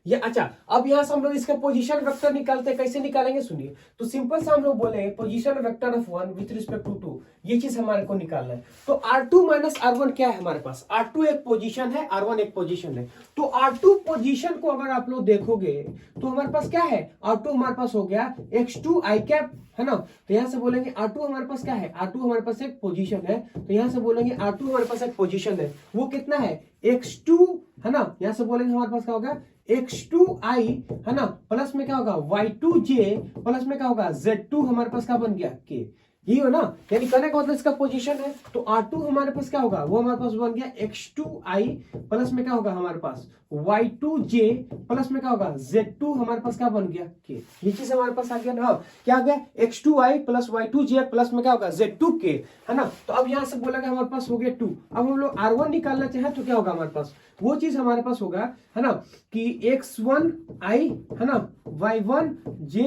ये, अच्छा, अब यहां से हम लोग इसका पोजीशन वेक्टर निकालते हैं, कैसे निकालेंगे सुनिए। तो सिंपल सा हम लोग बोले position vector of 1 with respect to 2, ये चीज हमारे को निकालना है। तो R2 माइनस R1 क्या है हमारे पास, R2 एक पोजीशन है, R1 एक पोजीशन है। तो R2 पोजीशन को अगर आप लोग देखोगे तो हमारे पास क्या है, R2 हमारे पास हो गया x2 i कैप, है ना। तो यहां से बोलेंगे R2 हमारे पास क्या है, R2 हमारे पास एक पोजीशन है, तो यहां से बोलेंगे R2 हमारे पास एक पोजीशन है, वो कितना है x2, है ना। यहां से बोलेंगे हमारे पास क्या होगा x2i, है ना, प्लस में क्या होगा y2j, प्लस में क्या होगा z2 हमारे पास क्या बन गया k, ये हो ना, यानी कहने का मतलब इसका पोजीशन है। तो R2 हमारे पास क्या होगा, वो हमारे पास बन गया x2i, प्लस में क्या होगा हमारे पास y2j, प्लस में क्या होगा z2 हमारे पास क्या बन गया k। ये चीज हमारे पास आ गया ना, क्या आ गया x2i प्लस y2j प्लस में क्या होगा z2k, है ना। तो अब यहां से बोला गया हमारे पास हो गया 2। अब हम लोग R1 निकालना चाहे तो क्या होगा हमारे पास, वो चीज हमारे पास होगा, है ना, कि x1i, है ना, y1j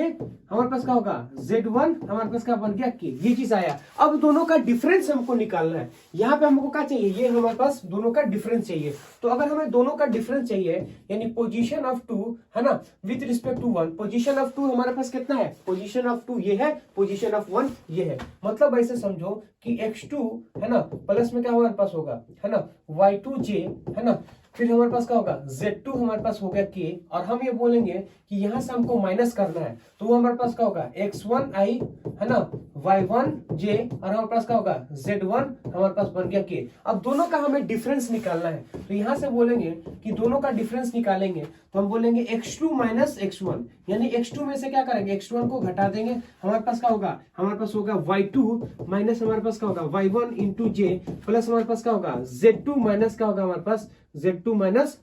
हमारे पास क्या होगा z1 हमारे पास क्या बन गया k। ये ये चीज आया। अब दोनों का डिफरेंस हमको निकालना है। यहाँ पे हमको क्या चाहिए, ये हमारे पास दोनों का डिफरेंस चाहिए। तो अगर हमें दोनों का डिफरेंस चाहिए यानी पोजीशन ऑफ टू है ना with respect to one, position of two हमारे पास कितना है, पोजीशन ऑफ टू ये है, पोजीशन ऑफ वन ये है। मतलब ऐसे समझो कि x2 है ना प्लस में क्या हमारे पास होगा है ना y2j है ना, फिर हमारे पास क्या होगा z2 हमारे पास हो गया k, और हम ये बोलेंगे कि यहां से हमको माइनस करना है तो वो हमारे पास क्या होगा x1i है ना y1j, और हमारे पास क्या होगा z1 हमारे पास बन गया k। अब दोनों का हमें डिफरेंस निकालना है तो यहां से बोलेंगे कि दोनों का डिफरेंस निकालेंगे तो हम बोलेंगे x2 माइनस x1, यानी x2 में से क्या करेंगे x1 को घटा देंगे, हमारे पास क्या होगा, हमारे पास होगा y2 माइनस हमारे पास क्या होगा y1 इंटू जे, प्लस हमारे पास क्या होगा z2 माइनस क्या होगा हमारे पास z2 माइनस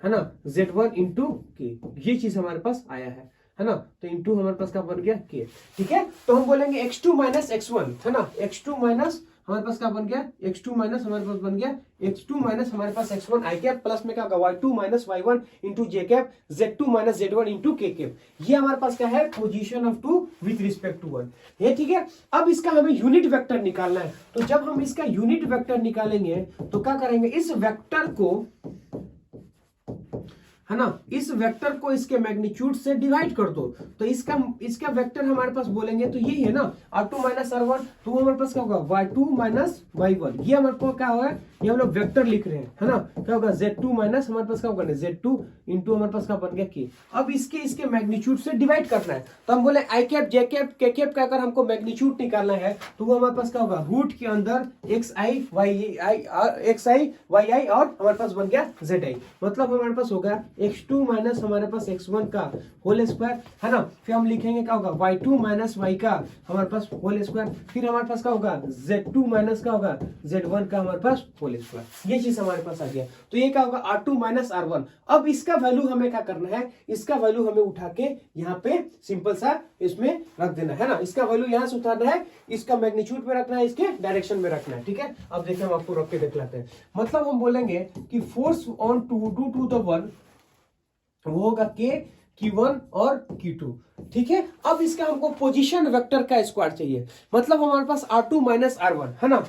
है ना z1 इंटू के। ये चीज हमारे पास आया है ना, तो इंटू हमारे पास क्या बन गया के। ठीक है, तो हम बोलेंगे x2 माइनस x1 है ना, x2 माइनस हमारे पास क्या बन गया x2 माइनस हमारे पास बन गया x2 माइनस हमारे पास x1 आई कैप, प्लस में क्या होगा y2 minus y1 into j cap, z2 minus z1 into k cap. ये हमारे पास क्या है, position of two with respect to one. ये ठीक है। अब इसका हमें यूनिट वेक्टर निकालना है, तो जब हम इसका यूनिट वेक्टर निकालेंगे तो क्या करेंगे, इस वेक्टर को है ना, इस वेक्टर को इसके मैग्नीट्यूड से डिवाइड कर दो, तो इसका वेक्टर हमारे पास बोलेंगे तो यही है ना r2 माइनस r1, तो हमारे पास क्या होगा y2 माइनस y1। ये हमारे को क्या होगा, ये हम लोग वेक्टर लिख रहे हैं है ना, क्या होगा z2 माइनस हमारे पास क्या होगा z2 इंटू हमारे पास क्या बन गया k। अब इसके मैग्नीट्यूड से डिवाइड करना है तो हम बोले आई कैप जे कैप के कैप का अगर हमको मैग्नीट्यूड निकालना है तो वो हमारे पास क्या होगा रूट के अंदर xi yi और हमारे पास बन गया zi, मतलब हमारे पास होगा x2 माइनस हमारे पास x1 का होल स्क्वायर है ना, फिर हम लिखेंगे क्या होगा y2 माइनस y का हमारे पास होल स्क्वायर, फिर हमारे पास क्या होगा z2 माइनस क्या होगा z1 का हमारे पास होल स्क्वायर। ये चीज हमारे पास आ गया, तो ये क्या होगा r2 माइनस r1। अब इसका वैल्यू हमें क्या करना है, इसका वैल्यू हमें उठा के यहाँ पे सिंपल सा इसमें रख देना है ना, इसका वैल्यू यहाँ से उठाना है, इसका मैग्नीट्यूड में रखना है, इसके डायरेक्शन में रखना है। ठीक है, अब देखिए हम आपको रख के दिखलाते हैं। मतलब हम बोलेंगे कि force on two due to the one वो होगा के Q1 और Q2। ठीक है, अब इसका हमको पोजीशन वेक्टर का स्क्वायर चाहिए, मतलब हमारे पास R2 माइनस R1 है ना,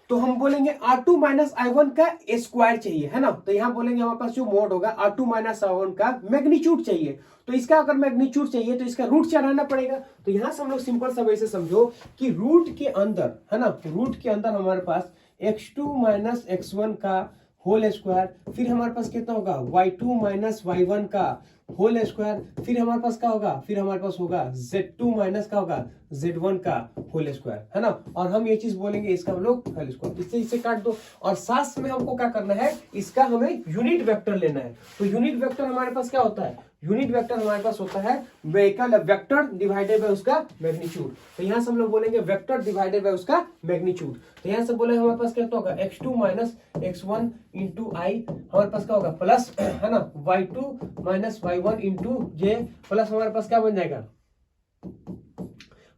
तो हम बोलेंगे R2 माइनस I1 का स्क्वायर चाहिए है ना, तो यहां बोलेंगे हमारे पास जो मोड होगा R2 माइनस I1 का मैग्नीट्यूड चाहिए, तो इसका अगर मैग्नीट्यूड चाहिए तो इसका रूट चढ़ाना पड़ेगा। तो यहां से हम लोग सिंपल सा वैसे समझो कि रूट के अंदर है ना, रूट के अंदर हमारे पास x2 माइनस x1 का होल स्क्वायर, फिर हमारे पास कितना होगा y2 माइनस y1 का होल स्क्वायर, फिर हमारे पास क्या होगा, फिर हमारे पास होगा z2 माइनस का होगा z1 का होल स्क्वायर है ना, और हम ये चीज बोलेंगे इसका हम लोग होल स्क्वायर, इससे काट दो। और साथ में हमको क्या करना है, इसका हमें यूनिट वेक्टर लेना है। तो यूनिट वेक्टर हमारे पास क्या होता है, यूनिट वेक्टर हमारे पास होता है वेक्टर डिवाइडेड बाय उसका मैग्नीट्यूड। तो यहां से हम लोग बोलेंगे वेक्टर डिवाइडेड बाय उसका मैग्नीट्यूड। तो यहां से बोले हमारे पास क्या होगा x2 माइनस x1 इंटू आई, हमारे पास क्या होगा प्लस है ना y2 माइनस y1 इंटू जे, प्लस हमारे पास क्या बन जाएगा,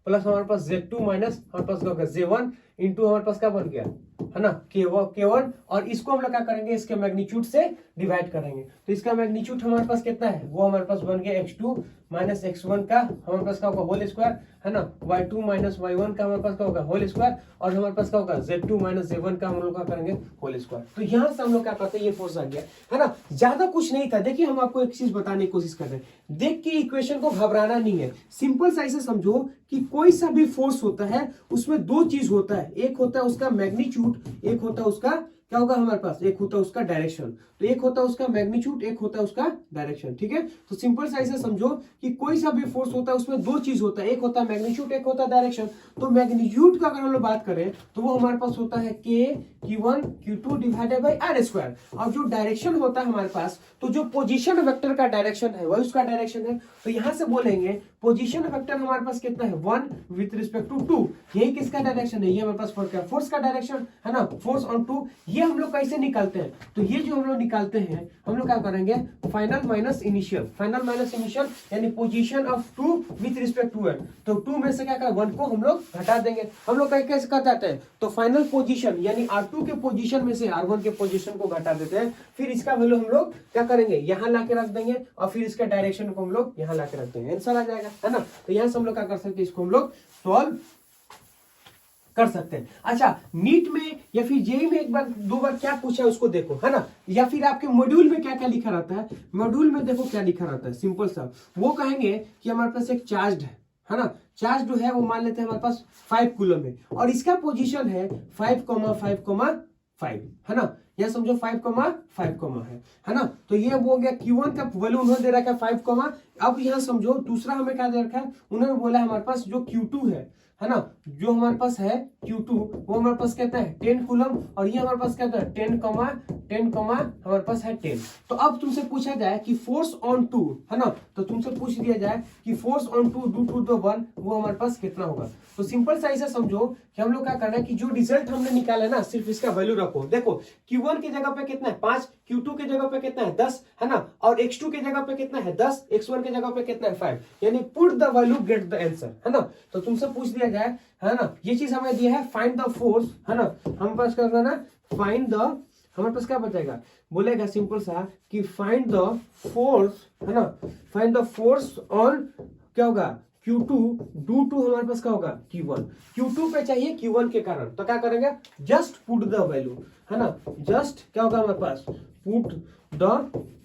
प्लस हमारे पास z2 माइनस हमारे पास क्या होगा j1 इंटू हमारे पास क्या बन गया है ना k1, और इसको हम लोग क्या करेंगे, इसके मैग्नीट्यूड से डिवाइड करेंगे। तो इसका मैग्नीट्यूड हमारे पास कितना है, वो हमारे पास बन गया x2 माइनस x1 का हमारे पास क्या होगा होल स्क्वायर है ना, y2 माइनस y1 का हमारे पास क्या होगा होल स्क्वायर, और हमारे पास क्या होगा z2 माइनस z1 का हम लोग क्या करेंगे होल स्क्वायर। तो यहां से हम लोग क्या करते हैं, ये फोर्स आ गया है ना, ज्यादा कुछ नहीं था। देखिए हम आपको एक चीज बताने की कोशिश कर रहे हैं, देख के इक्वेशन को घबराना नहीं है, सिंपल सा ऐसे समझो कि कोई सा भी फोर्स होता है उसमें दो चीज होता है, एक होता है उसका मैग्नीट्यूड, एक होता है उसका क्या होगा हमारे पास, एक होता है उसका डायरेक्शन। तो एक होता है उसका मैग्नीट्यूड, एक होता है उसका डायरेक्शन। ठीक है, तो सिंपल सा ऐसे समझो कि कोई सा भी फोर्स होता है उसमें दो चीज होता है, एक होता है मैग्नीट्यूड, एक होता है डायरेक्शन। तो मैग्नीट्यूड का अगर हम लोग बात करें तो वो हमारे पास होता है k Q1 Q2 divided by r square, और जो डायरेक्शन होता है हमारे पास, तो जो पोजीशन वेक्टर का डायरेक्शन है वही उसका डायरेक्शन है। तो यहां से बोलेंगे पोजीशन वेक्टर हमारे पास कितना है 1 विथ रिस्पेक्ट टू 2, यही किसका डायरेक्शन है, ये हमारे पास फोर्स का डायरेक्शन है ना, फोर्स ऑन 2। ये हम लोग कैसे निकालते हैं, तो ये जो हम लोग निकालते हैं हम लोग क्या करेंगे, final minus initial, final minus initial यानी position of 2 with respect to 1। तो 2 में से क्या करें 1 को हम लोग घटा देंगे। हम लोग कैसे कर जाते हैं, तो फाइनल पोजीशन यानी R2 के पोजीशन में से R1 के पोजीशन को घटा देते हैं, फिर इसका वैल्यू हम लोग क्या करेंगे यहां लाके रख देंगे, और फिर इसका डायरेक्शन को हम लोग यहां लाके रख देंगे, आंसर आ जाएगा है ना। तो यहां से हम लोग क्या कर सकते हैं, इसको हम लोग सॉल्व कर सकते हैं। अच्छा, नीट में या फिर जेई में एक बार दो बार क्या पूछा है उसको देखो, है ना, या फिर आपके मॉड्यूल में क्या क्या लिखा रहता है, मॉड्यूल में देखो क्या लिखा रहता है, सिंपल सा वो कहेंगे कि हमारे पास एक चार्ज है ना, चार्ज जो है वो मान लेते हैं हमारे पास 5 कूलम है और इसका पोजीशन है 5,5,5, है ना, यह समझो 5,5, है ना, तो ये वो हो गया Q1 का वैल्यू उन्होंने दे रखा है 5, अब यहाँ समझो दूसरा हमें क्या दे रखा है, उन्होंने बोला हमारे पास जो Q2 है ना, जो हमारे पास है Q2 वो हमारे पास कहता है 10 कूलम और ये हमारे पास कहता है 10, हमारे पास है 10। तो अब तुमसे पूछा जाए कि फोर्स ऑन टू, है ना, तो तुमसे पूछ दिया जाए कि force on two due to the 1 वो हमारे पास कितना होगा। तो सिंपल सा ऐसा समझो कि हम लोग क्या करना है कि जो रिजल्ट हमने निकाला ना सिर्फ इसका वैल्यू रखो। देखो Q1 की जगह पे कितना है 5, Q2 की जगह पे कितना है 10, है ना, और X2 की जगह पे कितना है 10, X1 की जगह पे कितना है 5, यानी put the value get the answer, है ना। तो तुमसे पूछ दिया जाए, है ना, ये चीज हमें दिया है फाइंड द फोर्स, है ना, हम पास करना ना फाइंड द, हमारे पास क्या बचेगा, बोलेगा सिंपल सा कि फाइंड द फोर्स, है ना, फाइंड द फोर्स ऑन क्या होगा Q2 ड्यू टू हमारे पास क्या होगा Q1, Q2 पे चाहिए Q1 के कारण, तो क्या करेंगे जस्ट पुट द वैल्यू, है ना, जस्ट क्या होगा हमारे पास पुट द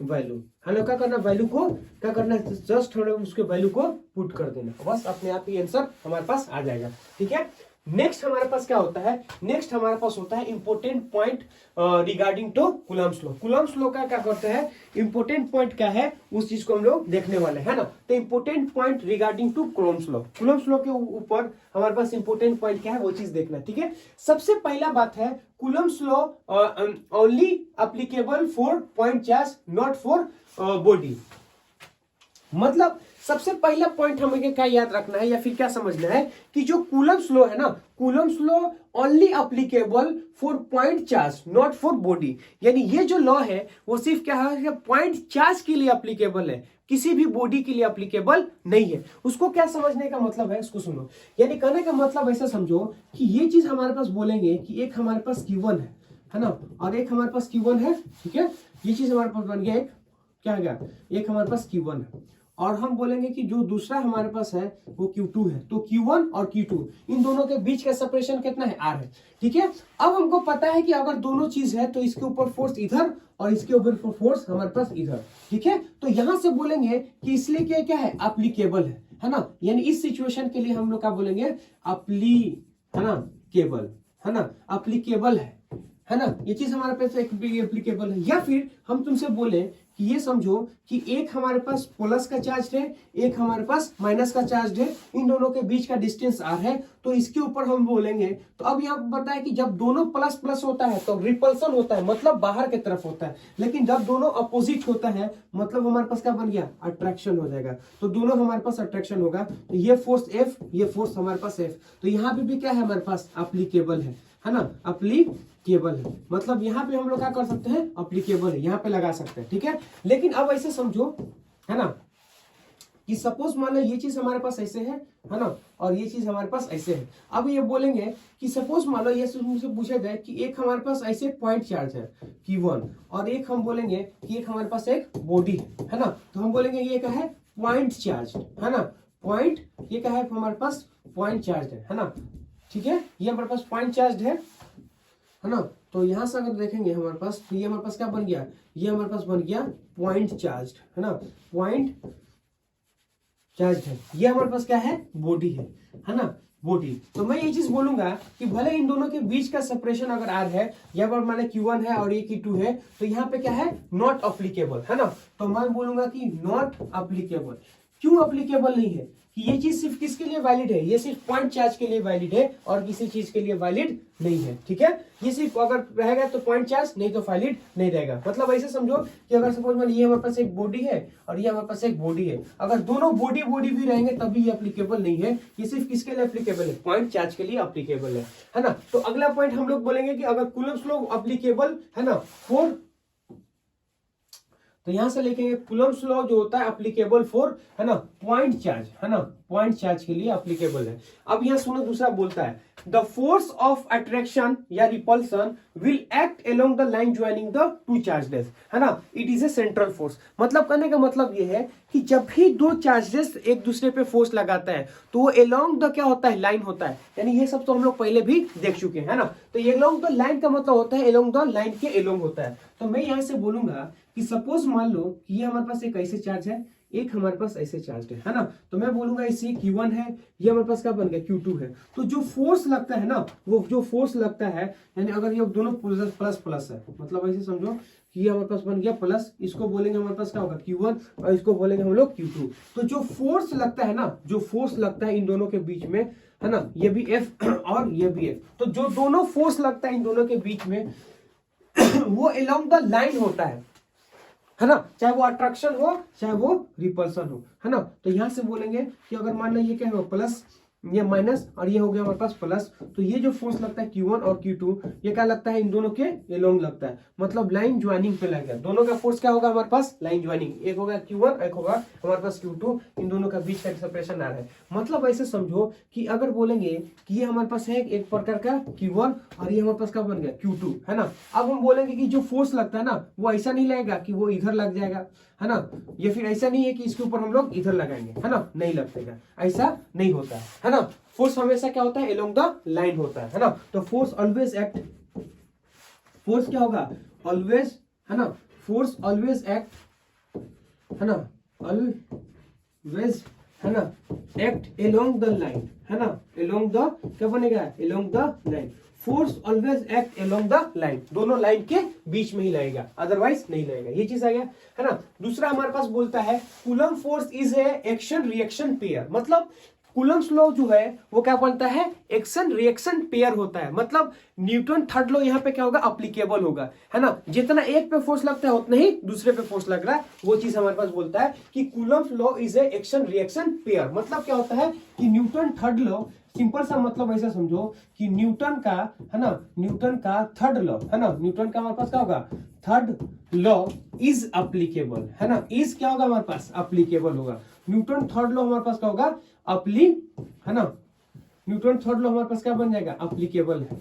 वैल्यू, है ना, क्या करना वैल्यू को क्या करना है जस्ट उसके वैल्यू को पुट कर देना, बस अपने आप ही आंसर हमारे पास आ जाएगा। ठीक है, नेक्स्ट हमारे पास क्या होता है, नेक्स्ट हमारे पास होता है important point regarding to Coulomb's law. Coulomb's law का क्या करता है, इंपोर्टेंट पॉइंट क्या है उस चीज को हम लोग देखने वाले हैं ना। तो important point regarding to Coulomb's law, Coulomb's law के ऊपर हमारे पास इंपोर्टेंट पॉइंट क्या है वो चीज देखना है। ठीक है, सबसे पहला बात है Coulomb's law only applicable for point charge not for body. मतलब सबसे पहला पॉइंट हमें क्या याद रखना है या फिर क्या समझना है कि जो कूलम्ब्स लॉ है ना, Coulomb's law only applicable for point charge not for body, यानी ये जो लॉ है वो सिर्फ क्या है पॉइंट चार्ज के लिए एप्लीकेबल है, किसी भी बॉडी के लिए एप्लीकेबल नहीं है। उसको क्या समझने का मतलब है उसको सुनो, यानी कहने का मतलब ऐसा समझो कि ये चीज हमारे पास बोलेंगे कि एक हमारे पास Q1 है ना, और एक हमारे पास Q1 है। ठीक है, ये चीज हमारे पास बन गया एक क्या है गया, एक हमारे पास Q1 है और हम बोलेंगे कि जो दूसरा हमारे पास है वो Q2 है। तो Q1 और Q2 इन दोनों के बीच का सेपरेशन कितना है R है। ठीक है, अब हमको पता है कि अगर दोनों चीज है तो इसके ऊपर फोर्स इधर और इसके ऊपर फोर्स हमारे पास इधर। ठीक है, तो यहां से बोलेंगे कि इसलिए क्या है एप्लीकेबल है ना, यानी इस सिचुएशन के लिए हम लोग क्या बोलेंगे है ना केबल, है ना, एप्लीकेबल है ना, ये चीज हमारे पास एप्लीकेबल है। या फिर हम तुमसे बोले कि ये समझो कि एक हमारे पास प्लस का चार्ज है, एक हमारे पास माइनस का चार्ज है, इन दोनों के बीच का डिस्टेंस r है, तो इसके ऊपर हम बोलेंगे। तो अब यहाँ बताया कि जब दोनों प्लस प्लस होता है तो रिपल्सन होता है, मतलब बाहर की तरफ होता है, लेकिन जब दोनों अपोजिट होता है मतलब हमारे पास क्या बन गया अट्रैक्शन हो जाएगा। तो दोनों हमारे पास अट्रैक्शन होगा, तो ये फोर्स F, ये फोर्स हमारे पास F, तो यहाँ पे भी क्या है हमारे पास एप्लीकेबल है ना, एप्लीकेबल है, मतलब यहाँ पे हम लोग क्या कर सकते हैं एप्लीकेबल है, यहाँ पे लगा सकते हैं। ठीक है, लेकिन अब ऐसे समझो है ना कि सपोज मान लो ये चीज हमारे पास ऐसे है ना, और ये चीज हमारे पास ऐसे है। अब ये बोलेंगे कि सपोज मान लो ये मुझसे पूछा जाए कि एक हमारे पास ऐसे पॉइंट चार्ज है Q1 और एक हम बोलेंगे कि एक हमारे पास एक बॉडी है ना, तो हम बोलेंगे ये क्या है पॉइंट चार्ज, है ना, पॉइंट, ये क्या है हमारे पास पॉइंट चार्ज है ना। ठीक है, ये हमारे पास पॉइंट चार्ज है ना, तो यहां से अगर देखेंगे हमारे पास तो ये हमारे पास क्या बन गया, ये हमारे पास बन गया पॉइंट चार्ज, है ना, पॉइंट चार्ज है। ये हमारे पास क्या है बॉडी है ना, बॉडी। तो मैं ये चीज बोलूंगा कि भले इन दोनों के बीच का सेपरेशन अगर R है, यहाँ पर माने Q1 है और ये Q2 है, तो यहाँ पे क्या है नॉट अप्लीकेबल, है ना, तो मैं बोलूंगा कि नॉट अप्लीकेबल। क्यों अप्लीकेबल नहीं है कि ये चीज सिर्फ किसके लिए वैलिड है, ये सिर्फ पॉइंट चार्ज के लिए वैलिड है और किसी चीज के लिए वैलिड नहीं है। ठीक है, ये सिर्फ अगर रहेगा तो पॉइंट चार्ज, नहीं तो वैलिड नहीं रहेगा। मतलब ऐसे समझो कि अगर सपोज मान ये हमारे पास एक बॉडी है और ये हमारे पास एक बॉडी है, अगर दोनों बॉडी भी रहेंगे तभी ये एप्लीकेबल नहीं है, ये सिर्फ किसके लिए एप्लीकेबल है पॉइंट चार्ज के लिए एप्लीकेबल है ना। तो अगला पॉइंट हम लोग बोलेंगे कि अगर कूलम्ब्स लॉ एप्लीकेबल है ना फॉर, तो यहां से लिखेंगे कूलम्ब्स लॉ जो होता है एप्लीकेबल फॉर है ना पॉइंट चार्ज, है ना, पॉइंट चार्ज के लिए एप्लीकेबल है। अब यहां सुनो दूसरा बोलता है द फोर्स ऑफ अट्रैक्शन या repulsion will act along the line joining the two charges, है ना, it is a central force. मतलब कहने का मतलब ये है कि जब भी दो चार्जेस एक दूसरे पे फोर्स लगाता है तो वो अलोंग द क्या होता है, लाइन होता है। यानी ये सब तो हम लोग पहले भी देख चुके हैं ना। तो ये अलोंग द लाइन का मतलब होता है अलोंग द लाइन के अलोंग होता है। तो मैं यहाँ से बोलूंगा कि सपोज मान लो कि ये हमारे पास एक ऐसे चार्ज है, एक हमारे पास ऐसे चार्ज है ना। तो मैं बोलूंगा इसे Q1 है, ये हमारे पास क्या बन गया Q2 है। तो जो फोर्स लगता है ना, वो जो फोर्स लगता है, यानी अगर ये दोनों प्लस प्लस प्लस है, मतलब ऐसे समझो कि ये हमारे पास बन गया प्लस, इसको बोलेंगे हमारे पास क्या होगा Q1 और इसको बोलेंगे हम लोग Q2। तो जो फोर्स लगता है ना, जो फोर्स लगता है इन दोनों के बीच में, है ना, ये भी F और ये भी F, तो जो दोनों फोर्स लगता है इन दोनों के बीच में वो अलोंग द लाइन होता है ना, चाहे वो अट्रैक्शन हो चाहे वो रिपल्सन हो, है ना। तो यहां से बोलेंगे कि अगर मान लो ये क्या होगा प्लस, ये माइनस और ये हो गया हमारे पास प्लस, तो ये जो फोर्स लगता है Q1 और Q2 ये क्या लगता है, इन दोनों के अलोंग लगता है, मतलब लाइन ज्वाइनिंग पे लग गया। दोनों का फोर्स क्या होगा हमारे पास, लाइन ज्वाइनिंग, एक होगा Q1 एक होगा हमारे पास Q2, इन दोनों का बीच का सेपरेशन आ रहा है। मतलब ऐसे समझो कि अगर बोलेंगे कि ये हमारे पास है एक प्रकार का Q1 और ये हमारे पास क्या बन गया Q2, है ना। अब हम बोलेंगे कि जो फोर्स लगता है ना वो ऐसा नहीं लगेगा कि वो इधर लग जाएगा, है ना, ये फिर ऐसा नहीं है कि इसके ऊपर हम लोग इधर लगाएंगे, है ना, नहीं लगेगा, ऐसा नहीं होता है ना। फोर्स हमेशा क्या होता है, अलोंग द लाइन होता है ना। तो फोर्स ऑलवेज एक्ट, फोर्स क्या होगा ऑलवेज, है ना, फोर्स ऑलवेज एक्ट, है ना, ऑलवेज, है ना, एक्ट अलोंग द लाइन, है ना, अलोंग द क्या बनेगा, along the line. Force always act along the line, दोनों लाइन के बीच में ही लगेगा, अदरवाइज नहीं लगेगा। ये चीज आ गया, है ना। दूसरा हमारे पास बोलता है coulomb force is a action reaction pair, मतलब कूलम्स लॉ जो है वो क्या बनता है, एक्शन रिएक्शन पेयर होता है। मतलब न्यूटन थर्ड लॉ यहाँ पे क्या होगा, अप्लीकेबल होगा, है ना। जितना एक पे फोर्स लगता है उतना ही दूसरे पे फोर्स लग रहा है, वो चीज हमारे पास बोलता है कि Coulomb's law is a action reaction pair. मतलब क्या होता है कि न्यूटन थर्ड लॉ, सिंपल सा मतलब ऐसा समझो कि न्यूटन का, है ना, न्यूटन का थर्ड लॉ, है ना, न्यूटन का हमारे पास क्या होगा, थर्ड लॉ इज अप्लीकेबल, है ना, इज क्या होगा हमारे पास, अप्लीकेबल होगा। न्यूटन थर्ड लॉ हमारे पास क्या होगा, है ना, न्यूटन थर्ड लॉ हमारे पास क्या बन जाएगा, अप्लीकेबल है,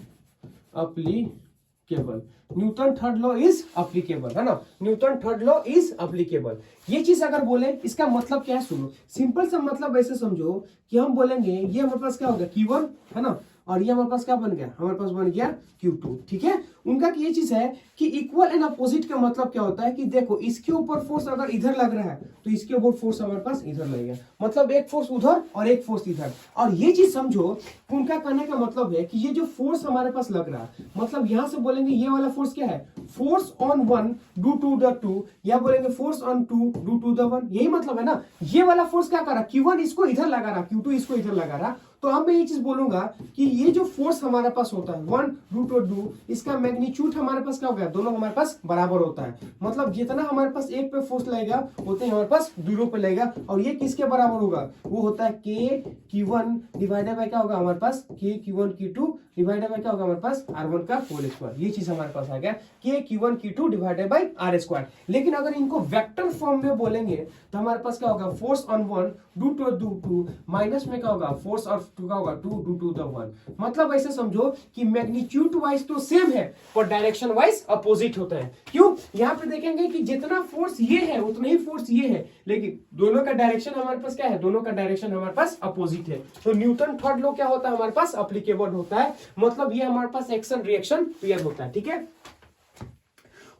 applicable, Newton third law is applicable, है ना, Newton third law is applicable. ये चीज अगर बोले इसका मतलब क्या है, सुनो, सिंपल सा मतलब ऐसे समझो कि हम बोलेंगे ये हमारे पास क्या होगा Q1, है ना, और ये हमारे पास क्या बन गया, हमारे पास बन गया Q2, ठीक है। उनका ये चीज है कि इक्वल एंड अपोजिट का मतलब क्या होता है कि देखो इसके ऊपर फोर्स अगर इधर लग रहा है तो इसके ऊपर फोर्स हमारे पास इधर लगेगा, मतलब एक फोर्स उधर और एक फोर्स इधर। और ये चीज समझो, उनका कहने का मतलब है कि ये जो फोर्स हमारे पास लग रहा है, मतलब यहां से बोलेंगे ये वाला फोर्स क्या है, force on one due to the two, या बोलेंगे force on two due to the one, यही मतलब है ना। ये वाला फोर्स क्या कर रहा, Q1 इसको इधर लगा रहा, Q2 इसको इधर लगा रहा। तो अब मैं ये चीज बोलूंगा कि ये जो फोर्स हमारे पास होता है 1 √ 2, इसका मैग्नीट्यूड हमारे पास क्या हो गया, दोनों हमारे पास बराबर होता है। मतलब जितना हमारे पास एक पे फोर्स लगेगा उतना ही हमारे पास दूसरों पे लगेगा, और ये किसके बराबर होगा, वो होता है K_Q1 डिवाइडेड बाय क्या होगा हमारे पास, K_Q1 Q2 डिवाइडेड बाय क्या होगा हमारे पास R1 का होल स्क्वायर। ये चीज हमारे पास आ गया K_Q1 Q2 divided by R square. लेकिन अगर इनको वेक्टर फॉर्म में बोलेंगे तो हमारे पास क्या होगा, force on 1 due to 2 minus में क्या होगा, फोर्स ऑफ 2 का होगा 2 ड्यू टू द 1। मतलब ऐसे समझो कि मैग्नीट्यूड वाइज तो सेम है पर डायरेक्शन वाइज अपोजिट होता है। क्यों, यहाँ पे देखेंगे कि जितना फोर्स ये है उतना ही फोर्स ये है, लेकिन दोनों का डायरेक्शन हमारे पास क्या है, दोनों का डायरेक्शन हमारे पास अपोजिट है। तो न्यूटन थर्ड लॉ क्या होता है हमारे पास, अप्लीकेबल होता है। मतलब ये हमारे पास एक्शन रिएक्शन पेयर होता है, ठीक है।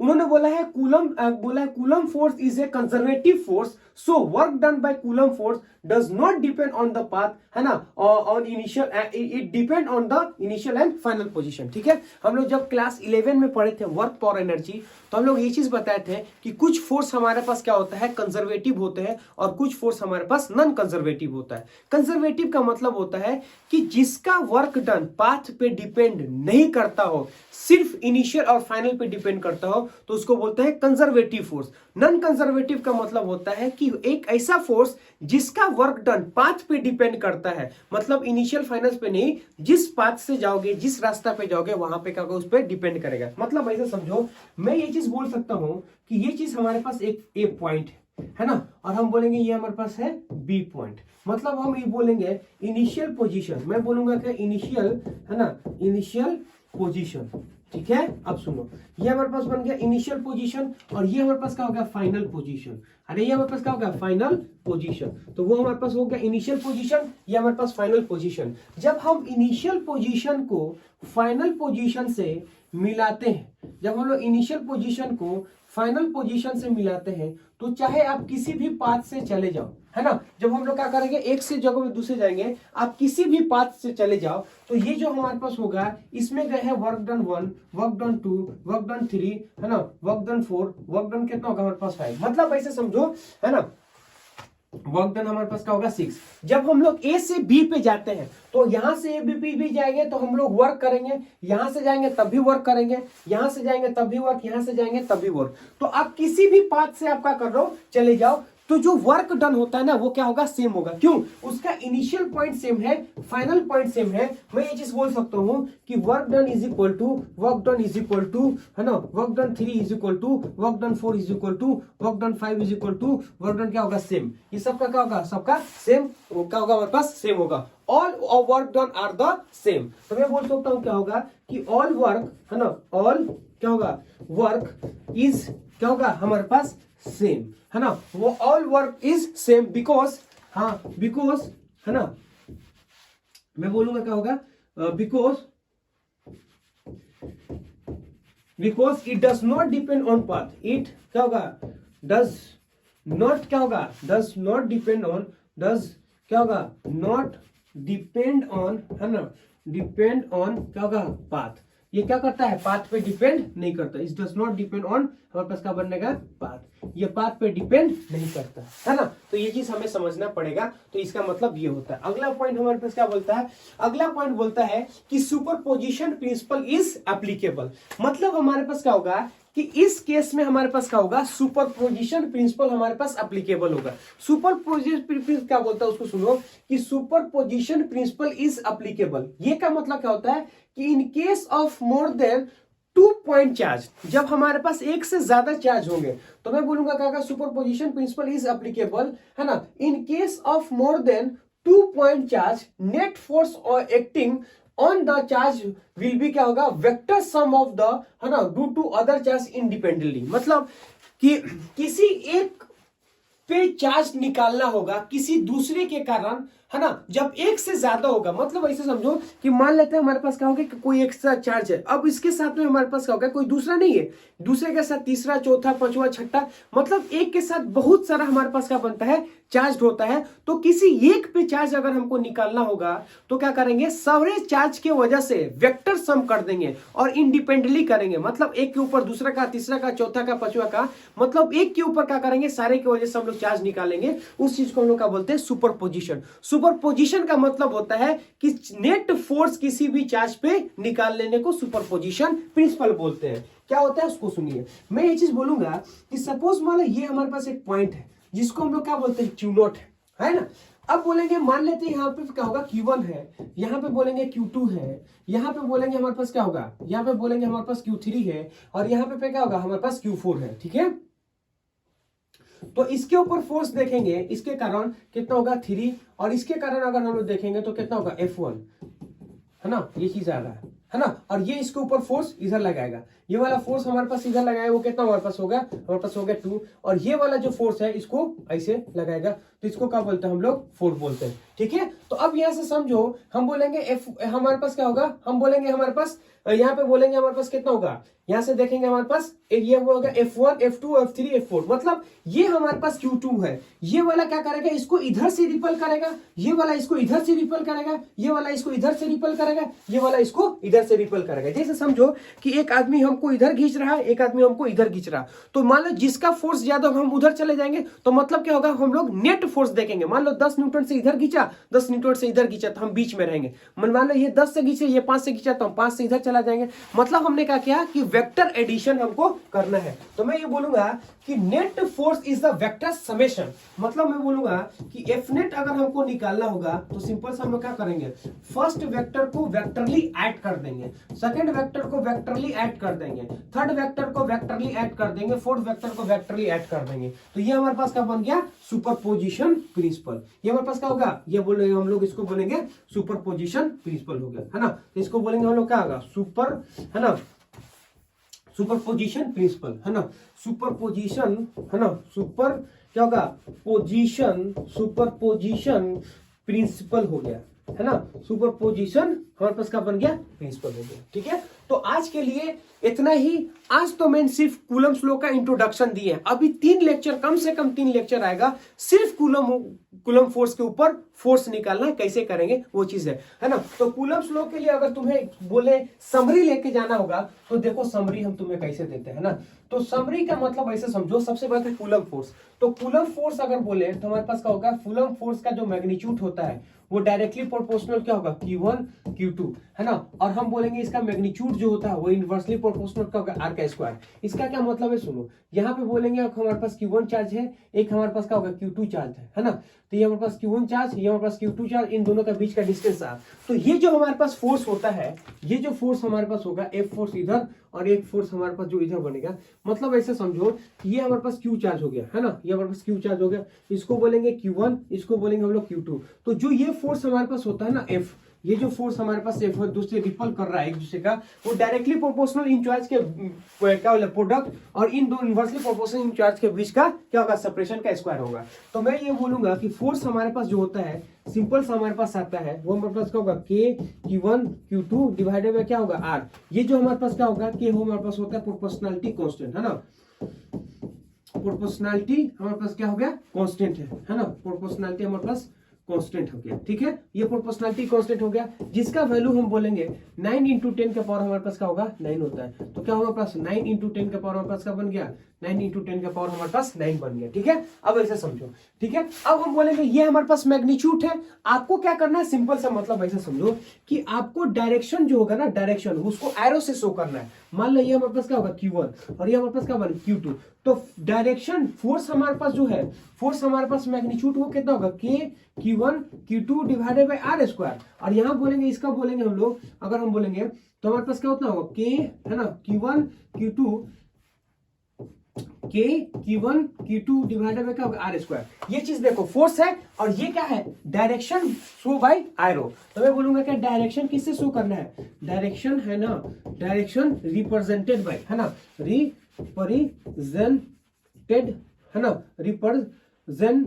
उन्होंने बोला है coulomb force is a conservative force, so work done by coulomb force does not depend on the path, है ना, on initial, it depend on the initial and final position, ठीक है। हम लोग जब क्लास 11 में पढ़े थे वर्क फॉर एनर्जी, तो हम लोग ये चीज बताए थे कि कुछ फोर्स हमारे पास क्या होता है, कंजर्वेटिव होते हैं, और कुछ फोर्स हमारे पास नॉन कंजर्वेटिव होता है। कंजर्वेटिव का मतलब होता है कि जिसका वर्क डन पाथ पे डिपेंड नहीं करता हो, सिर्फ इनिशियल और फाइनल पे डिपेंड करता हो, तो उसको बोलते हैं कंजर्वेटिव फोर्स। नॉन कंजर्वेटिव का मतलब होता है कि एक ऐसा फोर्स जिसका वर्क डन पाथ पे डिपेंड करता है, मतलब इनिशियल फाइनल पे नहीं, जिस पाथ से जाओगे, जिस रास्ता पे जाओगे वहां पे क्या होगा, उस पर डिपेंड करेगा। मतलब ऐसे समझो, मैं ये चीज बोल सकता हूं कि ये चीज हमारे पास एक ए पॉइंट, है ना, और हम बोलेंगे ये हमारे पास है बी पॉइंट। मतलब हम ये बोलेंगे इनिशियल पोजीशन, मैं बोलूंगा कि इनिशियल, है ना, इनिशियल पोजीशन। ठीक है, अब सुनो, ये हमारे पास बन गया इनिशियल पोजीशन, और ये हमारे पास क्या हो गया फाइनल पोजीशन। अरे ये हमारे पास क्या हो गया फाइनल पोजीशन, तो वो हमारे पास हो गया इनिशियल पोजीशन, ये हमारे पास फाइनल पोजीशन। जब हम इनिशियल पोजीशन को फाइनल पोजीशन से मिलाते हैं, जब हम लोग इनिशियल पोजीशन को फाइनल पोजीशन से मिलाते हैं, तो चाहे आप किसी भी पाथ से चले जाओ, है ना, जब हम लोग क्या करेंगे एक से जगह में दूसरे जाएंगे, आप किसी भी पाथ से चले जाओ, तो ये जो हमारे पास होगा इसमें गए हैं work done 1, work done 2, work done 3, है ना, वर्क डन 4, वर्क डन कितना होगा हमारे पास 5। मतलब ऐसे समझो, है ना, वर्क डन हमारे पास क्या होगा 6। जब हम लोग ए से बी पे जाते हैं, तो यहां से ए बी भी जाएंगे तो हम लोग वर्क करेंगे, यहां से जाएंगे तब भी वर्क करेंगे, यहां से जाएंगे तब भी वर्क, यहां से जाएंगे तब भी वर्क। तो आप किसी भी पाथ से आप क्या कर रहे हो चले जाओ, तो जो वर्क डन होता है ना वो क्या होगा सेम होगा। क्यों? उसका इनिशियल पॉइंट सेम है, फाइनल पॉइंट सेम है। मैं ये चीज बोल सकता हूं कि work done is equal to work done is equal to, है ना, work done 3 is equal to work done 4 is equal to work done 5 is equal to work done क्या होगा सेम। ये सबका क्या होगा, सबका सेम क्या होगा हमारे पास सेम होगा। All work done are the same. तो मैं बोल सकता हूं क्या होगा कि ऑल वर्क, है ना, ऑल क्या होगा वर्क इज क्या होगा हमारे पास सेम, है ना, वो all work is same because, हाँ बिकॉज, है ना, मैं बोलूंगा क्या होगा because it does not depend on path, it क्या होगा डज नॉट क्या होगा does not depend on, does क्या होगा नॉट डिपेंड ऑन, है ना, डिपेंड ऑन क्या होगा पाथ। ये क्या करता है पाथ पे डिपेंड नहीं करता, it does not depend on, हमारे पास क्या बनने का पाथ, ये पाथ पे डिपेंड नहीं करता, है ना। तो ये चीज हमें समझना पड़ेगा। तो इसका मतलब ये होता है। अगला पॉइंट हमारे पास क्या बोलता है, अगला पॉइंट बोलता है कि सुपरपोजिशन प्रिंसिपल इज एप्लीकेबल। मतलब हमारे पास क्या होगा कि इस केस में हमारे पास क्या होगा सुपरपोजिशन प्रिंसिपल हमारे पास एप्लीकेबल होगा। सुपरपोजिशन प्रिंसिपल क्या बोलता है उसको सुनो कि सुपरपोजिशन प्रिंसिपल इज एप्लीकेबल। ये का मतलब क्या होता है कि इन case of more than 2 point charge, जब हमारे पास एक से ज्यादा चार्ज होंगे, तो मैं बोलूंगा क्या सुपरपोजिशन प्रिंसिपल इज एप्लीकेबल, है ना, in case of more than 2 point charge net force और acting on the charge will be क्या होगा वेक्टर सम ऑफ द, है ना, due to other charge independently. मतलब कि किसी एक पे चार्ज निकालना होगा किसी दूसरे के कारण, है ना, जब एक से ज्यादा होगा। मतलब ऐसे समझो कि मान लेते हैं हमारे पास क्या होगा कि कोई एक्स्ट्रा चार्ज है, अब इसके साथ में हमारे पास क्या होगा कोई दूसरा नहीं है, दूसरे के साथ तीसरा चौथा पांचवा छठा, मतलब एक के साथ बहुत सारा हमारे पास क्या बनता है चार्ज होता है। तो किसी एक पे चार्ज अगर हमको निकालना होगा तो क्या करेंगे सारे चार्ज के वजह से वेक्टर सम कर देंगे और इंडिपेंडेंटली करेंगे। मतलब एक के ऊपर दूसरा का, तीसरा का, चौथा का, पांचवा का, मतलब एक के ऊपर क्या करेंगे सारे की वजह से हम लोग चार्ज निकालेंगे। उस चीज को हम लोग क्या बोलते हैं सुपरपोजिशन। सुपरपोजिशन का मतलब होता है कि नेट फोर्स किसी भी चार्ज पे निकाल लेने को सुपरपोजिशन प्रिंसिपल बोलते हैं। क्या होता है उसको सुनिए। मैं ये चीज बोलूंगा कि सपोज मान लो ये हमारे पास एक पॉइंट है जिसको हम लोग क्या बोलते हैं क्यू नॉट है ना। अब बोलेंगे मान लेते हैं यहाँ पे क्या होगा Q1 है, यहाँ पे बोलेंगे Q2 है, यहाँ पे बोलेंगे हमारे पास क्या होगा, यहाँ पे बोलेंगे हमारे पास Q3 है, और यहाँ पे क्या होगा हमारे पास Q4 है। ठीक है, तो इसके ऊपर फोर्स देखेंगे, इसके कारण कितना होगा 3, और इसके कारण अगर हम लोग देखेंगे तो कितना होगा F1, है ना, ये चीज आ रहा है ना, और ये इसके ऊपर फोर्स इधर लगाएगा, ये वाला फोर्स हमारे पास इधर लगाएगा, वो कितना हमारे पास होगा, हमारे पास हो गया 2, और ये वाला जो फोर्स है इसको ऐसे लगाएगा, तो इसको क्या बोलते हैं हम लोग फोर्स बोलते हैं। ठीक है, तो अब यहां से समझो हम बोलेंगे F हमारे पास क्या होगा, हम बोलेंगे हमारे पास यहाँ पे बोलेंगे हमारे पास कितना होगा, यहां से देखेंगे हमारे पास ये वो होगा F1 F2 F3 F4, मतलब ये हमारे पास Q2 है, ये वाला क्या करेगा इसको इधर से रिपल करेगा, ये वाला इसको इधर से रिपल करेगा, ये वाला इसको इधर से रिपल करेगा, ये वाला इसको इधर से रिपल करेगा। जैसे समझो कि एक आदमी हमको इधर खींच रहा है, एक आदमी हमको इधर खींच रहा है, तो मान लो जिसका फोर्स ज्यादा हम उधर चले जाएंगे, तो मतलब क्या होगा हम लोग नेट फोर्स देखेंगे। मान लो 10 न्यूटन से इधर खींचा, 10 न्यूटन से इधर खींचा, तो हम बीच में रहेंगे। मान लो ये 10 से खींचे, ये 5 से खींचा, तो हम 5 से इधर चला जाएंगे। मतलब हमने क्या किया कि वेक्टर एडिशन हमको करना है। तो मैं ये बोलूंगा कि net force is the vector summation. मतलब मैं बोलूंगा कि एफ नेट अगर हमको निकालना होगा तो सिंपल सा हम लोग क्या करेंगे, फर्स्ट वेक्टर को वेक्टरली ऐड कर देंगे, सेकंड वेक्टर को वेक्टरली ऐड कर देंगे, करेंगे, थर्ड वेक्टर को वेक्टरली ऐड कर देंगे, फोर्थ वेक्टर को वेक्टरली ऐड कर देंगे। तो ये हमारे पास क्या बन गया, सुपरपोजिशन प्रिंसिपल। ये हमारे पास क्या होगा, ये बोलेंगे हम लोग, इसको बोलेंगे सुपरपोजिशन प्रिंसिपल हो गया, है ना। तो इसको बोलेंगे हम लोग क्या होगा, सुपर, है ना, सुपरपोजिशन प्रिंसिपल, है ना, सुपरपोजिशन, है ना, सुपर क्या होगा, पोजीशन, सुपरपोजिशन प्रिंसिपल हो गया, है ना। सुपरपोजिशन हमारे पास क्या बन गया, प्रिंसिपल हो गया। ठीक है, तो आज के लिए इतना ही। आज तो मैंने सिर्फ कूलम्स लॉ का इंट्रोडक्शन दिए हैं। अभी 3 लेक्चर, कम से कम 3 लेक्चर आएगा सिर्फ कूलम फोर्स के ऊपर, फोर्स निकालना कैसे करेंगे वो चीज है ना। तो कूलम्स लॉ के लिए अगर तुम्हें बोले समरी लेके जाना होगा, तो देखो समरी हम तुम्हें कैसे देते हैं ना। तो समरी का मतलब ऐसे समझो, सबसे पहले कूलम फोर्स। तो कूलम फोर्स अगर बोले तो हमारे पास क्या होगा, कूलम फोर्स का जो मैग्नीट्यूड होता है वो डायरेक्टली प्रोपोर्शनल क्या होगा, Q1 Q2, है ना। और हम बोलेंगे इसका मैग्नीट्यूड जो होता है वो इनवर्सली प्रोपोर्शनल क्या होगा, R का स्क्वायर। इसका क्या मतलब है, सुनो, यहाँ पे बोलेंगे हमारे पास Q1 चार्ज है, एक हमारे पास क्या होगा Q2 चार्ज है ना। तो ये हमारे पास Q1 चार्ज, ये हमारे पास Q2 चार्ज, इन दोनों के बीच का डिस्टेंस R। तो ये जो हमारे पास फोर्स होता है, ये जो फोर्स हमारे पास होगा, एक फोर्स इधर और एक फोर्स हमारे पास जो इधर बनेगा, मतलब ऐसे समझो कि ये हमारे पास Q चार्ज हो गया, है ना, ये हमारे पास Q चार्ज हो गया, इसको बोलेंगे Q1, इसको बोलेंगे हम लोग Q2। तो जो ये फोर्स हमारे पास होता है ना F, ये जो फोर्स हमारे पास F दूसरे रिपल कर रहा है एक दूसरे का, वो डायरेक्टली प्रोपोर्शनल इंचार्ज के क्या होगा, प्रोडक्ट, और इन दो इनवर्सली प्रोपोर्शनल इंचार्ज के बीच का क्या होगा, सेपरेशन का स्क्वायर होगा। तो मैं ये बोलूंगा कि फोर्स हमारे पास जो होता है, सिंपल सा हमारे पास आता है, वो हमारे पास क्या होगा, K Q1 Q2 divided by क्या होगा, R। ये जो हमारे पास क्या होगा, K वो हमारे पास होता है प्रोपोर्शनलिटी कांस्टेंट, है ना। प्रोपोर्शनलिटी हमारे पास क्या हो गया, कांस्टेंट है ना। प्रोपोर्शनलिटी हमारे पास कांस्टेंट हो गया। ठीक है, ये प्रोपोर्शनलिटी कांस्टेंट हो गया, जिसका वैल्यू हम बोलेंगे 9 × 10 का पावर हमारे पास क्या होगा, 9 होता है। तो क्या हमारे पास 9 × 10 का पावर हमारे पास क्या बन गया, 9 × 10 का पावर हमारे पास 9 बन गया। ठीक है, अब ऐसे समझो। ठीक है, अब हम बोलेंगे ये हमारे पास मैग्नीट्यूड है। आपको क्या करना है, सिंपल सा मतलब ऐसे समझो कि आपको डायरेक्शन जो होगा ना, डायरेक्शन उसको एरो से शो करना है। मान लो ये हमारे पास क्या होगा Q1 और ये हमारे पास क्या बन Q2। तो डायरेक्शन फोर्स हमारे पास जो है, फोर्स हमारे पास मैग्नीट्यूड वो कितना होगा, K Q1 Q2 divided by R square. और यहाँ बोलेंगे, इसका बोलेंगे हम लोग, अगर हम बोलेंगे तो हमारे पास क्या होता होगा, K, है ना, Q1 Q2 K Q1 Q2 divided by क्या होगा, R स्क्वायर। ये चीज देखो, फोर्स है और ये क्या है, डायरेक्शन शो बाय एरो। तो मैं बोलूंगा क्या, डायरेक्शन किससे शो करना है, डायरेक्शन है ना, डायरेक्शन रिप्रेजेंटेड बाय, है ना, रिप्रेजेंटेड, है ना, रिप्रेजेंट,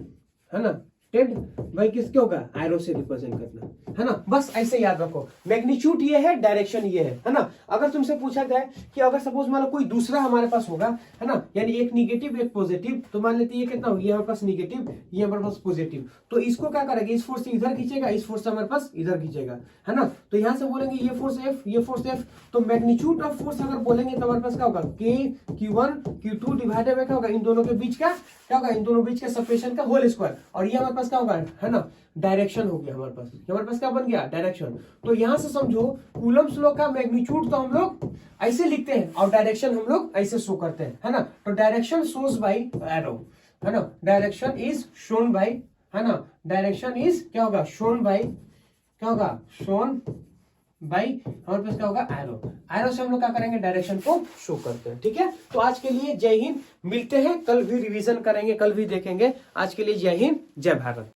है ना, टेड भाई किसके होगा, एरो से रिप्रेजेंट करना, है ना। बस ऐसे याद रखो, मैग्नीट्यूड ये है, डायरेक्शन ये है ना। अगर तुमसे पूछा जाए कि अगर सपोज मान लो कोई दूसरा हमारे पास होगा, है ना, यानी एक निगेटिव एक पॉजिटिव, तो मान लेते ये कितना होगा, ये हमारे पास निगेटिव, ये हमारे पास पॉजिटिव। तो इसको क्या करेगा, इस फोर्स से इधर खींचेगा, इस फोर्स से हमारे पास इधर खींचेगा, है ना। तो यहाँ से बोलेंगे ये फोर्स F, ये फोर्स F। तो मैग्नीट्यूड ऑफ फोर्स अगर बोलेंगे तो हमारे पास क्या होगा, K Q1 Q2 divided by क्या होगा, इन दोनों के बीच का क्या होगा, इन दोनों बीच का सेपरेशन का होल स्क्वायर। और ये हमारे पास क्या होगा, है ना, डायरेक्शन हो गया हमारे पास। हमारे पास क्या बन गया, डायरेक्शन। तो यहां से समझो कूलम्स लॉ का मैग्नीट्यूड तो हम लोग ऐसे लिखते हैं और डायरेक्शन हम लोग ऐसे शो करते हैं, है ना। तो डायरेक्शन शोज बाय एरो, है ना, डायरेक्शन इज शोन बाय, है ना, डायरेक्शन इज क्या होगा, शोन बाय, क्या होगा, शोन बाई, हमारे पास क्या होगा, एरो। एरो से हम लोग क्या करेंगे, डायरेक्शन को शो करते हैं। ठीक है, तो आज के लिए जय हिंद, मिलते हैं, कल भी रिवीजन करेंगे, कल भी देखेंगे। आज के लिए जय हिंद, जय भारत।